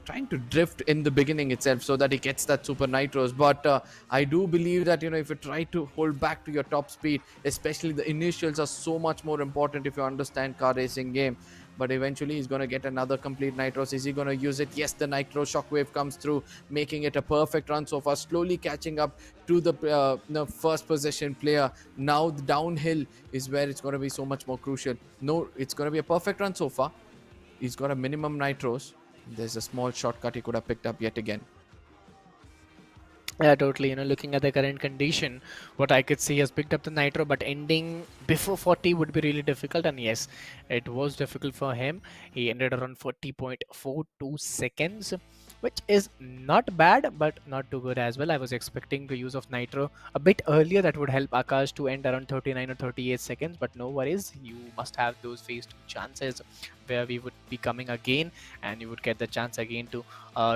trying to drift in the beginning itself so that he gets that super nitros. But I do believe that, if you try to hold back to your top speed, especially the initials are so much more important if you understand car racing game. But eventually he's going to get another complete nitros. Is he going to use it? Yes, the nitro shockwave comes through, making it a perfect run so far, slowly catching up to the first position player. Now the downhill is where it's going to be so much more crucial. No, it's going to be a perfect run so far. He's got a minimum nitros. There's a small shortcut he could have picked up yet again. Yeah, totally. Looking at the current condition, what I could see has picked up the nitro, but ending before 40 would be really difficult. And yes, it was difficult for him. He ended around 40.42 seconds, which is not bad, but not too good as well. I was expecting the use of nitro a bit earlier. That would help Akash to end around 39 or 38 seconds, but no worries. You must have those phase 2 chances where we would be coming again, and you would get the chance again to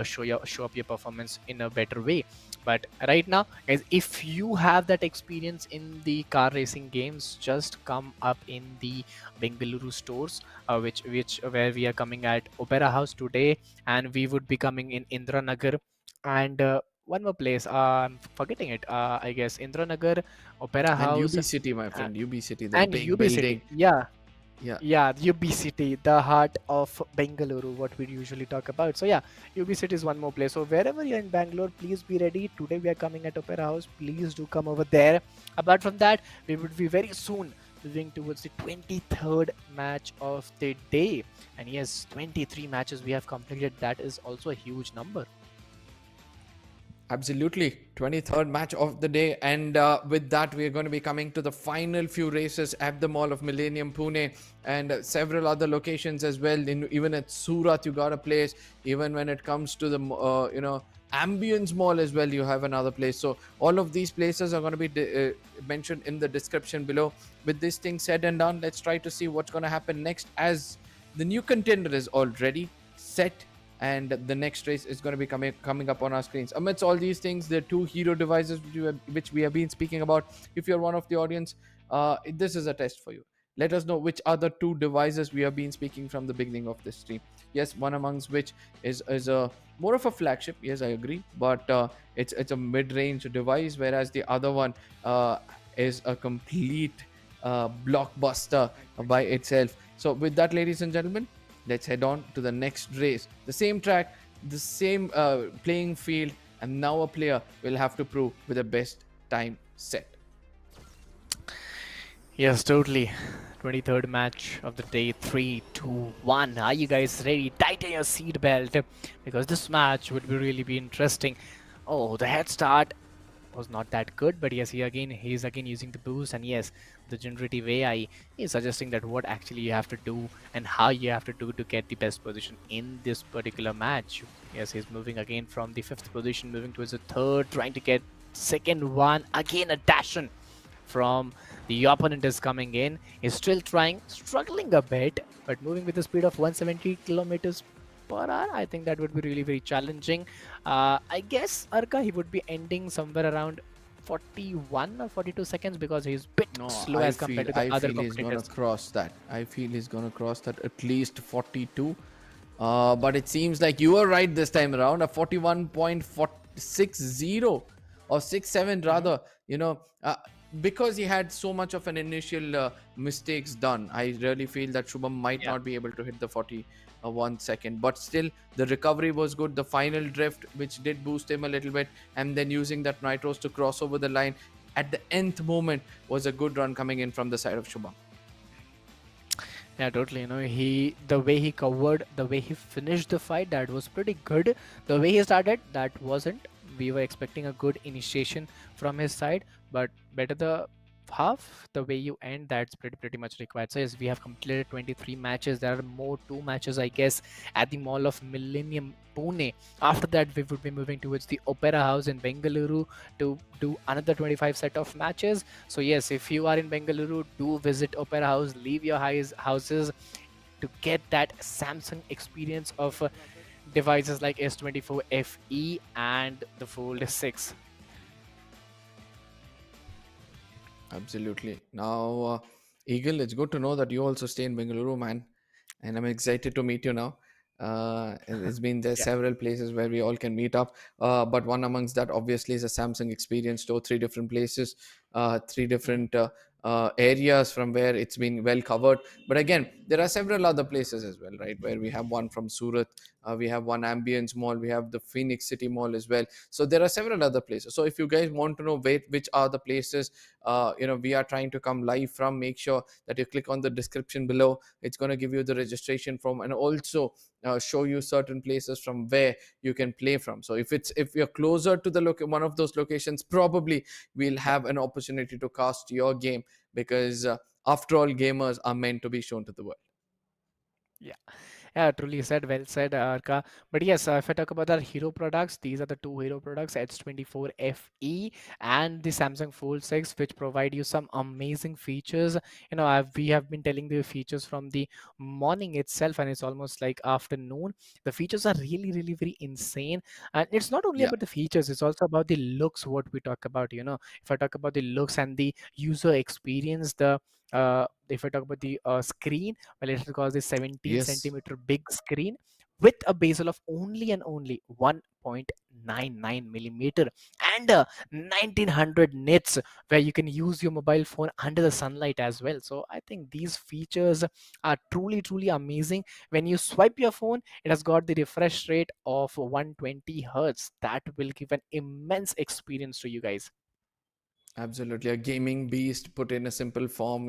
show up your performance in a better way. But right now, guys, if you have that experience in the car racing games, just come up in the Bengaluru stores, which where we are coming at Opera House today, and we would be coming in Indranagar and one more place. I'm forgetting it. I guess Indranagar, Opera And House, UB City, my friend, UB City, the and big UB City. building. Yeah, Yeah, yeah, UB City, the heart of Bengaluru, what we usually talk about. So yeah, UB City is one more place. So wherever you're in Bangalore, please be ready. Today we are coming at Opera House. Please do come over there. Apart from that, we would be very soon moving towards the 23rd match of the day. And yes, 23 matches we have completed. That is also a huge number. Absolutely. 23rd match of the day. And with that, we are going to be coming to the final few races at the Mall of Millennium, Pune, and several other locations as well. Even at Surat, you got a place. Even when it comes to the, Ambience Mall as well, you have another place. So all of these places are going to be mentioned in the description below. With this thing said and done, let's try to see what's going to happen next, as the new contender is already set, and the next race is going to be coming up on our screens. Amidst all these things, there are two hero devices which we have been speaking about. If you're one of the audience, this is a test for you. Let us know which other two devices we have been speaking from the beginning of this stream. Yes, one amongst which is a more of a flagship. Yes, I agree, but it's a mid-range device, whereas the other one is a complete blockbuster by itself. So with that, ladies and gentlemen, let's head on to the next race. The same track, the same playing field, and now a player will have to prove with the best time set. Yes, totally. 23rd match of the day. 3, 2, 1. Are you guys ready? Tighten your seatbelt because this match would really be interesting. Oh, the head start was not that good, but yes, he's again using the boost, and yes, the generative AI is suggesting that what actually you have to do and how you have to do to get the best position in this particular match. Yes, he's moving again from the 5th position, moving towards the 3rd, trying to get second one. Again, a dash in from the opponent is coming in. He's still trying, struggling a bit, but moving with the speed of 170 kilometers per hour. I think that would be really very challenging. I guess Arka, he would be ending somewhere around 41 or 42 seconds because he's a bit No, slow as compared to the I other feel he's gonna competitors. cross that. I feel he's gonna cross that at least 42. But it seems like you were right this time around. A 41.460 or 67 Mhm. rather. You know, because he had so much of an initial mistakes done, I really feel that Shubham might Yeah. not be able to hit the 41 second. But still, the recovery was good. The final drift, which did boost him a little bit, and then using that nitros to cross over the line at the nth moment was a good run coming in from the side of Shubham. Yeah, totally. The way he covered, the way he finished the fight, that was pretty good. The way he started, that wasn't. We were expecting a good initiation from his side, but better the half, the way you end, that's pretty much required. So yes, we have completed 23 matches. There are more 2 matches, I guess, at the Mall of Millennium, Pune. After that, we would be moving towards the Opera House in Bengaluru to do another 25 set of matches. So yes, if you are in Bengaluru, do visit Opera House, leave your houses to get that Samsung experience of devices like S24 FE and the Fold 6. Absolutely. Now, Eagle, it's good to know that you also stay in Bengaluru, man. And I'm excited to meet you now. It's been there Yeah. several places where we all can meet up. But one amongst that, obviously, is a Samsung Experience Store, three different places, three Mhm. different areas from where it's been well covered. But again, there are several other places as well, right? Where we have one from Surat, we have one Ambience Mall, we have the Phoenix City Mall as well. So there are several other places. So if you guys want to know which are the places we are trying to come live from, make sure that you click on the description below. It's going to give you the registration form, and also show you certain places from where you can play from. So if you're closer to the one of those locations, probably we'll Yeah. have an opportunity to cast your game, because after all, gamers are meant to be shown to the world. Yeah. Yeah, truly said, well said, Arka. But yes, if I talk about our hero products, these are the two hero products, H24 FE and the Samsung Fold 6, which provide you some amazing features. We have been telling the features from the morning itself, and it's almost like afternoon. The features are really very insane, and it's not only Yeah. about the features; it's also about the looks. What we talk about, if I talk about the looks and the user experience, if I talk about the screen, well, it has got the 17 Yes. centimeter big screen with a bezel of only and only 1.99 millimeter and 1900 nits, where you can use your mobile phone under the sunlight as well. So I think these features are truly amazing. When you swipe your phone, it has got the refresh rate of 120 hertz. That will give an immense experience to you guys. Absolutely, a gaming beast put in a simple form.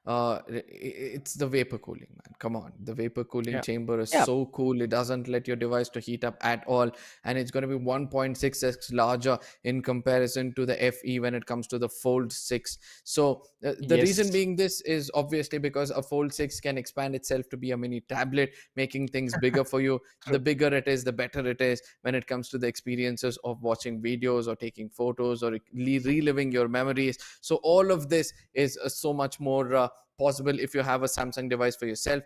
it's the vapor cooling, man. Come on, the vapor cooling Yeah. chamber is Yeah. so cool. It doesn't let your device to heat up at all, and it's going to be 1.6x larger in comparison to the FE when it comes to the Fold 6. So the reason Yes. being this is obviously because a Fold 6 can expand itself to be a mini tablet, making things bigger for you. The True. bigger it is, the better it is when it comes to the experiences of watching videos or taking photos or reliving your memories. So all of this is so much more possible if you have a Samsung device for yourself.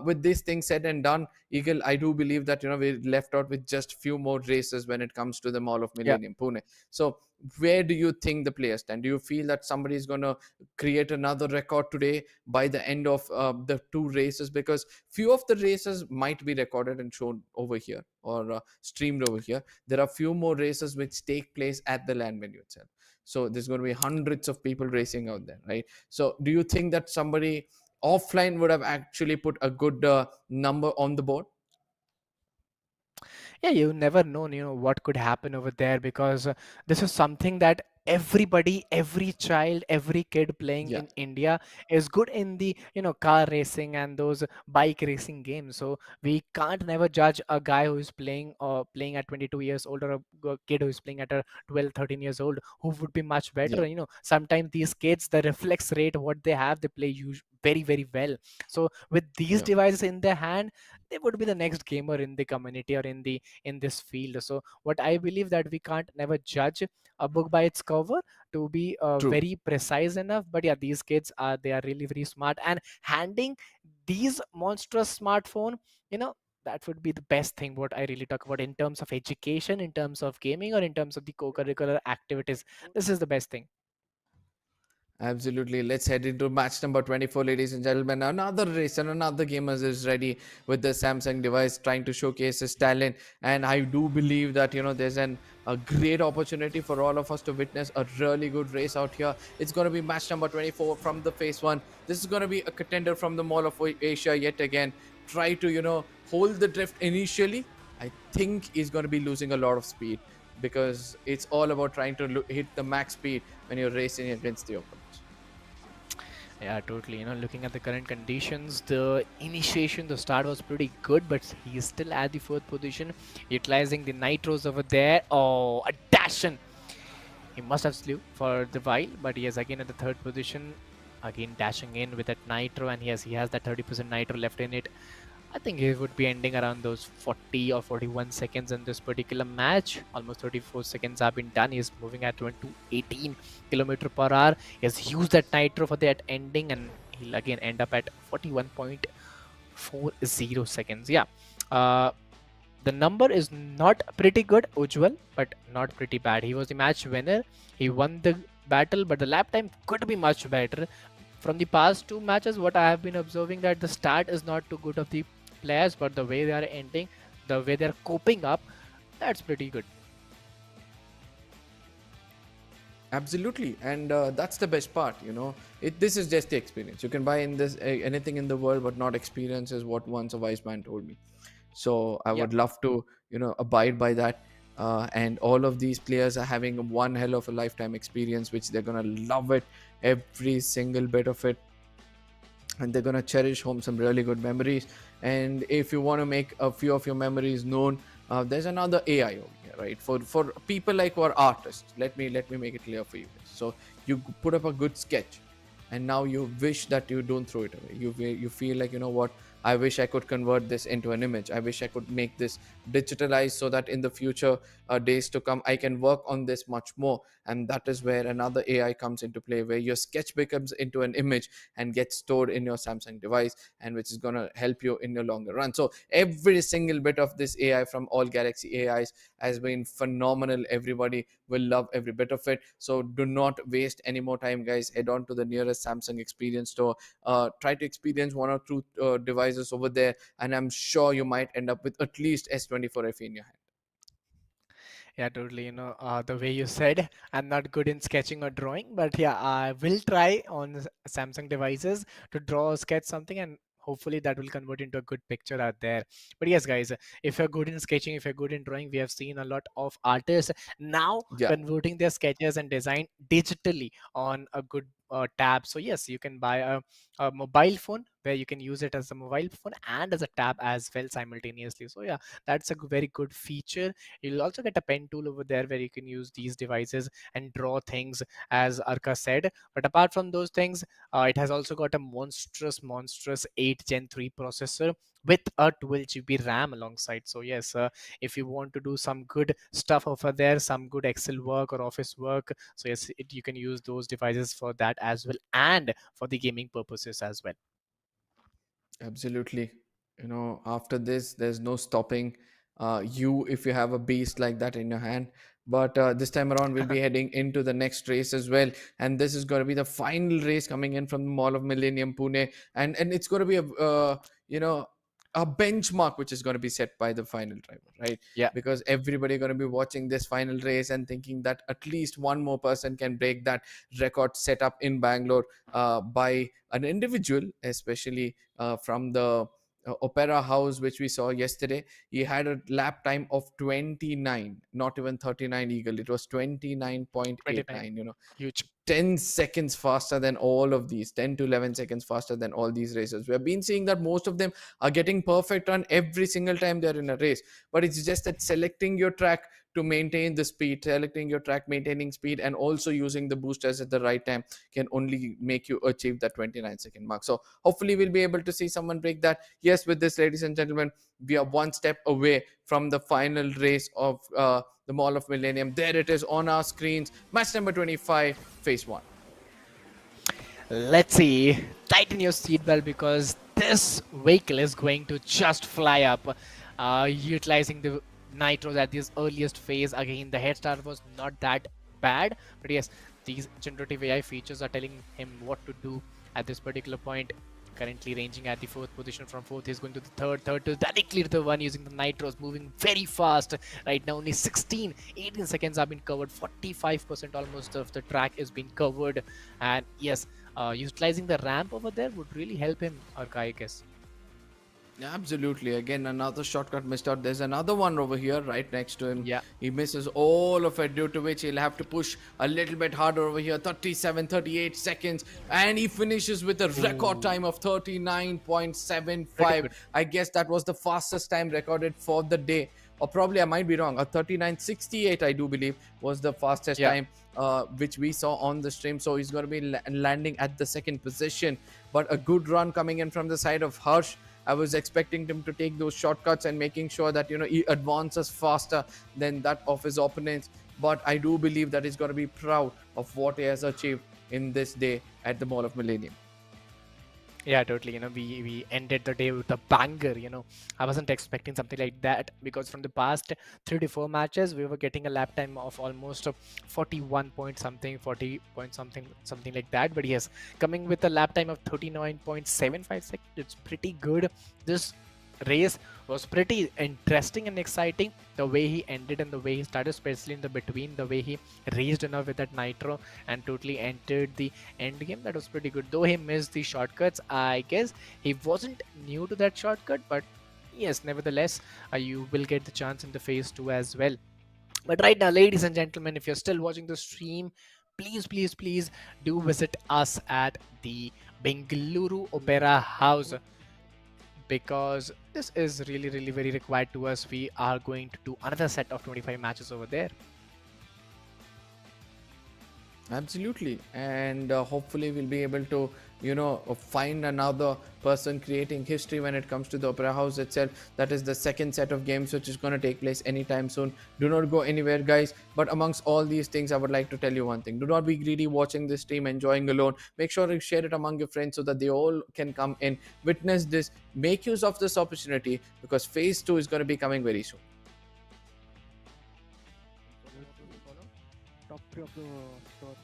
With this thing said and done, Eagle, I do believe that we left out with just few more races when it comes to the Mall of Yeah. Millennium, Pune. So where do you think the players stand? Do you feel that somebody is going to create another record today by the end of the two races? Because few of the races might be recorded and shown over here or streamed over here. There are few more races which take place at the land venue itself. So there's going to be hundreds of people racing out there, right? So do you think that somebody offline would have actually put a good number on the board? Yeah, you never know, what could happen over there, because this is something that everybody, every child, every kid playing Yeah, in India is good in the, car racing and those bike racing games. So we can't never judge a guy who is playing at 22 years old, or a kid who is playing at a 12, 13 years old, who would be much yeah, better. Sometimes these kids, the reflex rate, what they have, they play very, very well. So with these yeah. devices in their hand, they would be the next gamer in the community or in this field. So what I believe, that we can't never judge a book by its cover, to be True. very precise enough. But yeah, these kids are, they are really very smart, and handing these monstrous smartphone, you know that would be the best thing what I really talk about in terms of education, in terms of gaming, or in terms of the co-curricular activities. This is the best thing. Absolutely. Let's head into match number 24, ladies and gentlemen. Another race and another gamer is ready with the Samsung device trying to showcase his talent. And I do believe that, there's a great opportunity for all of us to witness a really good race out here. It's going to be match number 24 from the phase one. This is going to be a contender from the Mall of Asia yet again. Try to, hold the drift initially. I think he's going to be losing a lot of speed because it's all about trying to hit the max speed when you're racing against the opponents. Yeah, totally. Looking at the current conditions, the initiation, the start was pretty good, but he is still at the fourth position, utilizing the nitros over there. Oh, a dash in. He must have slew for the while, but he is again at the third position, again dashing in with that nitro, and yes, he has that 30% nitro left in it. I think he would be ending around those 40 or 41 seconds in this particular match. Almost 34 seconds have been done. He's moving at 18 kilometer per hour. He has used that nitro for that ending, and he'll again end up at 41.40 seconds. Yeah. Uh, the number is not pretty good, Ujjwal, but not pretty bad. He was the match winner. He won the battle, but the lap time could be much better. From the past two matches, what I have been observing, that the start is not too good of the players, but the way they are ending, the way they are coping up, that's pretty good. Absolutely, and that's the best part. This is just the experience. You can buy in this anything in the world, but not experience, is what once a wise man told me. So I Yeah. would love to abide by that. And all of these players are having one hell of a lifetime experience, which they're gonna love it, every single bit of it, and they're going to cherish home some really good memories. And if you want to make a few of your memories known, there's another AI over here, right? For people like who are artists, let me make it clear for you guys. So you put up a good sketch, and now you wish that you don't throw it away. You feel like, what, I wish I could convert this into an image. I wish I could make this digitalized so that in the future days to come I can work on this much more. And that is where another AI comes into play, where your sketch becomes into an image and gets stored in your Samsung device, and which is going to help you in your longer run. So every single bit of this AI from all Galaxy AIs has been phenomenal. Everybody will love every bit of it. So do not waste any more time, guys. Head on to the nearest Samsung experience store. Try to experience one or two devices over there, and I'm sure you might end up with at least S24 FE in your hand. Yeah, totally. The way you said, I'm not good in sketching or drawing, but yeah, I will try on Samsung devices to draw or sketch something, and hopefully that will convert into a good picture out there. But yes, guys, if you're good in sketching, if you're good in drawing, we have seen a lot of artists now Yeah. converting their sketches and design digitally on a good tab. So yes, you can buy a a mobile phone where you can use it as a mobile phone and as a tab as well simultaneously. So yeah, that's a very good feature. You'll also get a pen tool over there where you can use these devices and draw things, as Arka said. But apart from those things, it has also got a monstrous 8 Gen 3 processor with a 12 GB RAM alongside. So yes, if you want to do some good stuff over there, some good Excel work or office work, so yes, you can use those devices for that as well, and for the gaming purposes as well. Absolutely. After this, there's no stopping you if you have a beast like that in your hand. But this time around, we'll be heading into the next race as well. And this is going to be the final race coming in from the Mall of Millennium, Pune. And it's going to be you know, a benchmark which is going to be set by the final driver, right? Yeah, Because everybody going to be watching this final race and thinking that at least one more person can break that record set up in Bangalore by an individual, especially from the Opera House, which we saw yesterday. He had a lap time of 29, not even 39 eagle. It was 29, 29.89. huge. 10 seconds faster than all of these, 10 to 11 seconds faster than all these races. We have been seeing that most of them are getting perfect on every single time they're in a race, but it's just that selecting your track to maintain the speed, selecting your track, maintaining speed, and also using the boosters at the right time can only make you achieve that 29-second mark. So hopefully we'll be able to see someone break that. Yes, with this, ladies and gentlemen, we are one step away from the final race of the Mall of Millennium. There it is on our screens. Match number 25, phase 1. Let's see. Tighten your seatbelt because this vehicle is going to just fly up. Utilizing the nitros at this earliest phase. Again, the head start was not that bad, but yes, these generative AI features are telling him what to do at this particular point. Currently ranging at the fourth position. From fourth, he's going to the third to directly to the one using the nitros, moving very fast. Right now, only 18 seconds have been covered. 45% almost of the track is being covered. And yes, utilizing the ramp over there would really help him, Arka, I guess. Absolutely. Again, another shortcut missed out. There's another one over here right next to him. Yeah. He misses all of it, due to which he'll have to push a little bit harder over here. 37, 38 seconds. And he finishes with a record time of Pretty 39.75. good. I guess that was the fastest time recorded for the day. Or probably I might be wrong. A 39.68, I do believe, was the fastest Yeah. time which we saw on the stream. So he's going to be landing at the second position. But a good run coming in from the side of Harsh. I was expecting him to take those shortcuts and making sure that he advances faster than that of his opponents. But I do believe that he's going to be proud of what he has achieved in this day at the Mall of Millennium. Yeah, totally. We ended the day with a banger. I wasn't expecting something like that because from the past 3 to 4 matches, we were getting a lap time of almost 41 point something, 40 point something, something like that. But yes, coming with a lap time of 39.75 seconds, it's pretty good. This race was pretty interesting and exciting. The way he ended and the way he started, especially in the between, the way he raced enough with that nitro and totally entered the end game, that was pretty good. Though he missed the shortcuts, I guess he wasn't new to that shortcut, but yes, nevertheless, you will get the chance in the phase 2 as well. But right now, ladies and gentlemen, if you're still watching the stream, please do visit us at the Bengaluru Opera House, because this is really very required to us. We are going to do another set of 25 matches over there. Absolutely. And hopefully we'll be able to find another person creating history when it comes to the Opera House itself. That is the second set of games which is going to take place anytime soon. Do not go anywhere, guys. But amongst all these things, I would like to tell you one thing. Do not be greedy watching this stream, enjoying alone. Make sure you share it among your friends so that they all can come in, witness this, make use of this opportunity, because phase 2 is going to be coming very soon. Top 3 of the store.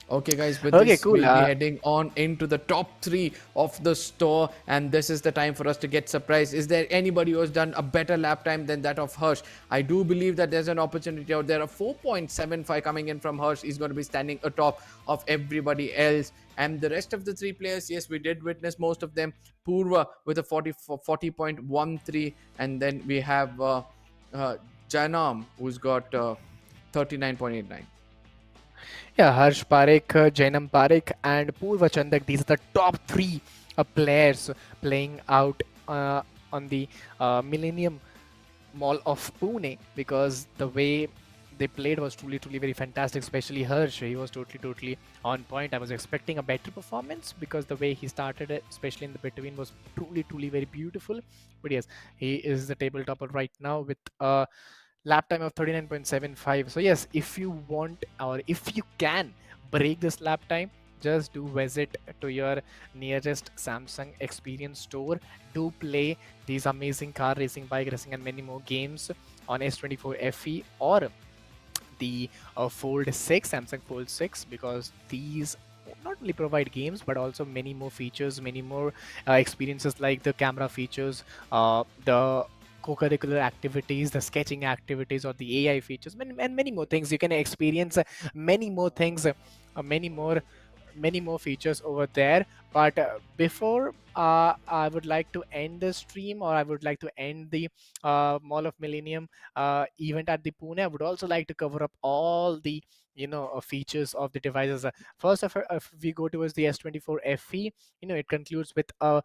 Okay, guys, with Okay, this, cool. we'll be heading on into the top 3 of the store, and this is the time for us to get surprised. Is there anybody who has done a better lap time than that of Harsh? I do believe that there's an opportunity out there. A 4.75 coming in from Harsh. He's going to be standing atop of everybody else. And the rest of the 3 players, yes, we did witness most of them. Purva with a 40.13, and then we have Janam, who's got 39.89. Yeah, Harsh Parekh, Jainam Parekh, and Purva Chandak. These are the top three players playing out on the Millennium Mall of Pune, because the way they played was truly, truly very fantastic. Especially Harsh, he was totally, totally on point. I was expecting a better performance because the way he started it, especially in the between, was truly, truly very beautiful. But yes, he is the table topper right now with a lap time of 39.75. So yes, if you want, or if you can break this lap time, just do visit to your nearest Samsung Experience store. Do play these amazing car racing, bike racing, and many more games on S24 FE or the Fold 6, Samsung Fold 6, because these not only provide games but also many more features, many more experiences, like the camera features, the co-curricular activities, the sketching activities, or the AI features, and many more things. You can experience many more things, many more features over there. But before I would like to end the stream, or I would like to end the Mall of Millennium event at the Pune, I would also like to cover up all the features of the devices. First, if we go towards the S24 FE, it concludes with a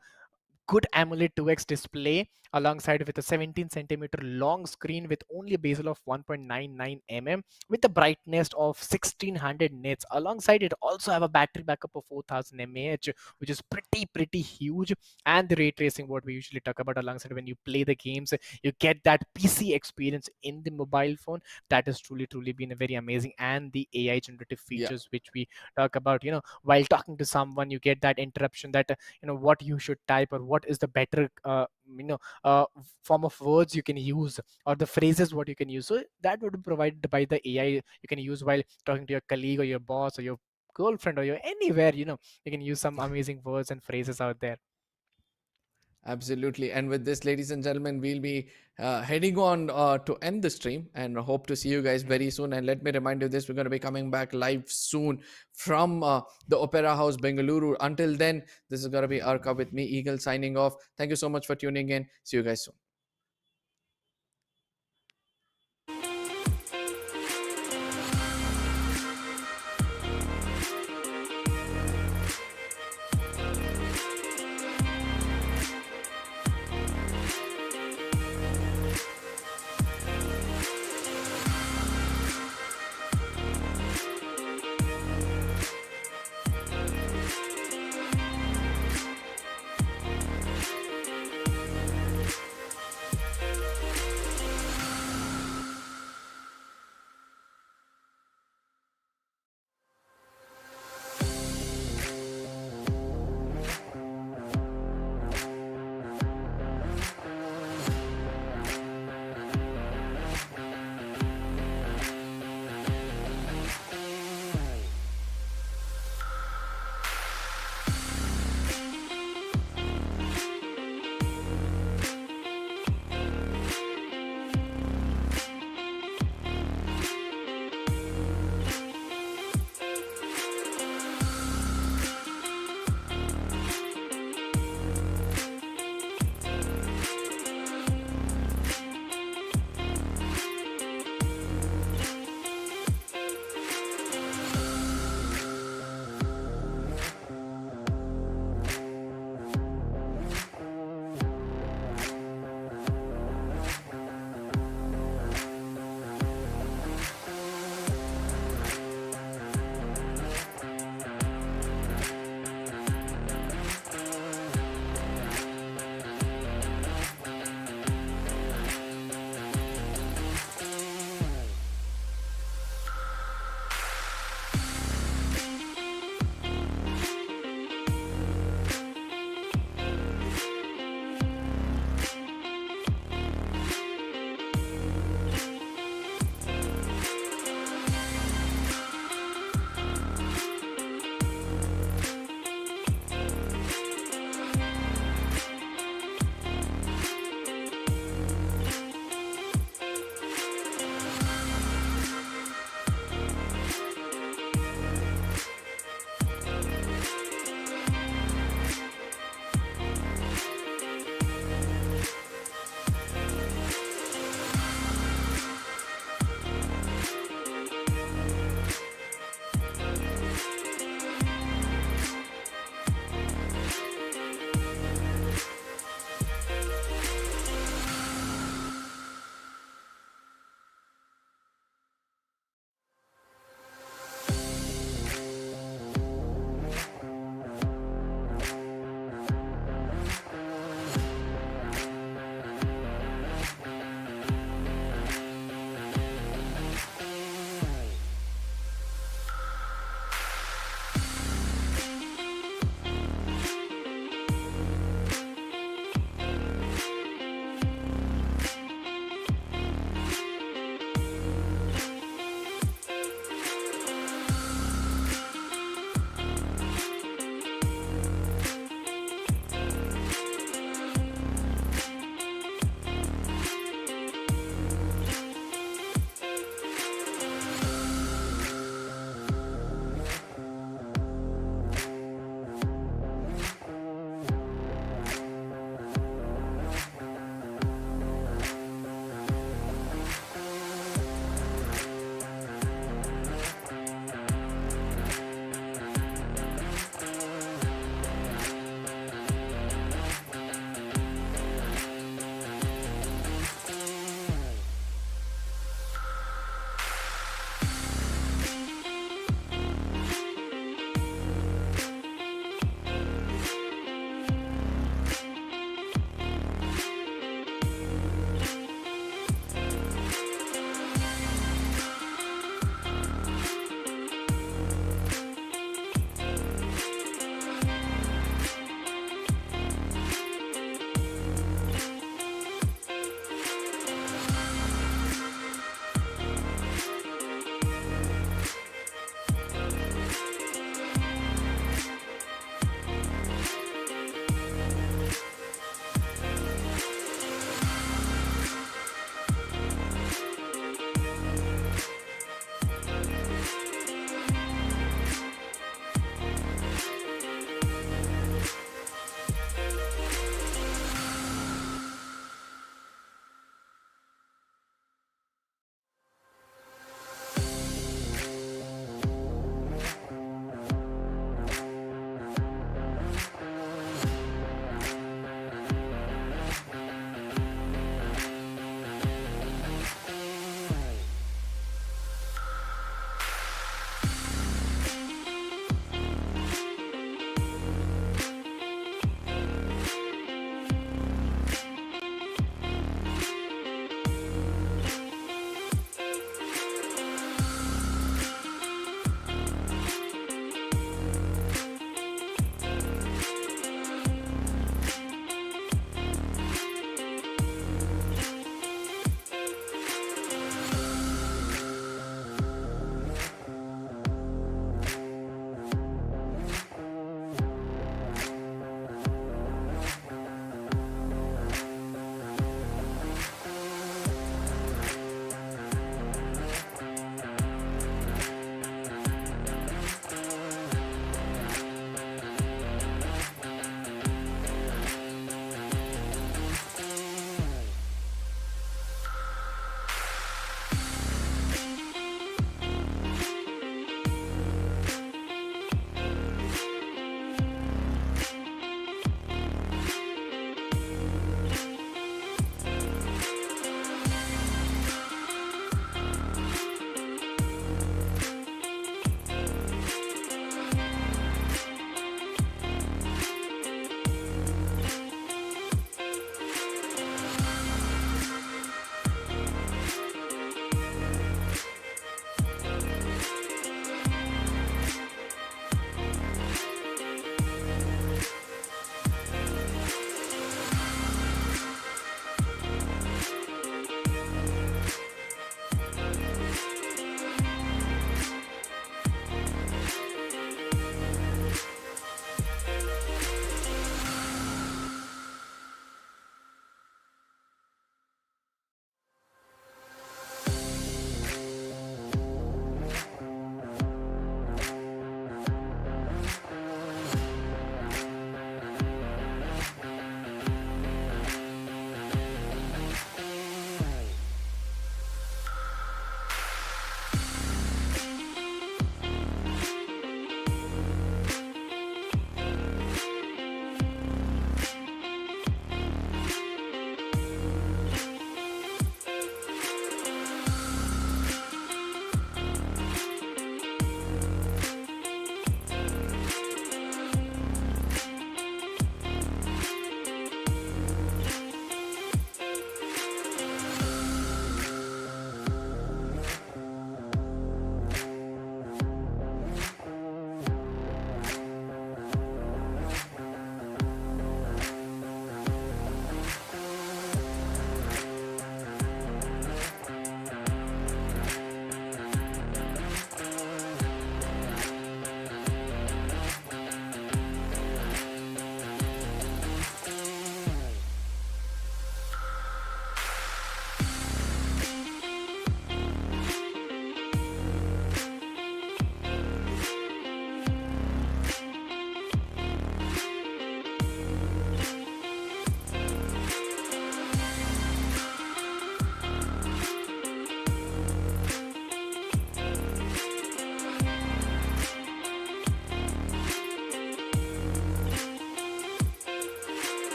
good AMOLED 2x display alongside with a 17 centimeter long screen with only a bezel of 1.99 mm with a brightness of 1600 nits. Alongside it also have a battery backup of 4000 mAh, which is pretty huge. And the ray tracing, what we usually talk about, alongside when you play the games, you get that PC experience in the mobile phone. That has truly been a very amazing. And the AI generative Yeah. features which we talk about, while talking to someone, you get that interruption that what you should type, or what is the better form of words you can use, or the phrases what you can use. So that would be provided by the AI. You can use while talking to your colleague or your boss or your girlfriend or your anywhere. You can use some amazing words and phrases out there. Absolutely. And with this, ladies and gentlemen, we'll be heading on to end the stream and hope to see you guys Mhm. very soon. And let me remind you this, we're going to be coming back live soon from the Opera House, Bengaluru. Until then, this is going to be Arka with me, Eagle, signing off. Thank you so much for tuning in. See you guys soon.